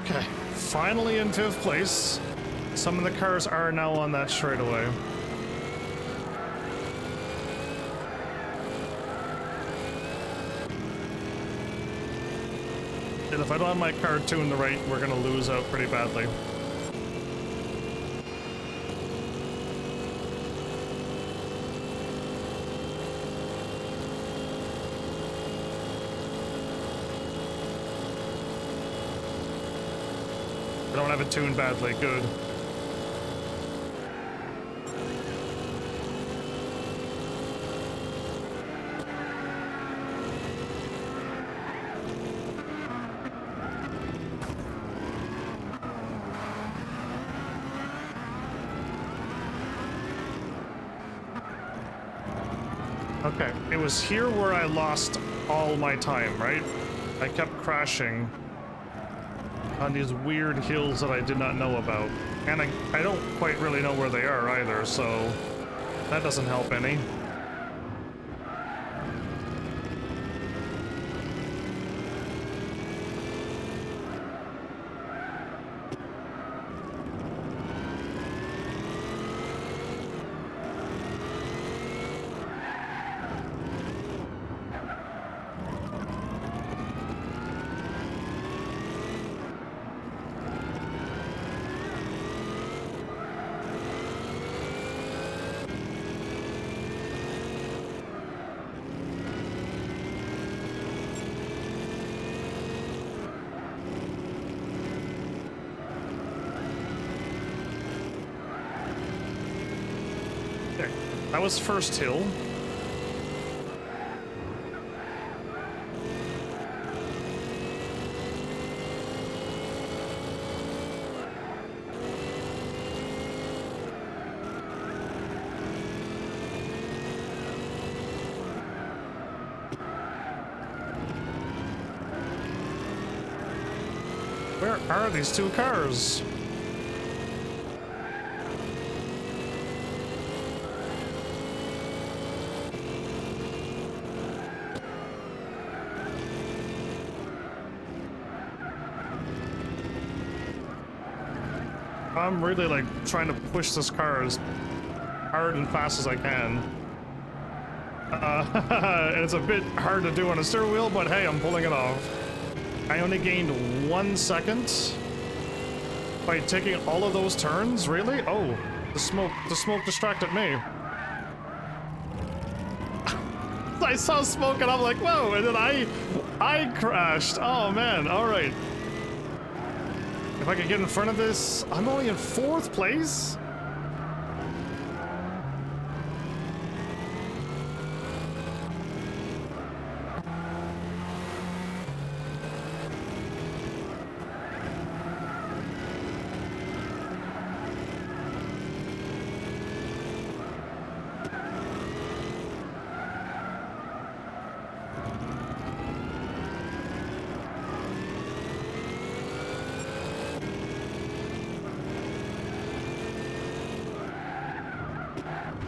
Okay, finally in 5th place. Some of the cars are now on that straightaway. And if I don't have my car tuned right, we're gonna lose out pretty badly. I don't have it tuned badly, good. Okay, it was here where I lost all my time, right? I kept crashing on these weird hills that I did not know about. And I don't quite really know where they are either, so that doesn't help any. That was first hill. Where are these two cars? I'm really like trying to push this car as hard and fast as I can. And it's a bit hard to do on a steering wheel, but hey, I'm pulling it off. I only gained 1 second by taking all of those turns. Really? Oh, the smoke distracted me. I saw smoke and I'm like, whoa, and then I crashed. Oh man, all right. If I could get in front of this, I'm only in 4th place?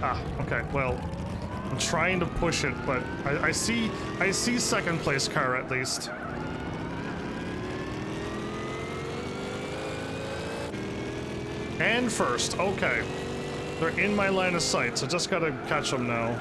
Ah, okay, well, I'm trying to push it, but I see 2nd place car at least. And 1st, okay. They're in my line of sight, so just gotta catch them now.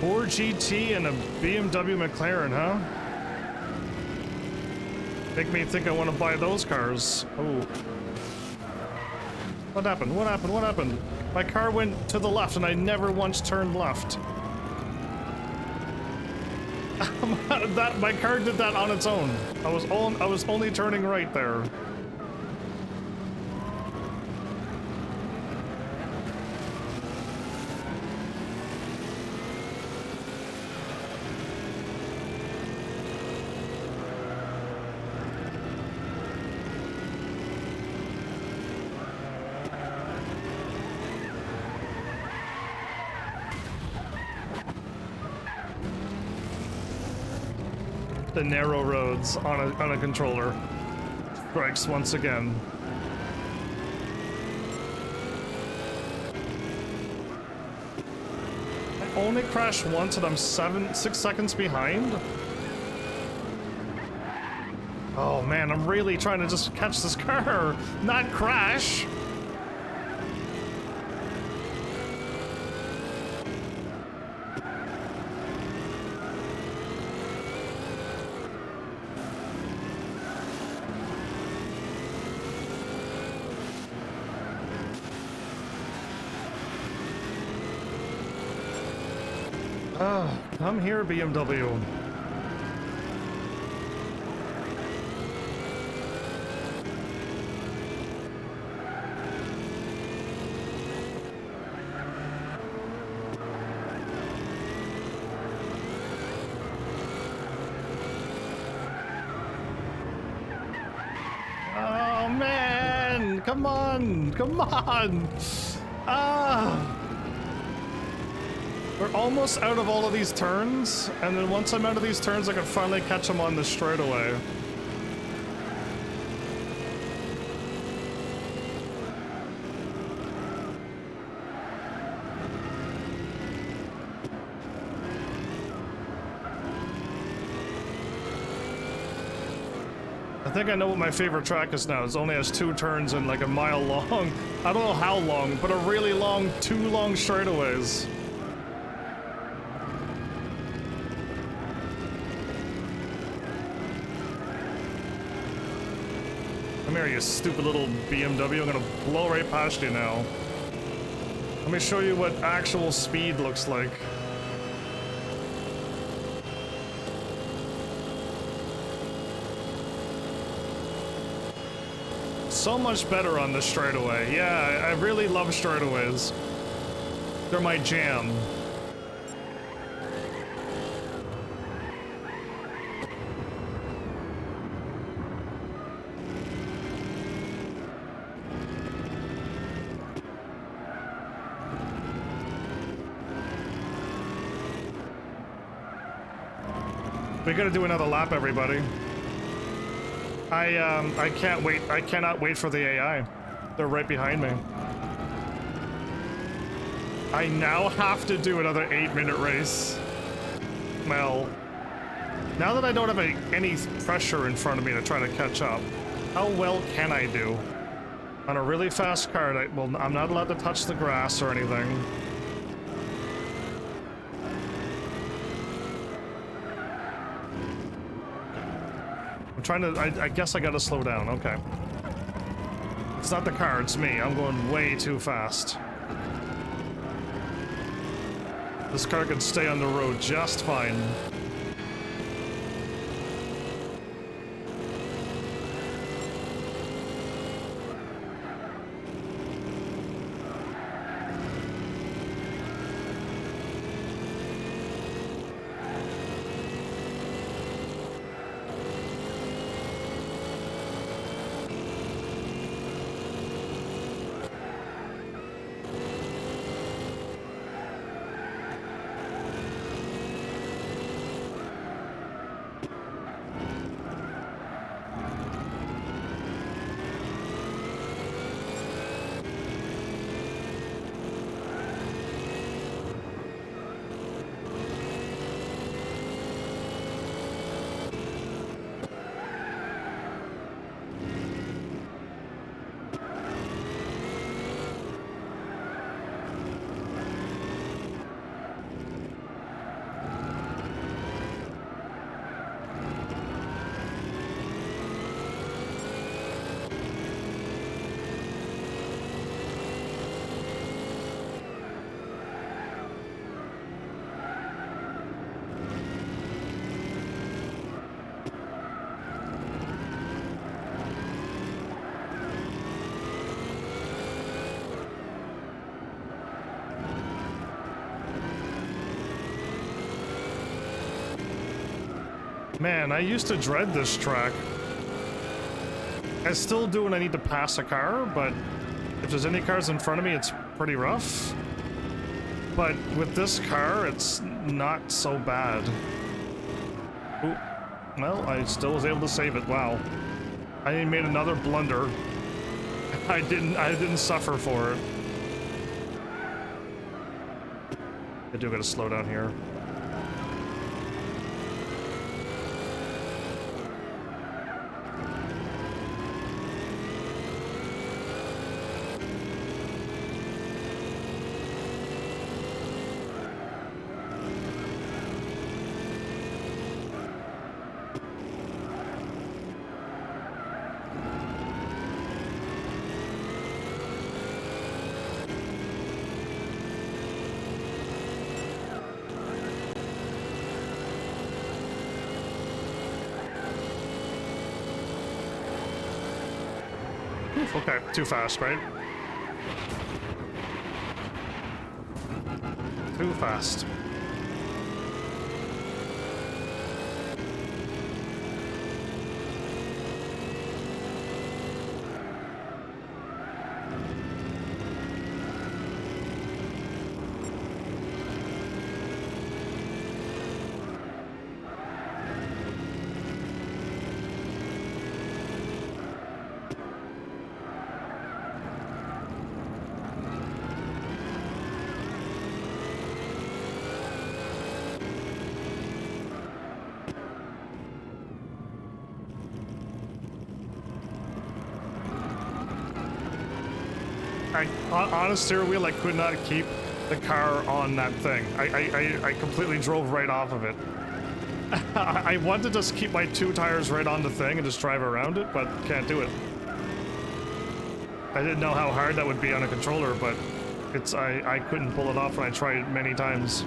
Ford GT and a BMW McLaren, huh? Make me think I want to buy those cars. Oh. What happened? What happened? What happened? My car went to the left and I never once turned left. My car did that on its own. I was only turning right there. The narrow roads on a controller strikes once again. I only crashed once and I'm 6 seconds behind. Oh man, I'm really trying to just catch this car, not crash. Come here, BMW. Oh man, come on, come on. Ah. We're almost out of all of these turns, and then once I'm out of these turns, I can finally catch them on the straightaway. I think I know what my favorite track is now. It only has 2 turns and like a mile long. I don't know how long, but a really long, 2 long straightaways. Come here, you stupid little BMW. I'm gonna blow right past you now. Let me show you what actual speed looks like. So much better on this straightaway. Yeah, I really love straightaways. They're my jam. We gotta do another lap, everybody. I can't wait. I cannot wait for the AI. They're right behind me. I now have to do another 8-minute race. Well, now that I don't have any pressure in front of me to try to catch up, how well can I do? On a really fast cart, I'm not allowed to touch the grass or anything. I'm trying to, I guess I gotta slow down, okay. It's not the car, it's me. I'm going way too fast. This car can stay on the road just fine. Man, I used to dread this track. I still do when I need to pass a car, but if there's any cars in front of me, it's pretty rough. But with this car, it's not so bad. Ooh. Well, I still was able to save it. Wow. I made another blunder. I didn't suffer for it. I do gotta slow down here. Okay, too fast, right? Too fast. On a steering wheel, I could not keep the car on that thing. I completely drove right off of it. I wanted to just keep my 2 tires right on the thing and just drive around it, but can't do it. I didn't know how hard that would be on a controller, but I couldn't pull it off when I tried many times.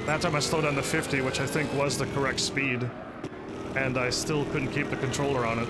That time I slowed down to 50, which I think was the correct speed, and I still couldn't keep the controller on it.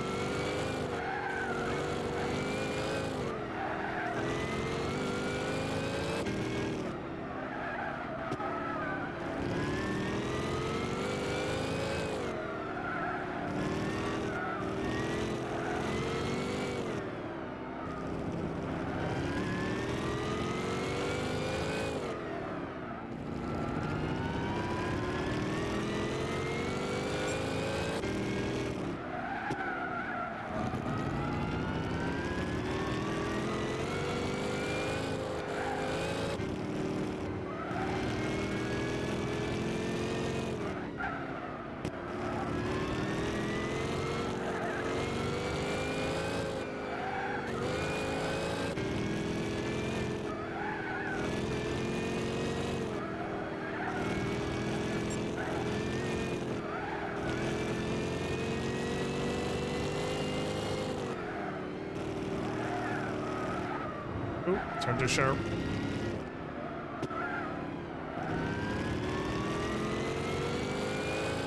Turn too sharp.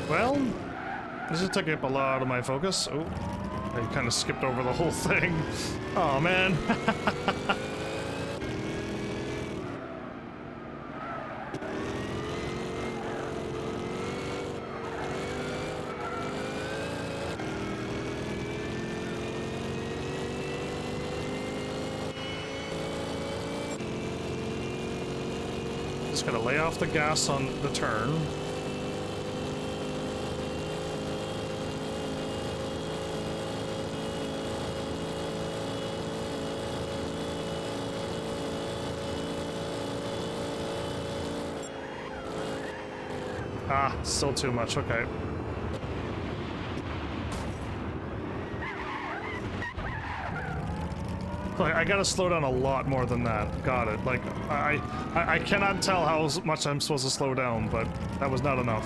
Well, this is taking up a lot of my focus. Oh, I kind of skipped over the whole thing. Oh man. Just gotta lay off the gas on the turn. Ah, still too much, okay. Like, I gotta slow down a lot more than that. Got it. Like, I cannot tell how much I'm supposed to slow down, but that was not enough.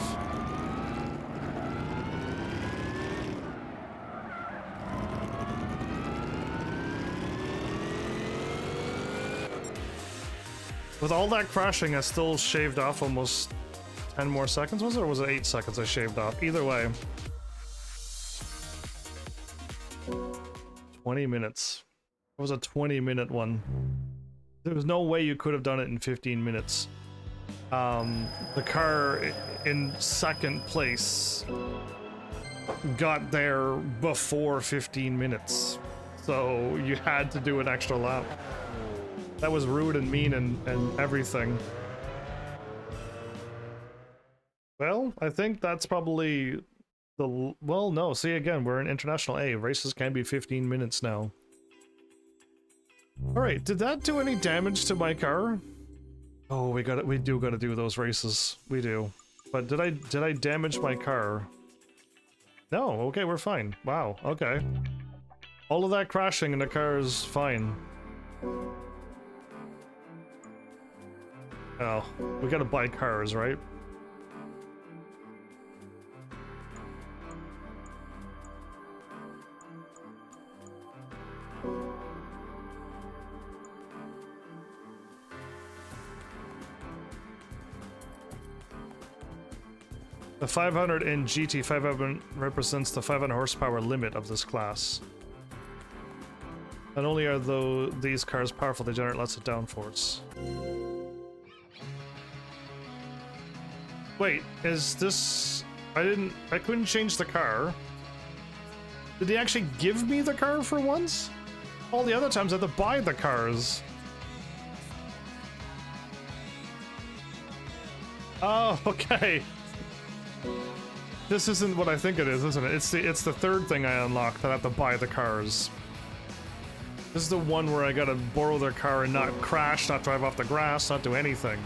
With all that crashing, I still shaved off almost 10 more seconds, was it? Or was it 8 seconds I shaved off? Either way. 20 minutes. It was a 20-minute one. There was no way you could have done it in 15 minutes. The car in second place got there before 15 minutes. So you had to do an extra lap. That was rude and mean and everything. Well, I think that's probably the... Well, no, see again, we're in International A. Races can be 15 minutes now. Alright, did that do any damage to my car? Oh, we do gotta do those races. We do. But did I damage my car? No, okay, we're fine. Wow, okay. All of that crashing and the car is fine. Oh, we gotta buy cars, right? The 500 in GT500 represents the 500 horsepower limit of this class. Not only are these cars powerful, they generate lots of downforce. Wait, is this... I couldn't change the car. Did he actually give me the car for once? All the other times I had to buy the cars. Oh, okay. This isn't what I think it is, isn't it? It's the third thing I unlocked that I have to buy the cars. This is the one where I gotta borrow their car and not crash, not drive off the grass, not do anything.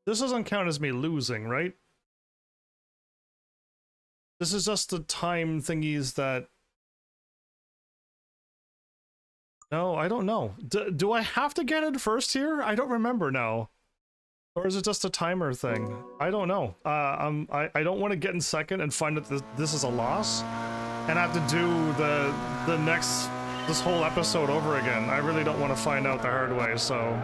This doesn't count as me losing, right? This is just the time thingies that... No, I don't know. Do I have to get it first here? I don't remember now. Or is it just a timer thing? I don't know. I don't want to get in second and find that this is a loss and have to do this whole episode over again. I really don't want to find out the hard way, so...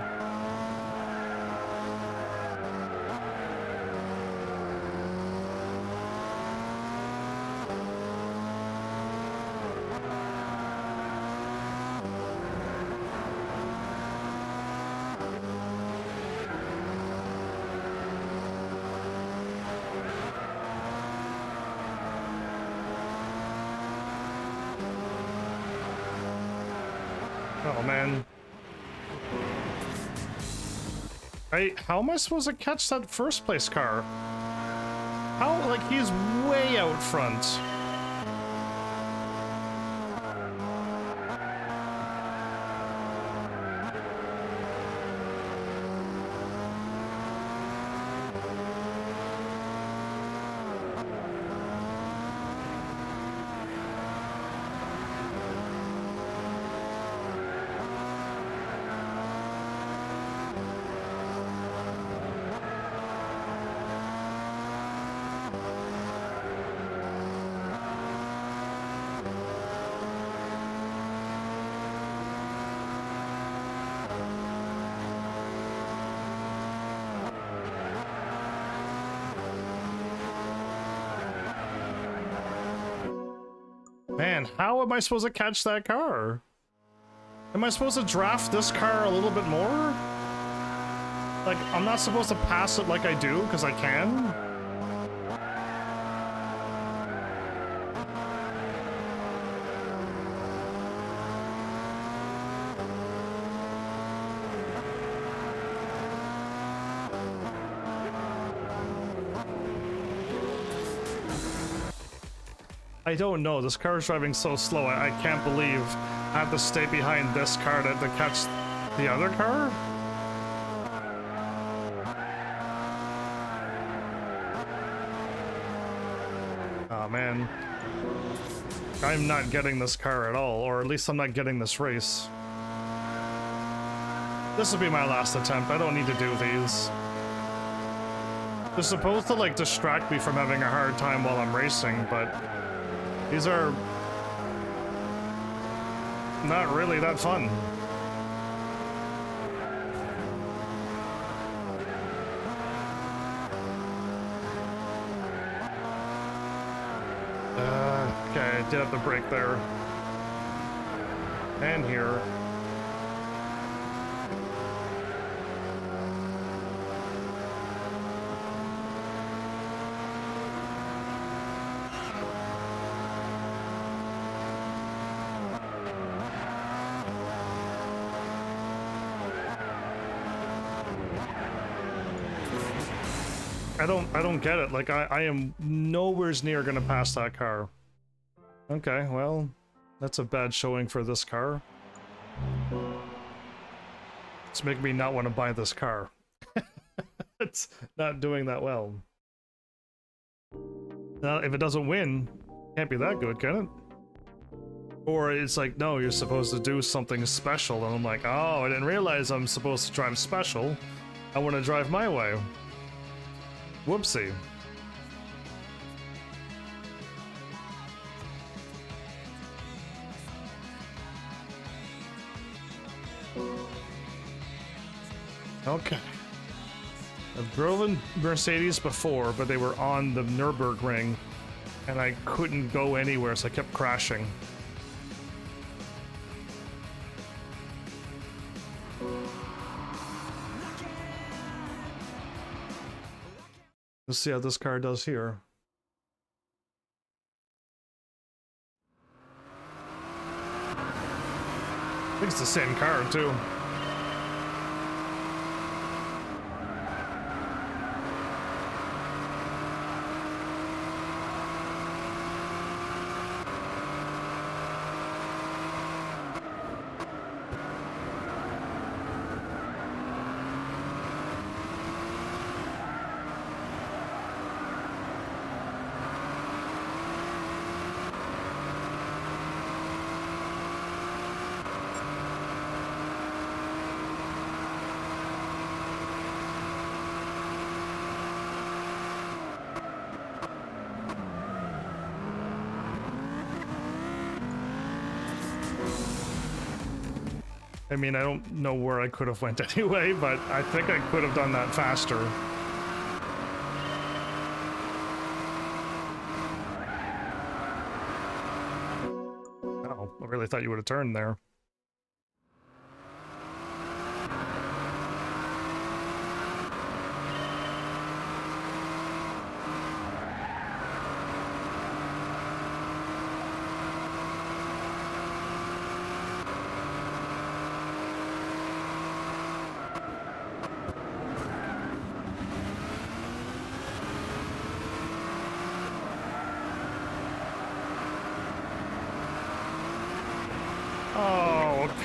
Oh, man. How am I supposed to catch that first place car? How, like, he's way out front. Man, how am I supposed to catch that car? Am I supposed to draft this car a little bit more? Like, I'm not supposed to pass it like I do, because I can? I don't know. This car is driving so slow. I can't believe I have to stay behind this car to catch the other car? Oh, man. I'm not getting this car at all, or at least I'm not getting this race. This will be my last attempt. I don't need to do these. They're supposed to, like, distract me from having a hard time while I'm racing, but these are not really that fun. Okay, I did have to brake there. And here. I don't get it. Like, I am nowhere near gonna pass that car. Okay, well, that's a bad showing for this car. It's making me not want to buy this car. It's not doing that well. Now, if it doesn't win, can't be that good, can it? Or it's like, no, you're supposed to do something special, and I'm like, oh, I didn't realize I'm supposed to drive special. I want to drive my way. Whoopsie. Okay. I've driven Mercedes before, but they were on the Nürburgring, and I couldn't go anywhere, so I kept crashing. Let's see how this car does here. I think it's the same car, too. I mean, I don't know where I could have went anyway, but I think I could have done that faster. Oh, I really thought you would have turned there.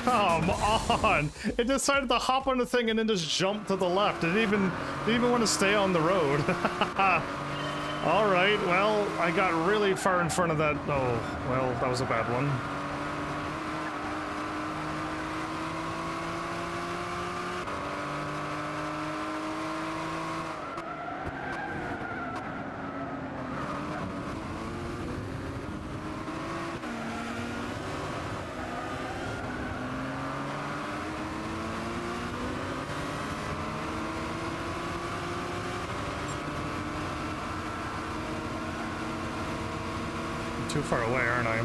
Come on! It decided to hop on the thing and then just jump to the left. It didn't even want to stay on the road. Alright, well, I got really far in front of that. Oh, well, that was a bad one. Too far away, aren't I?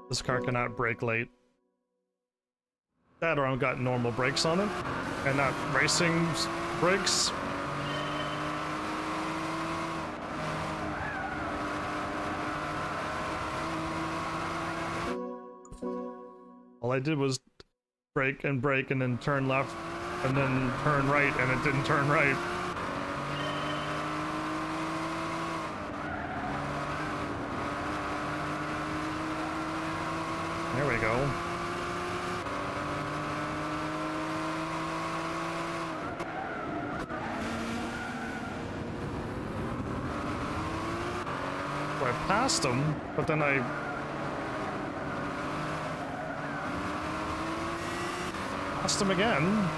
This car cannot brake late. That or I've got normal brakes on it, and not racing brakes. All I did was brake and then turn left, and then turn right, and it didn't turn right. There we go. Well, I passed him, but then I passed him again.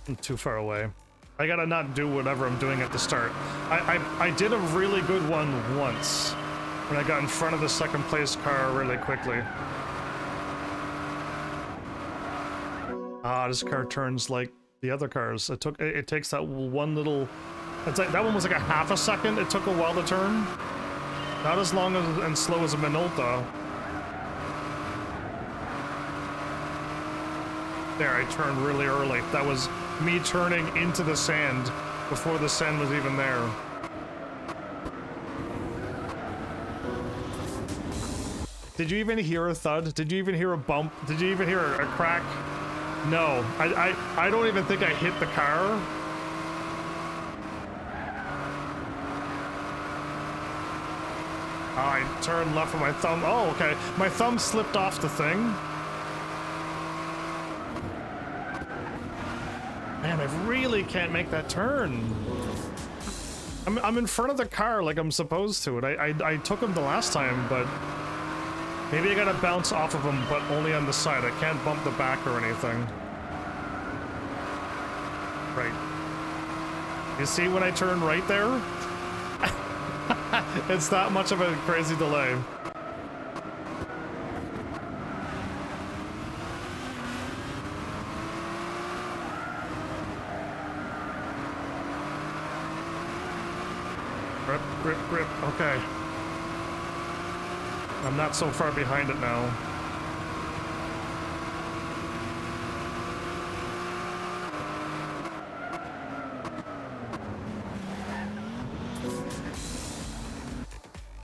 I'm too far away. I gotta not do whatever I'm doing at the start. I did a really good one once when I got in front of the second place car really quickly. Ah, this car turns like the other cars. It takes that one little. It's like that one was like a half a second. It took a while to turn. Not as long as and slow as a Minolta. There, I turned really early. That was me turning into the sand before the sand was even there. Did you even hear a thud? Did you even hear a bump? Did you even hear a crack? No, I don't even think I hit the car. I turned left with my thumb. Oh, okay. My thumb slipped off the thing. Man, I really can't make that turn. I'm in front of the car like I'm supposed to. And I took him the last time, but maybe I gotta bounce off of him, but only on the side. I can't bump the back or anything. Right. You see when I turn right there? It's that much of a crazy delay. Grip, grip, grip. Okay. I'm not so far behind it now.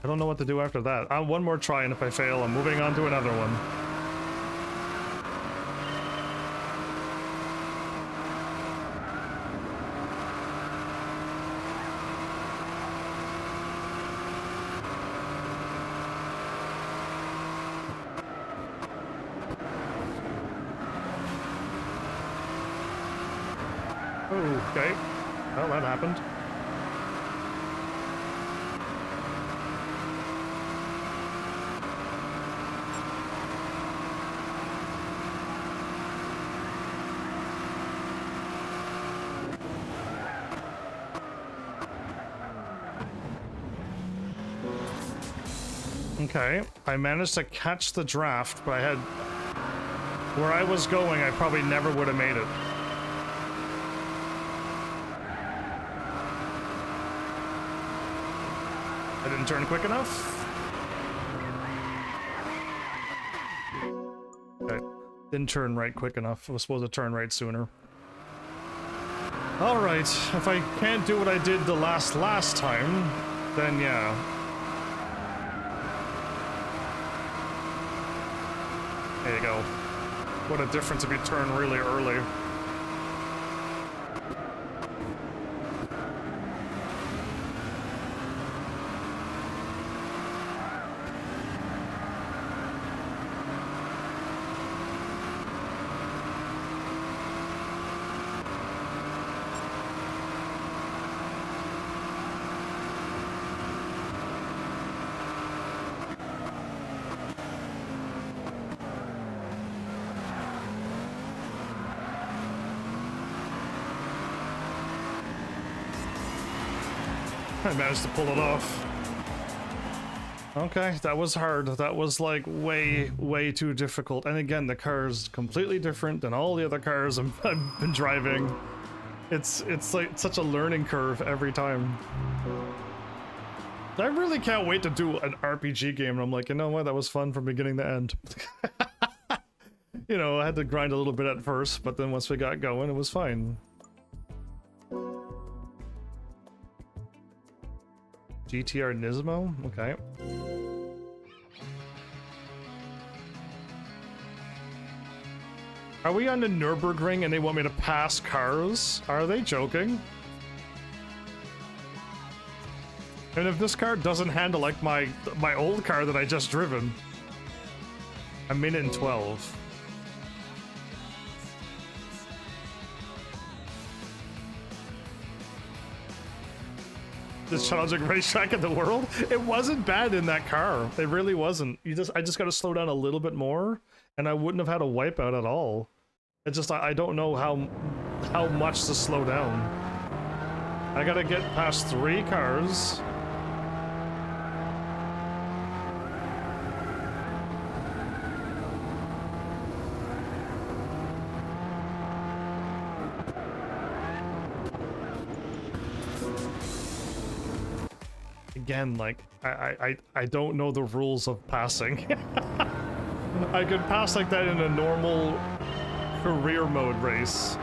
I don't know what to do after that. One more try, and if I fail, I'm moving on to another one. Okay. Well, that happened. Okay, I managed to catch the draft, but I had... Where I was going, I probably never would have made it. I didn't turn quick enough. Okay, didn't turn right quick enough. I was supposed to turn right sooner. Alright, if I can't do what I did the last time, then yeah. There you go. What a difference if you turn really early. I managed to pull it off. Okay, that was hard. That was like way too difficult. And again, the car's completely different than all the other cars I've been driving. It's like such a learning curve every time. I really can't wait to do an RPG game. And I'm like, you know what? That was fun from beginning to end. You know, I had to grind a little bit at first, but then once we got going, it was fine. GTR Nismo? Okay. Are we on the Nürburgring and they want me to pass cars? Are they joking? And if this car doesn't handle like my old car that I just driven, a minute and 12. The challenging racetrack in the world. It wasn't bad in that car. It really wasn't. I just got to slow down a little bit more, and I wouldn't have had a wipeout at all. It just I don't know how much to slow down. I gotta get past 3 cars. Again, like, I don't know the rules of passing. I could pass like that in a normal career mode race.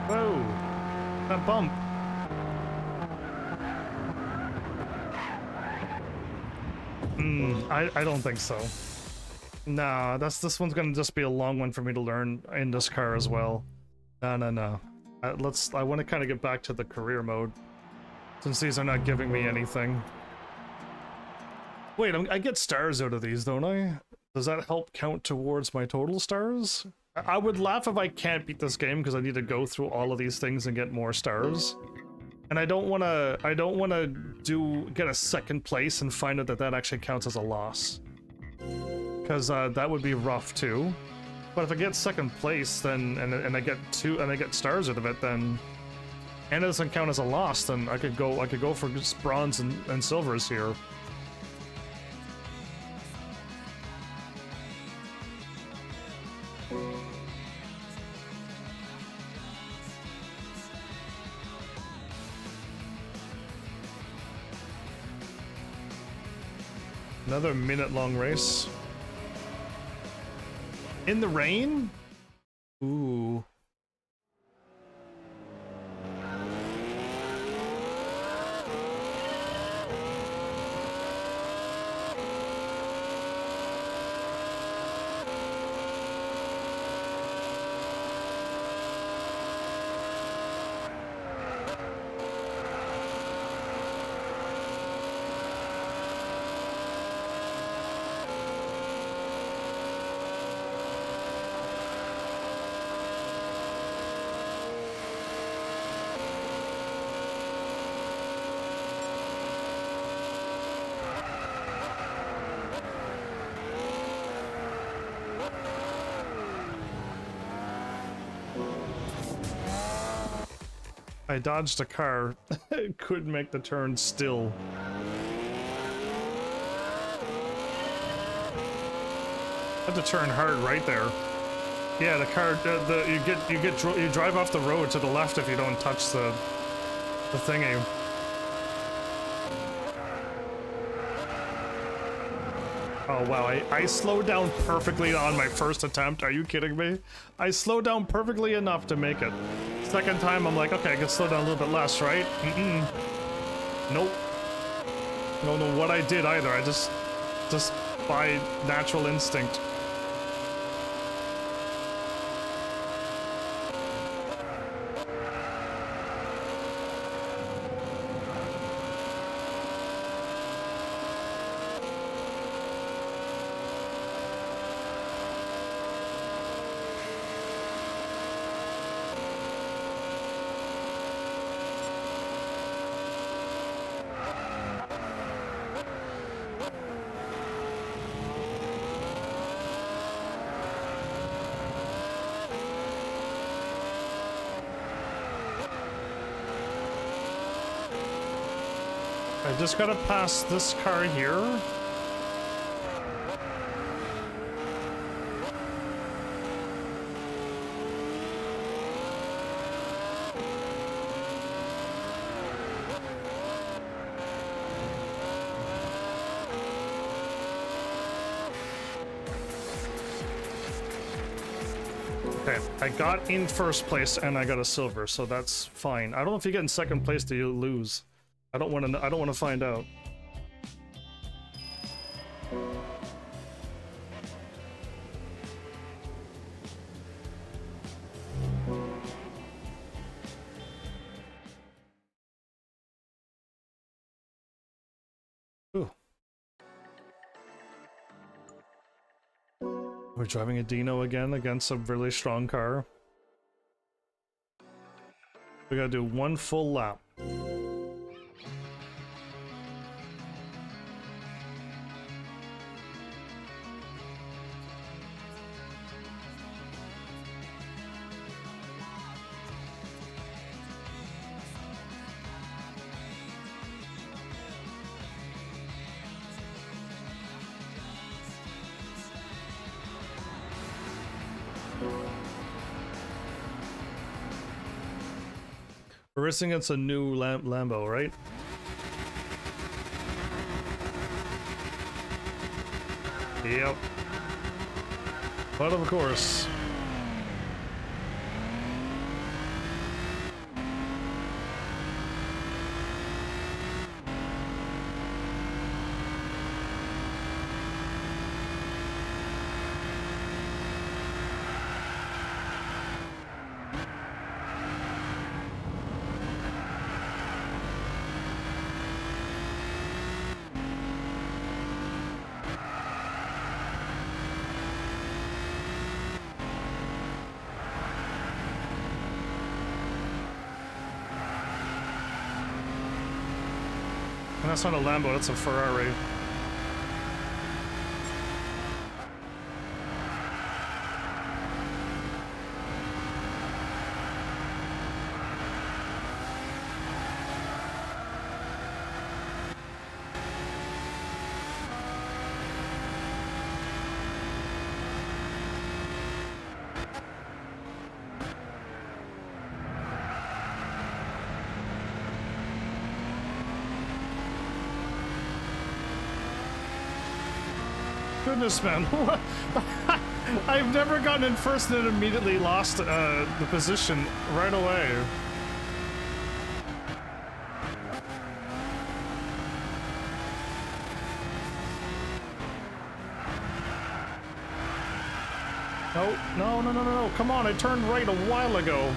Whoa, that bump. I don't think so. Nah, this one's gonna just be a long one for me to learn in this car as well. No. I want to kind of get back to the career mode, since these are not giving me anything. Wait, I get stars out of these, don't I? Does that help count towards my total stars? I would laugh if I can't beat this game because I need to go through all of these things and get more stars. And I don't want to get a second place and find out that actually counts as a loss. Because that would be rough too. But if I get second place, then and I get stars out of it, then and it doesn't count as a loss, then I could go for just bronze and silvers here. Another minute-long race. In the rain? Ooh. I dodged a car. Couldn't make the turn still. Had to turn hard right there. Yeah, the car, you drive off the road to the left if you don't touch the thingy. Oh wow, I slowed down perfectly on my first attempt. Are you kidding me? I slowed down perfectly enough to make it. Second time, I'm like, okay, I can slow down a little bit less, right? Nope. I don't know what I did either. I just by natural instinct. I just gotta pass this car here. Okay, I got in first place and I got a silver, so that's fine. I don't know if you get in second place, do you lose? I don't want to find out. Ooh. We're driving a Dino again against a really strong car. We gotta do one full lap. We're racing against a new Lambo, right? Yep. But of course. That's not a Lambo, that's a Ferrari. Goodness, man. I've never gotten in first and immediately lost the position right away. No. Come on, I turned right a while ago.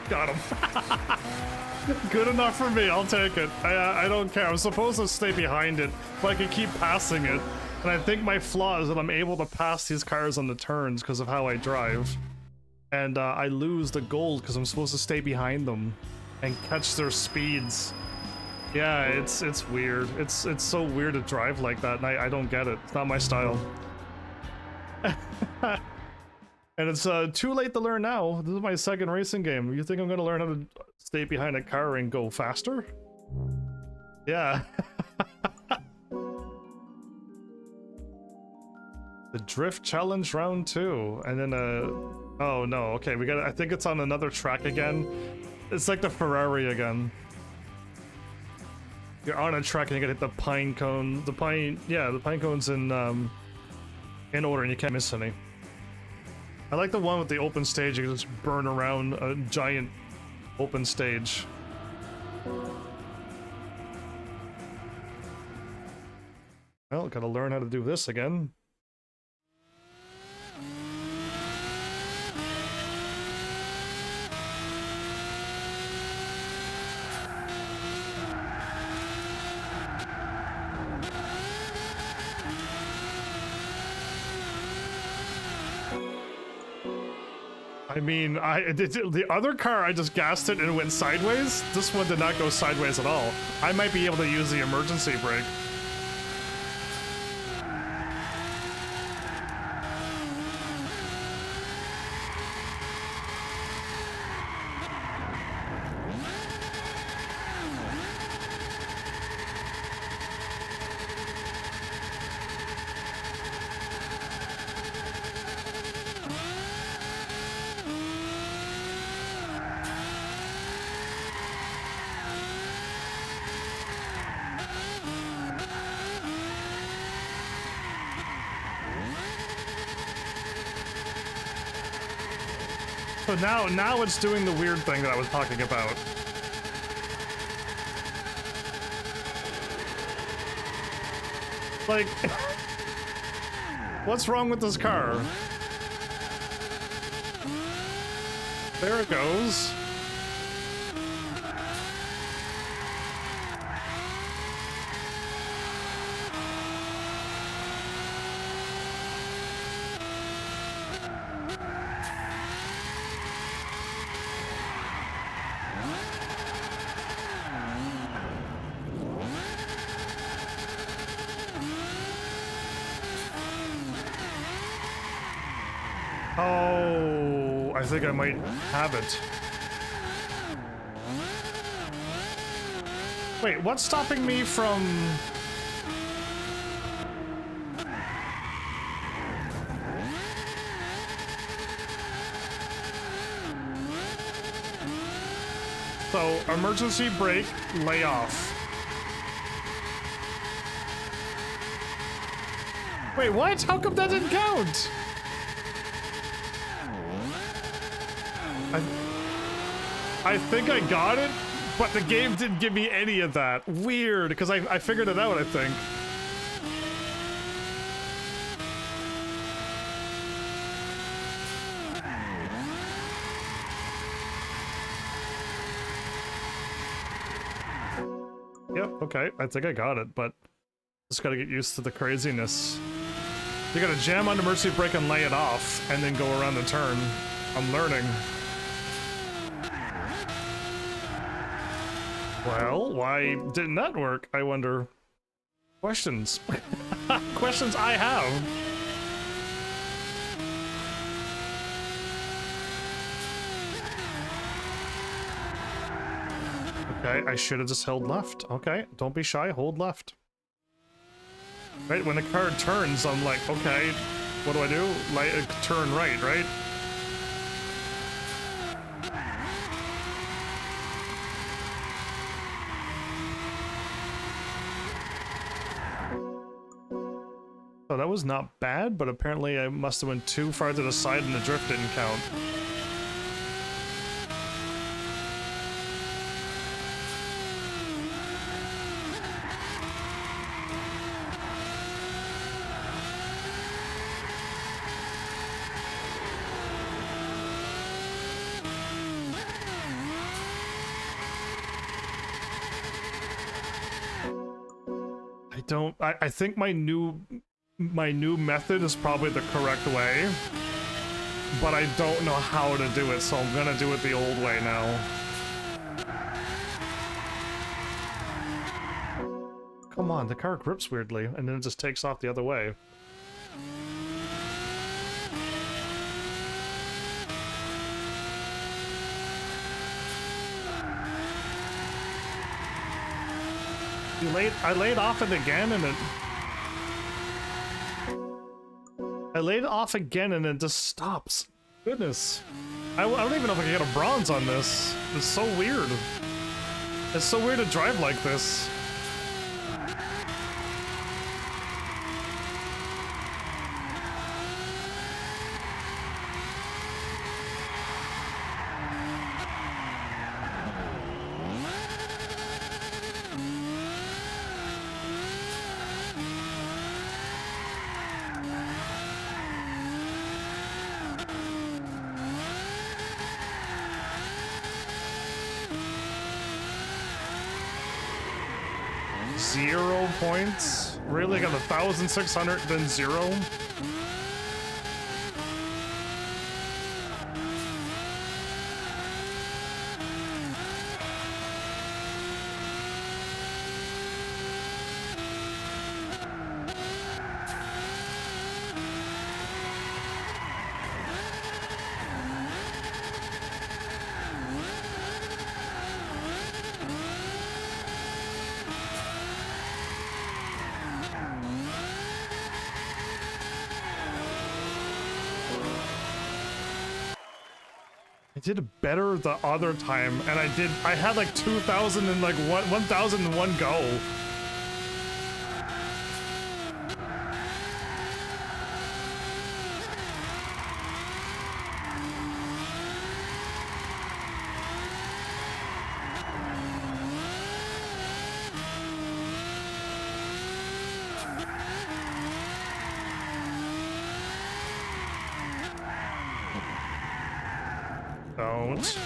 Got him. Good enough for me, I'll take it. I don't care. I'm supposed to stay behind it, but I can keep passing it. And I think my flaw is that I'm able to pass these cars on the turns because of how I drive. And I lose the gold because I'm supposed to stay behind them and catch their speeds. Yeah, it's weird. It's so weird to drive like that, and I don't get it. It's not my style. And it's too late to learn now. This is my second racing game. You think I'm gonna learn how to stay behind a car and go faster? Yeah. The Drift Challenge round 2. And then oh no, okay, we got I think it's on another track again. It's like the Ferrari again. You're on a track and you gotta hit the pine cone. The pine cones in order and you can't miss any. I like the one with the open stage. You can just burn around a giant open stage. Well, gotta learn how to do this again. I mean, the other car, I just gassed it and it went sideways. This one did not go sideways at all. I might be able to use the emergency brake. So now it's doing the weird thing that I was talking about. Like, what's wrong with this car? There it goes. Oh, I think I might have it. Wait, what's stopping me from... So, emergency brake, lay off. Wait, what? How come that didn't count? I think I got it, but the game didn't give me any of that. Weird, because I figured it out, I think. Yep, okay, I think I got it, but just gotta get used to the craziness. You gotta jam on the emergency brake and lay it off, and then go around the turn. I'm learning. Well, why didn't that work, I wonder? Questions. Questions I have. Okay, I should have just held left. Okay, don't be shy, hold left. Right, when the car turns, I'm like, okay, what do I do? Like, turn right, right? So that was not bad, but apparently I must have went too far to the side and the drift didn't count. I think my new method is probably the correct way, but I don't know how to do it, so I'm gonna do it the old way now. Come on, the car grips weirdly, and then it just takes off the other way. I laid off it again and it... I laid it off again and it just stops. Goodness. I don't even know if I can get a bronze on this. It's so weird. It's so weird to drive like this. Points? Really? Got 1,600 then 0? I did better the other time, and I had like 2,000 and like 1,001 go. Don't.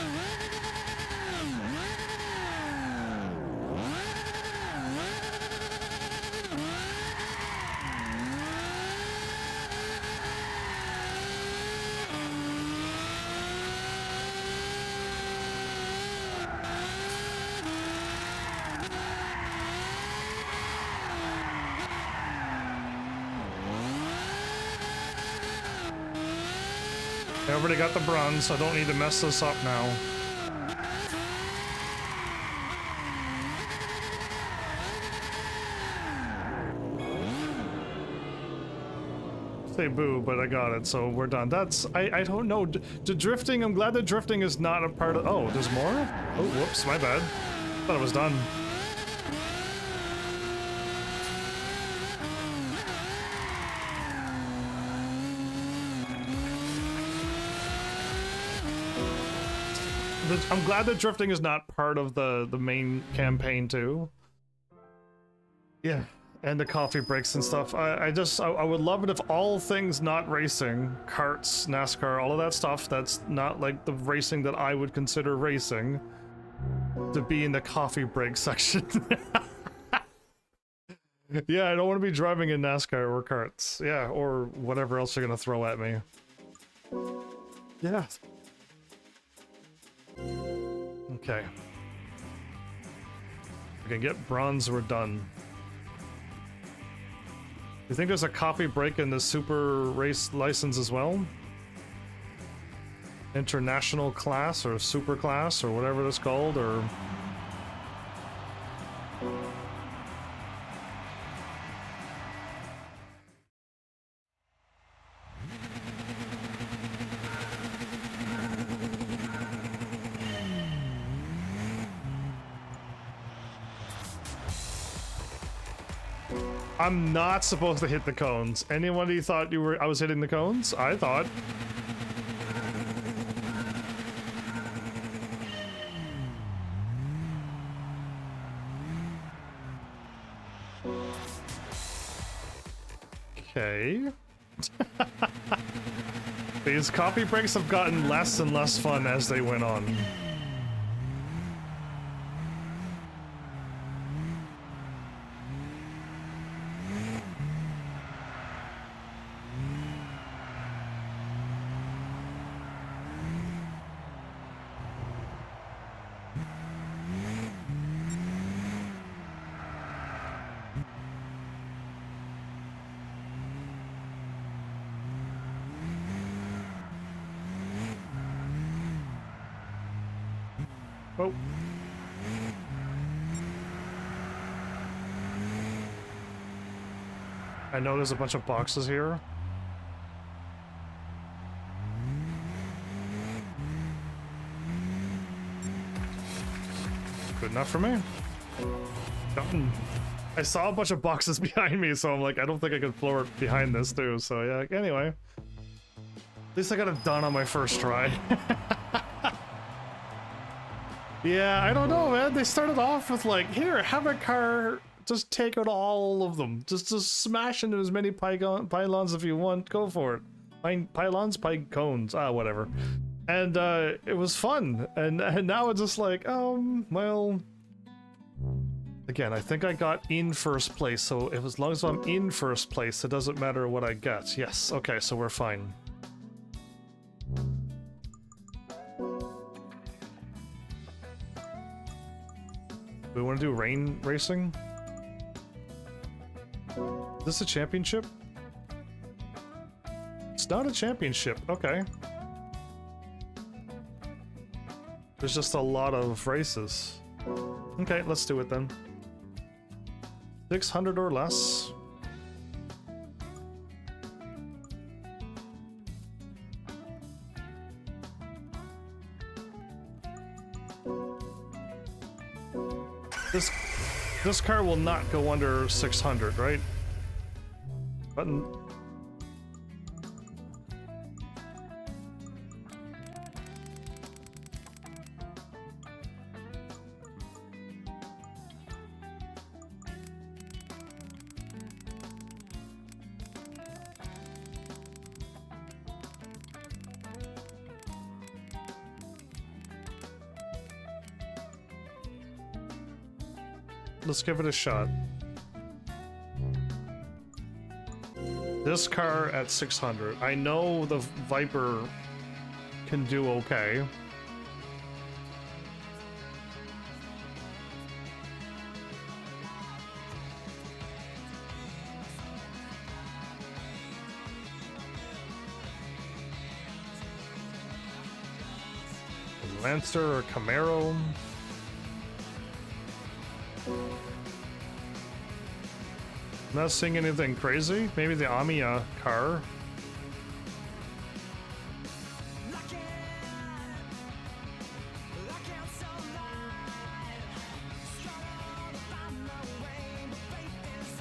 I already got the bronze, so I don't need to mess this up now. Say boo, but I got it, so we're done. That's... I don't know. The drifting, I'm glad the drifting is not a part of... Oh, there's more? Oh, whoops, my bad. Thought it was done. I'm glad that drifting is not part of the main campaign too. Yeah, and the coffee breaks and stuff. I would love it if all things not racing, karts, NASCAR, all of that stuff that's not like the racing that I would consider racing, to be in the coffee break section. Yeah, I don't want to be driving in NASCAR or karts. Yeah, or whatever else you're gonna throw at me. Yeah. Okay. We can get bronze, we're done. You think there's a coffee break in the super race license as well? International class or super class or whatever it's called, or... I'm not supposed to hit the cones. Anybody thought I was hitting the cones? I thought. Okay. These coffee breaks have gotten less and less fun as they went on. Oh. I know there's a bunch of boxes here. Good enough for me. Done. I saw a bunch of boxes behind me, so I'm like, I don't think I could floor it behind this too, so yeah, anyway. At least I got it done on my first try. Yeah, I don't know, man. They started off with like, here, have a car, just take out all of them. Just smash into as many pylons if you want, go for it. Pylons? Cones, whatever. And it was fun, and now it's just like, well... Again, I think I got in first place, so if as long as I'm in first place, it doesn't matter what I get. Yes, okay, so we're fine. We want to do rain racing? Is this a championship? It's not a championship, okay. There's just a lot of races. Okay, let's do it then. 600 or less. This car will not go under 600, right? Button. Let's give it a shot. This car at 600. I know the Viper can do okay. Lancer or Camaro. Not seeing anything crazy. Maybe the Amiya car.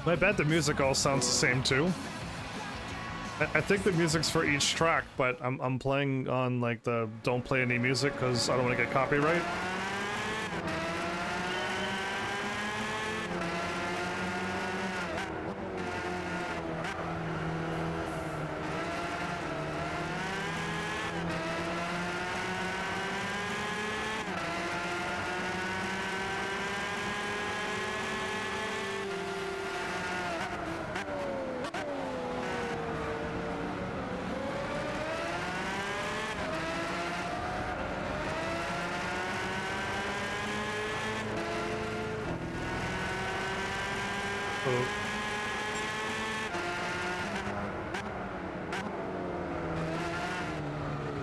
I bet the music all sounds the same too. I think the music's for each track, but I'm playing on like the don't play any music because I don't want to get copyright.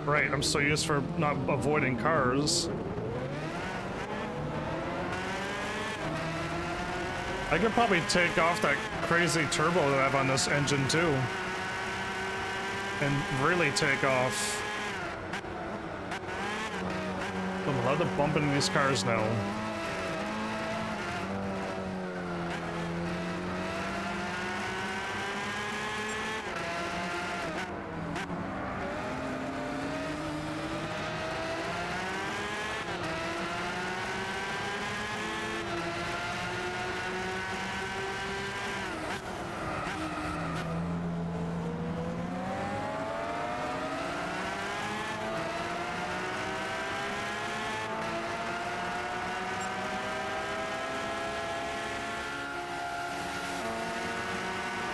Right, I'm so used for not avoiding cars. I could probably take off that crazy turbo that I have on this engine too. And really take off. I'm allowed to bump into these cars now.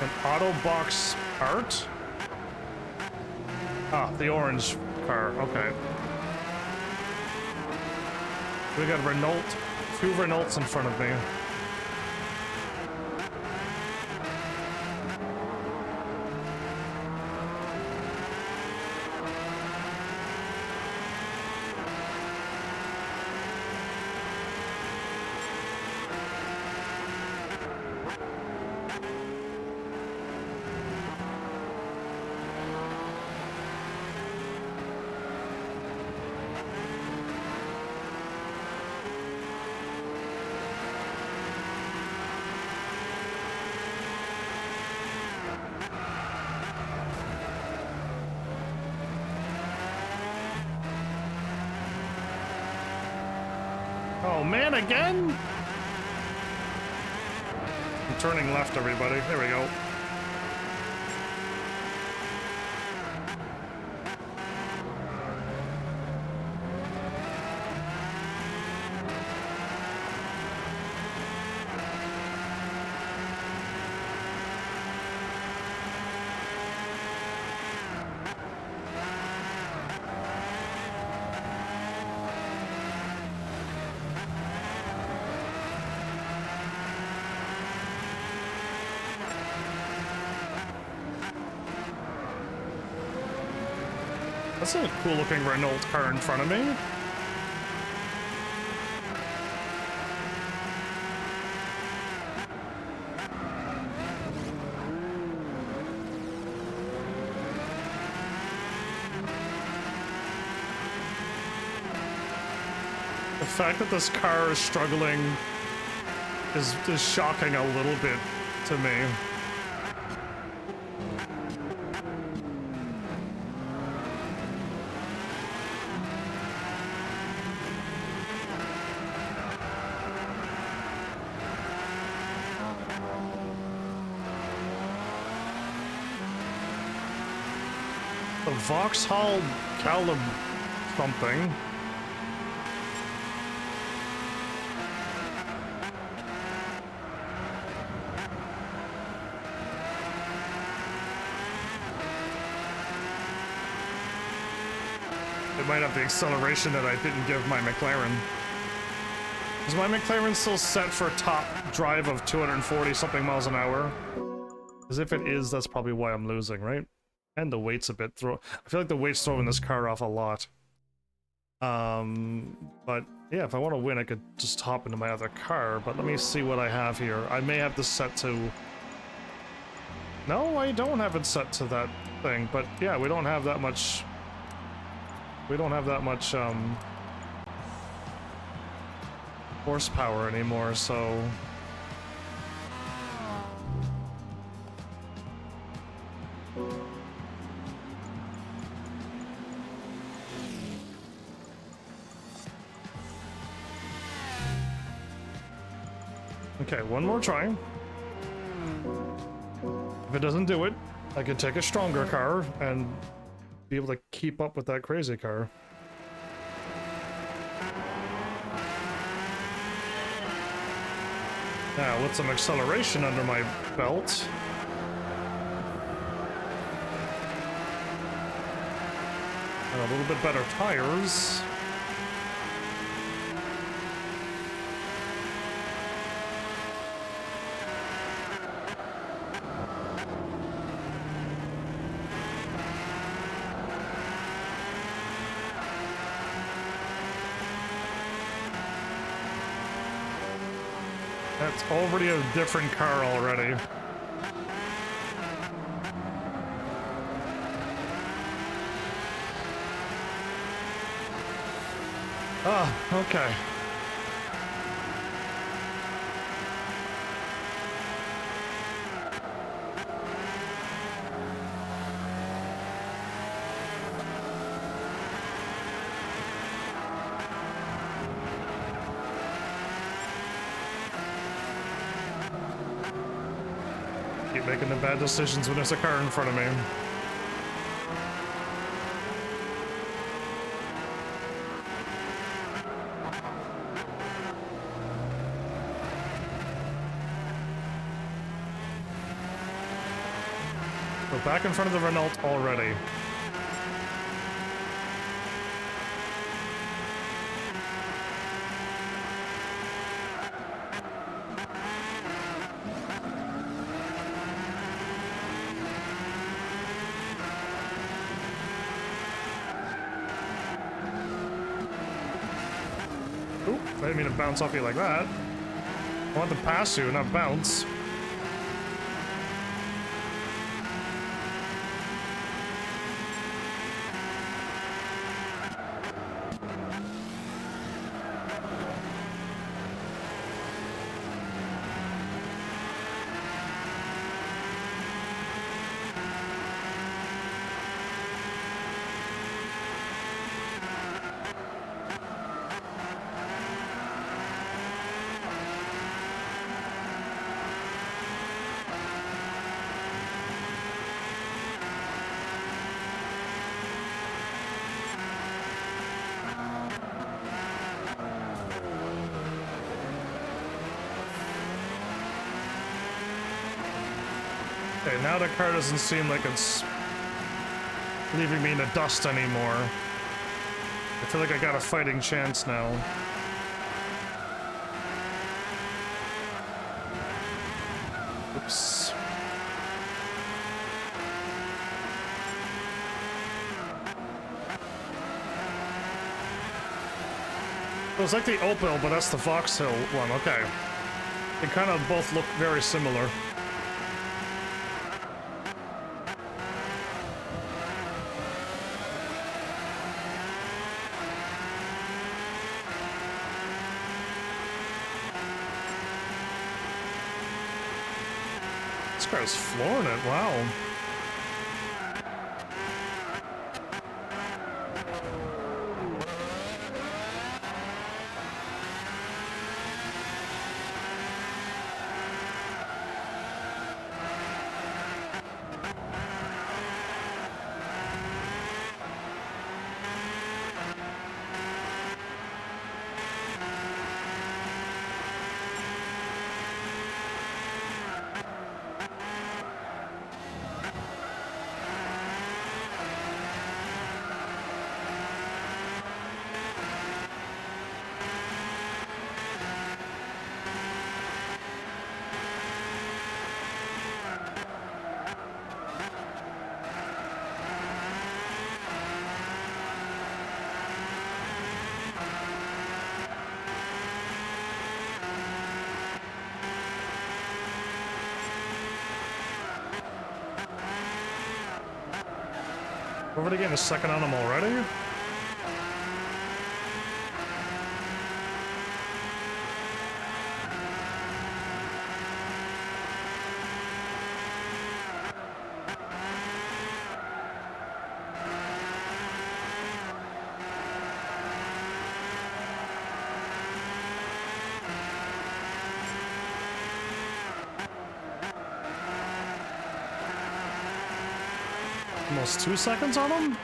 An auto box art? Ah, the orange car, okay. We got Renault, 2 Renaults in front of me. Oh man, again? I'm turning left, everybody. There we go. That's a cool looking Renault car in front of me. The fact that this car is struggling is shocking a little bit to me. The Vauxhall Calib something. It might have the acceleration that I didn't give my McLaren. Is my McLaren still set for top drive of 240 something miles an hour? Because if it is, that's probably why I'm losing, right? And the weight's a bit I feel like the weight's throwing this car off a lot. But yeah, if I want to win, I could just hop into my other car. But let me see what I have here. I may have this set to... No, I don't have it set to that thing. But yeah, we don't have that much... We don't have that much, horsepower anymore, so... Okay, one more try. If it doesn't do it, I could take a stronger car and be able to keep up with that crazy car. Now, with some acceleration under my belt... and a little bit better tires... That's already a different car already. Ah, okay. Keep making the bad decisions when there's a car in front of me. We're back in front of the Renault already. Oop, I didn't mean to bounce off you like that. I want to pass you, not bounce. Okay, now the car doesn't seem like it's leaving me in the dust anymore. I feel like I got a fighting chance now. Oops. It was like the Opel, but that's the Vauxhall one. Okay. They kind of both look very similar. This car's flooring it, wow. We're already getting a second on them already? Almost 2 seconds on them?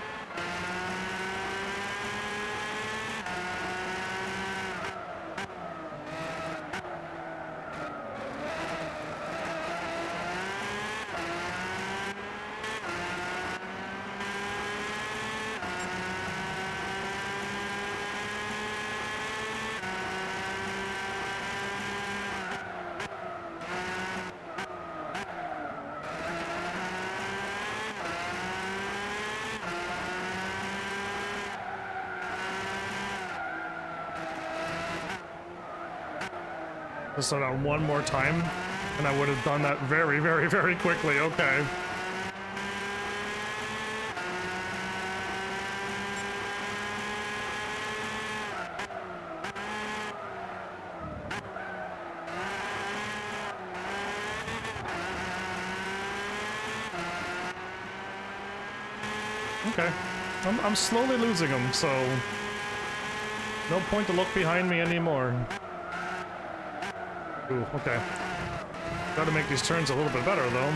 Just slow down one more time, and I would have done that very, very, very quickly. Okay. Okay. I'm slowly losing them, so no point to look behind me anymore. Ooh, okay. Gotta make these turns a little bit better, though.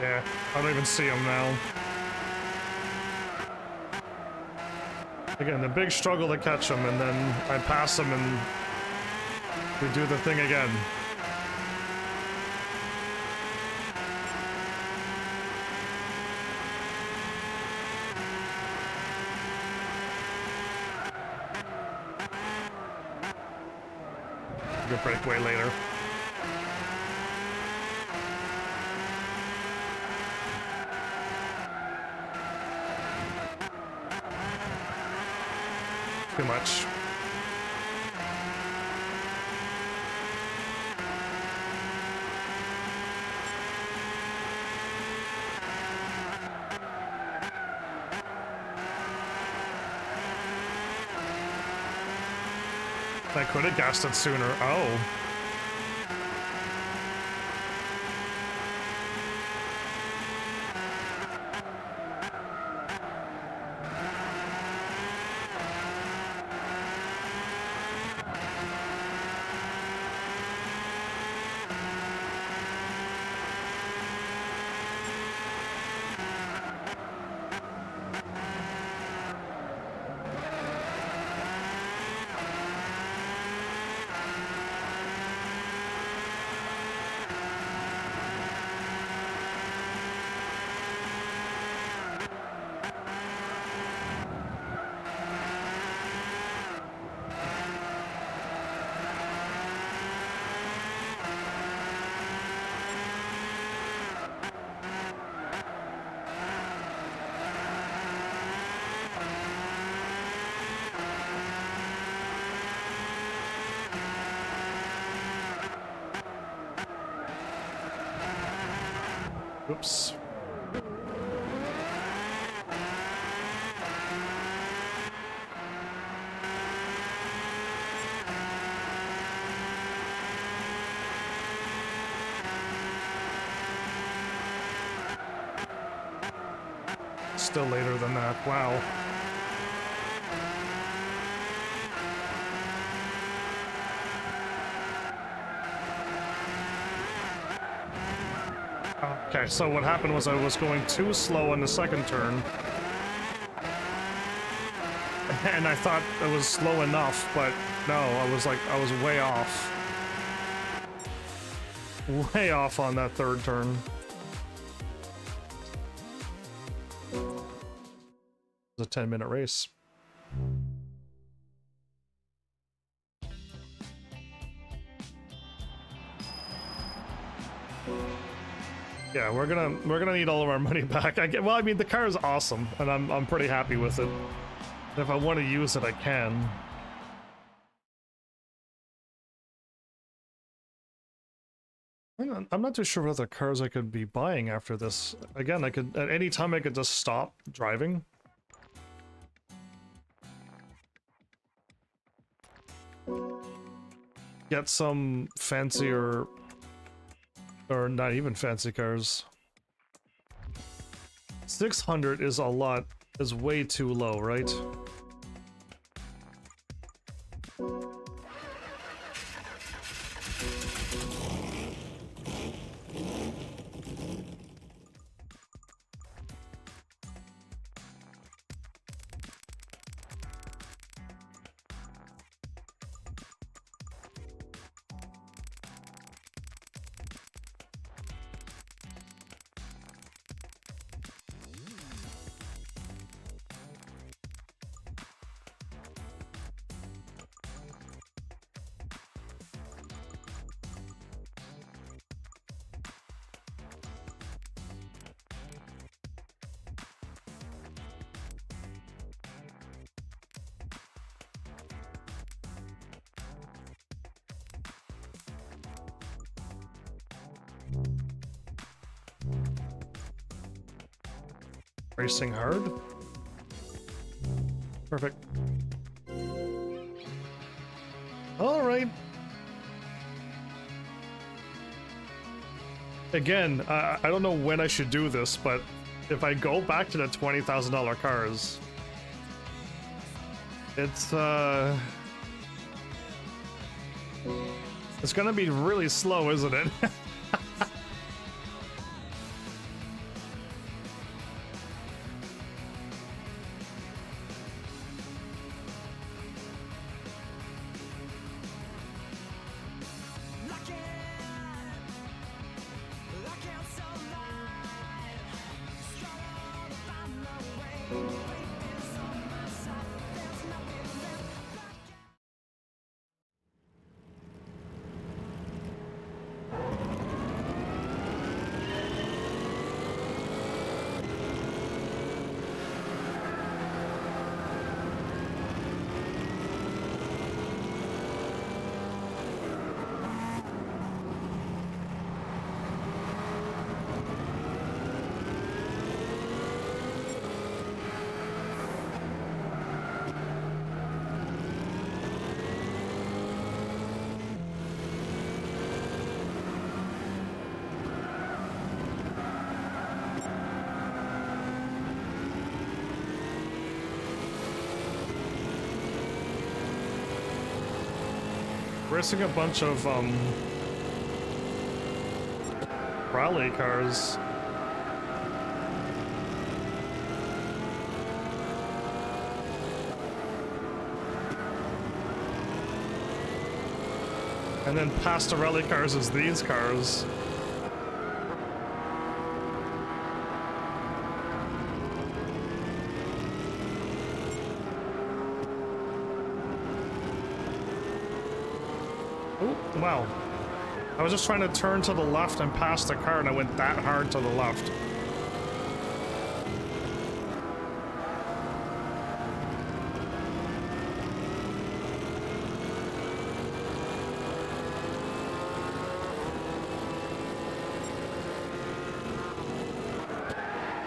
Yeah, I don't even see him now. Again, the big struggle to catch him, and then I pass him and we do the thing again. Good break way later. Too much. I could have gassed it sooner. Oh. Oops. Still later than that. Wow. Okay, so what happened was I was going too slow on the second turn. And I thought it was slow enough, but no, I was way off. Way off on that third turn. It was a 10-minute race. Yeah, we're gonna need all of our money back. Well, I mean, the car is awesome, and I'm pretty happy with it. If I want to use it, I can. I'm not too sure what other cars I could be buying after this. Again, I could at any time I could just stop driving. Get some fancier, or not even fancy cars. 600 is a lot, is way too low, right? Racing hard. Perfect. All right. Again, I don't know when I should do this, but if I go back to the $20,000 cars, it's gonna be really slow, isn't it? Racing a bunch of, rally cars. And then past the rally cars is these cars. Oh, wow. I was just trying to turn to the left and pass the car and I went that hard to the left.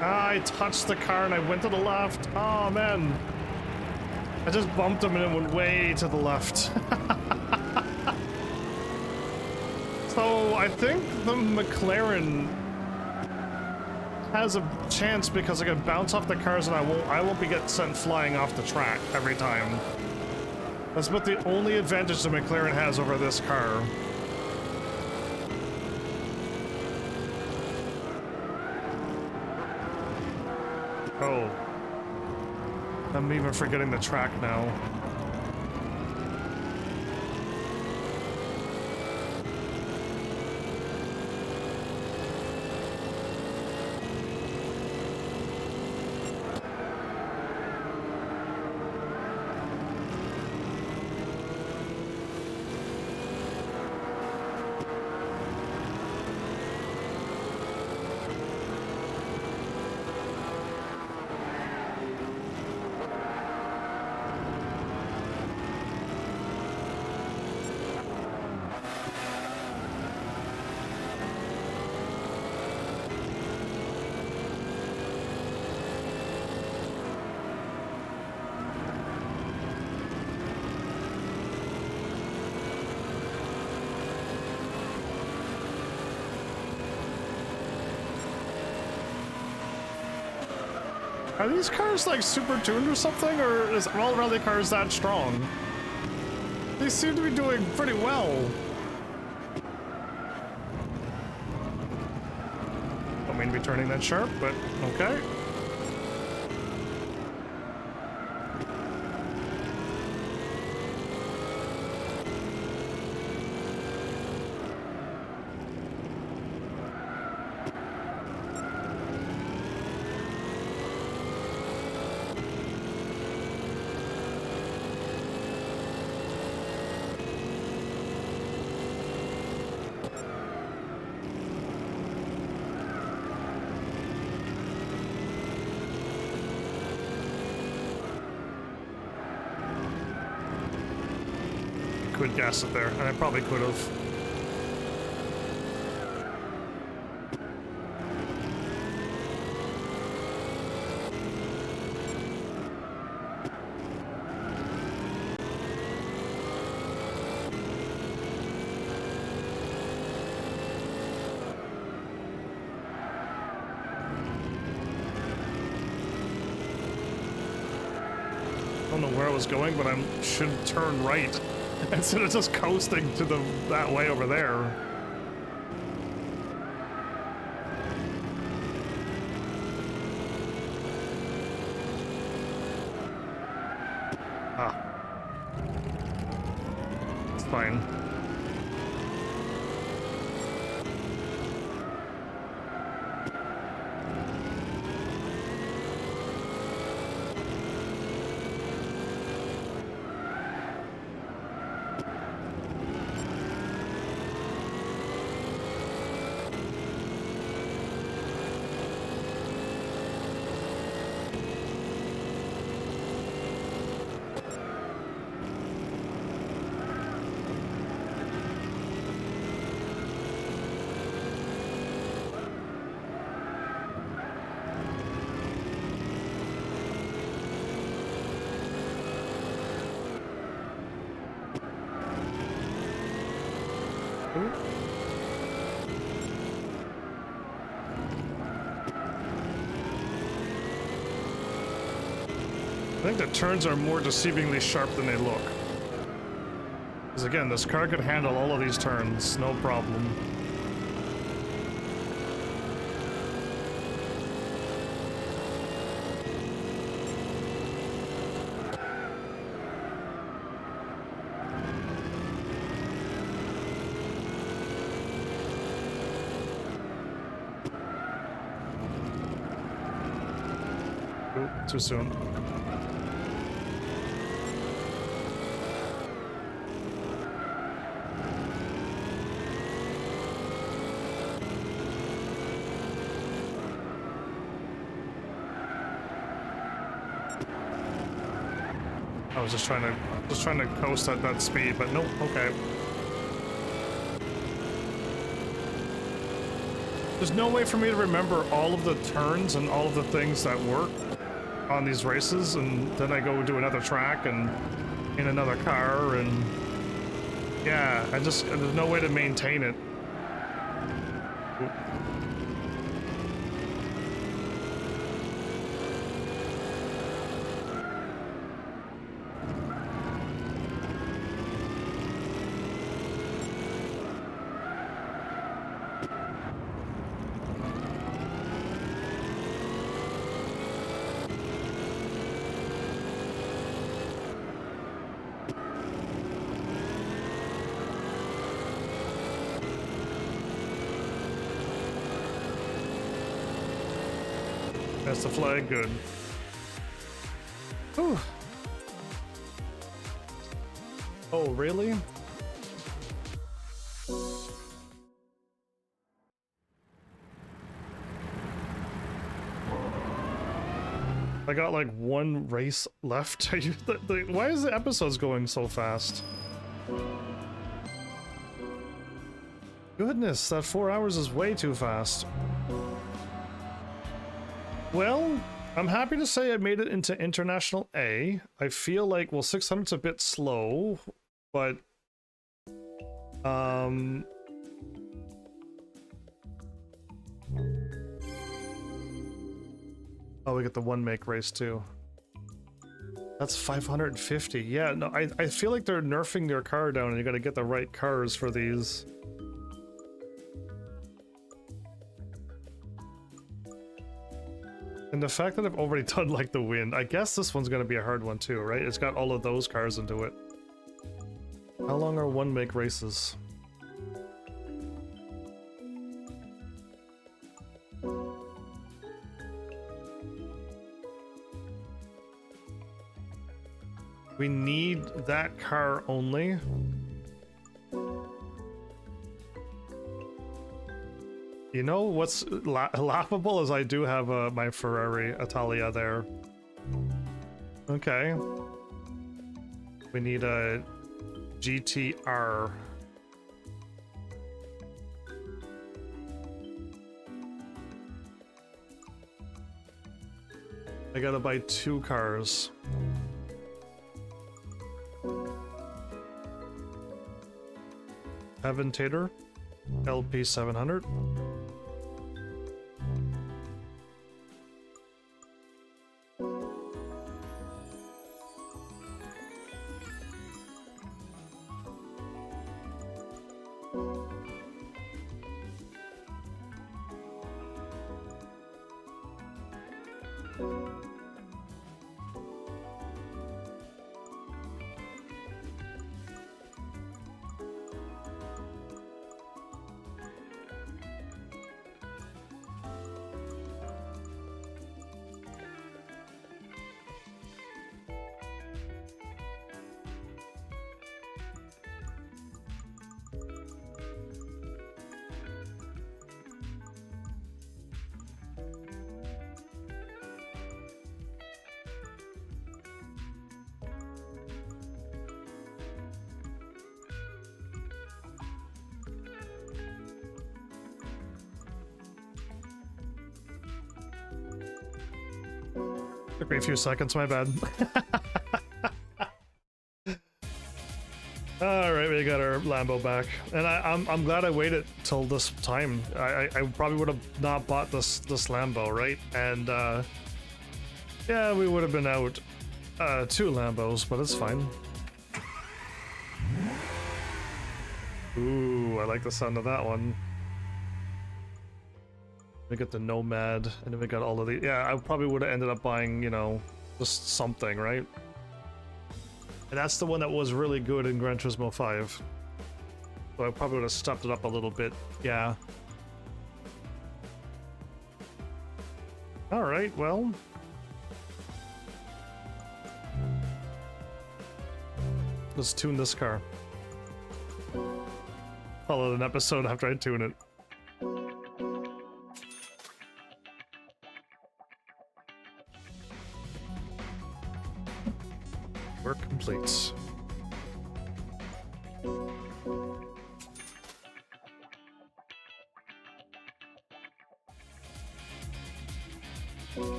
I touched the car and I went to the left. Oh man. I just bumped him and it went way to the left. So I think the McLaren has a chance because I can bounce off the cars and I won't be get sent flying off the track every time. That's about the only advantage the McLaren has over this car. Oh. I'm even forgetting the track now. Are these cars like super tuned or something, or is all rally cars that strong? They seem to be doing pretty well. Don't mean to be turning that sharp, but okay. Could gas it there, and I probably could have. I don't know where I was going, but I should turn right. Instead of just coasting to that way over there. Ah. It's fine. I think the turns are more deceivingly sharp than they look. Because again, this car could handle all of these turns, no problem. Ooh, too soon. I was just trying to coast at that speed, but nope. Okay. There's no way for me to remember all of the turns and all of the things that work on these races, and then I go do another track and in another car, and yeah, there's no way to maintain it. Oop. That's the flag, good. Whew. Oh, really? I got like one race left. Why is the episodes going so fast? Goodness, that 4 hours is way too fast. Well, I'm happy to say I made it into International A. I feel like, well, 600's a bit slow, but oh, we get the one make race too. That's 550. Yeah, no, I feel like they're nerfing their car down, and you gotta get the right cars for these. And the fact that I've already done like the wind, I guess this one's gonna be a hard one too, right? It's got all of those cars into it. How long are one make races? We need that car only. You know what's laughable is I do have my Ferrari Italia there. Okay. We need a GTR. I gotta buy 2 cars. Aventator, LP 700. Took me a few seconds, my bad. Alright, we got our Lambo back. And I'm glad I waited till this time. I probably would have not bought this Lambo, right? And yeah, we would have been out 2 Lambos, but it's fine. Ooh, I like the sound of that one. We got the Nomad, and then we got all of the... Yeah, I probably would have ended up buying, you know, just something, right? And that's the one that was really good in Gran Turismo 5. So I probably would have stepped it up a little bit, yeah. Alright, well... let's tune this car. Follow an episode after I tune it. Work complete.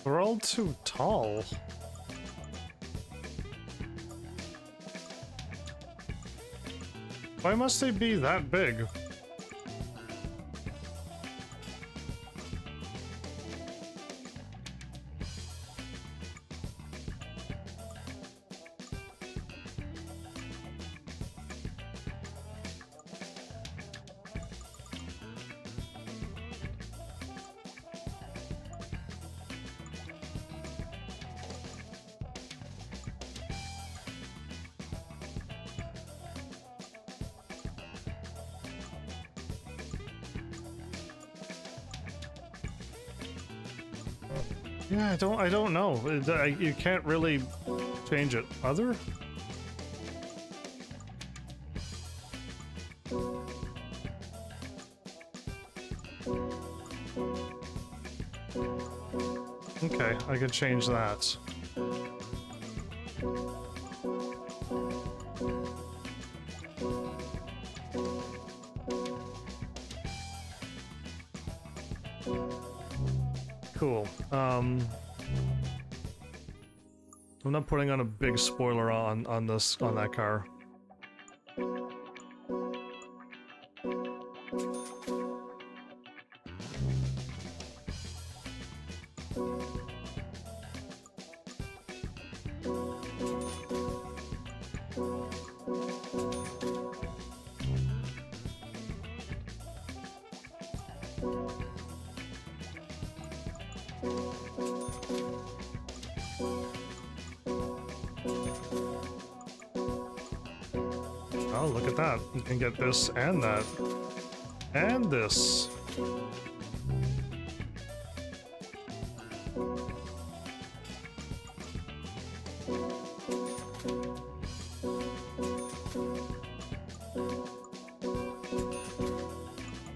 We're all too tall. Why must they be that big? Yeah, I don't know. You can't really change it. Other? Okay, I can change that. Cool. I'm not putting on a big spoiler on that car. Oh, look at that. You can get this and that. And this.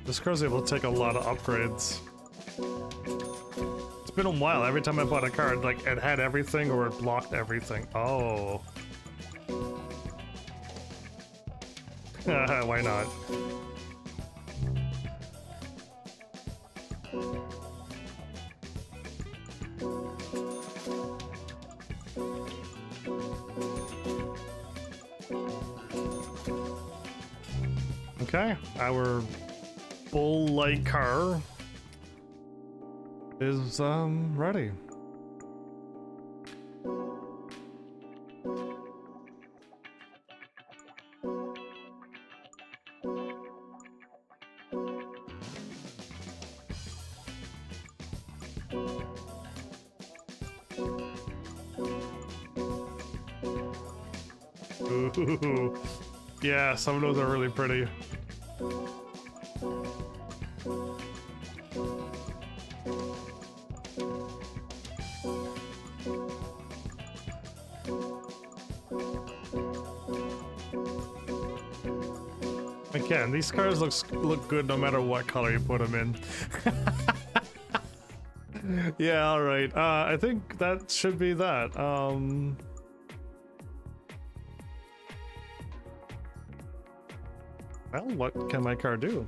This car's able to take a lot of upgrades. It's been a while. Every time I bought a car, like, it had everything or it blocked everything. Oh. Why not? Okay, our bull-like car is ready. Ooh. Yeah, some of those are really pretty. Again, these cars look good no matter what color you put them in. Yeah, all right. I think that should be that. Well, what can my car do?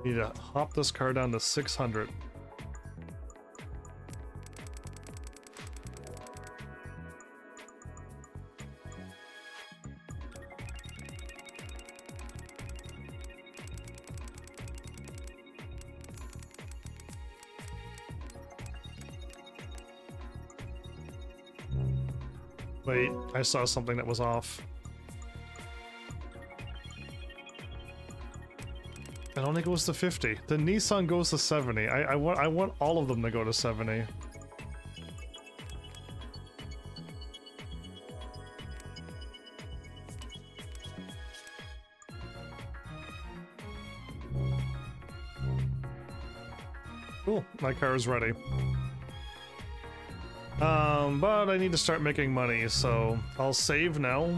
Need to hop this car down to 600. Wait, I saw something that was off. It only goes to 50. The Nissan goes to 70. I want all of them to go to 70. Cool, my car is ready. But I need to start making money, so I'll save now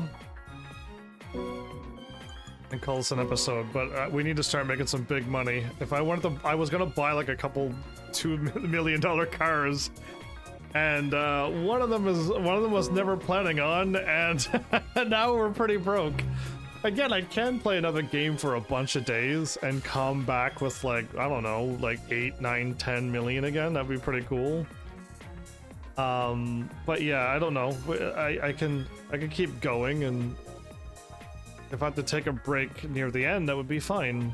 and call this an episode. But we need to start making some big money. If I wanted to, I was gonna buy like a couple $2 million cars, and one of them was never planning on, and now we're pretty broke. Again, I can play another game for a bunch of days and come back with like, I don't know, like 8, 9, 10 million again. That'd be pretty cool. But yeah, I don't know. I can keep going, and if I have to take a break near the end, that would be fine.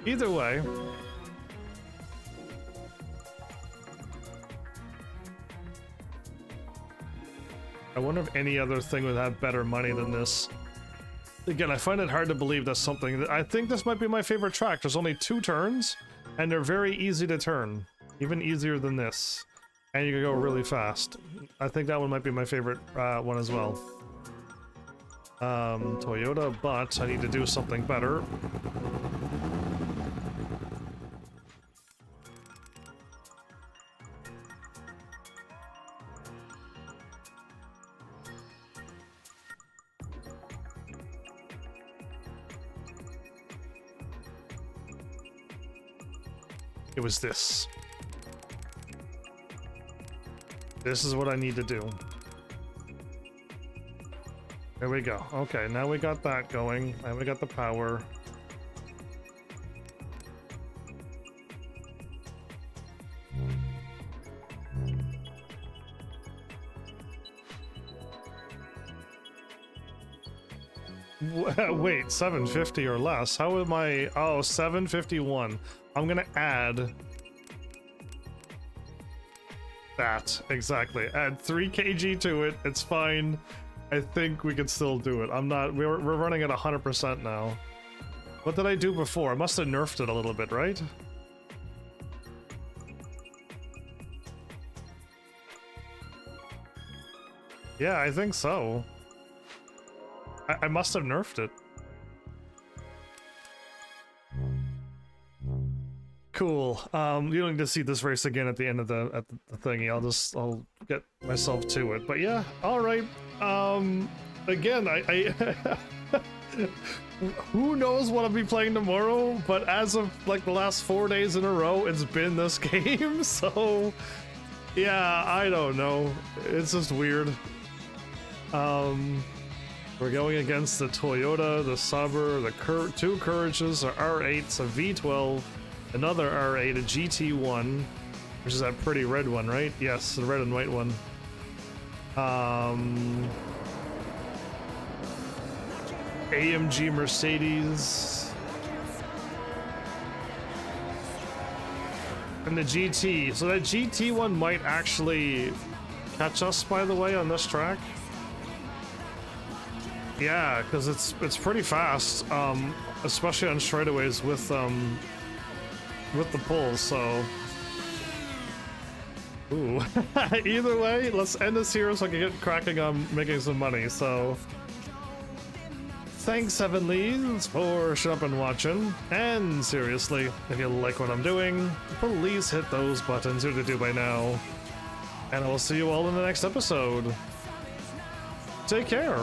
Either way. I wonder if any other thing would have better money than this. Again, I find it hard to believe that's something that I think this might be my favorite track. There's only 2 turns, and they're very easy to turn. Even easier than this. And you can go really fast. I think that one might be my favorite one as well. Toyota, but I need to do something better. It was this. This is what I need to do. There we go. Okay, now we got that going, and we got the power. Wait, 750 or less? How am I? Oh, 751. I'm gonna add that. Exactly. Add 3 kg to it. It's fine. I think we can still do it. I'm not. We're running at 100% now. What did I do before? I must have nerfed it a little bit, right? Yeah, I think so. I must have nerfed it. Cool. You don't need to see this race again at the end of the thingy. I'll get myself to it. But yeah, all right. Again, I who knows what I'll be playing tomorrow? But as of like the last 4 days in a row, it's been this game. So yeah, I don't know. It's just weird. We're going against the Toyota, the Sabre, the 2 Courages, the R8s, a V12, another R8, a GT1, which is that pretty red one, right? Yes, the red and white one. AMG Mercedes. And the GT. So that GT one might actually catch us, by the way, on this track. Yeah, because it's pretty fast, especially on straightaways with with the pulls, so... Ooh. Either way, let's end this here so I can get cracking on making some money, so... Thanks, Heavenlies, for showing up and watching. And seriously, if you like what I'm doing, please hit those buttons you're to do by now. And I will see you all in the next episode. Take care.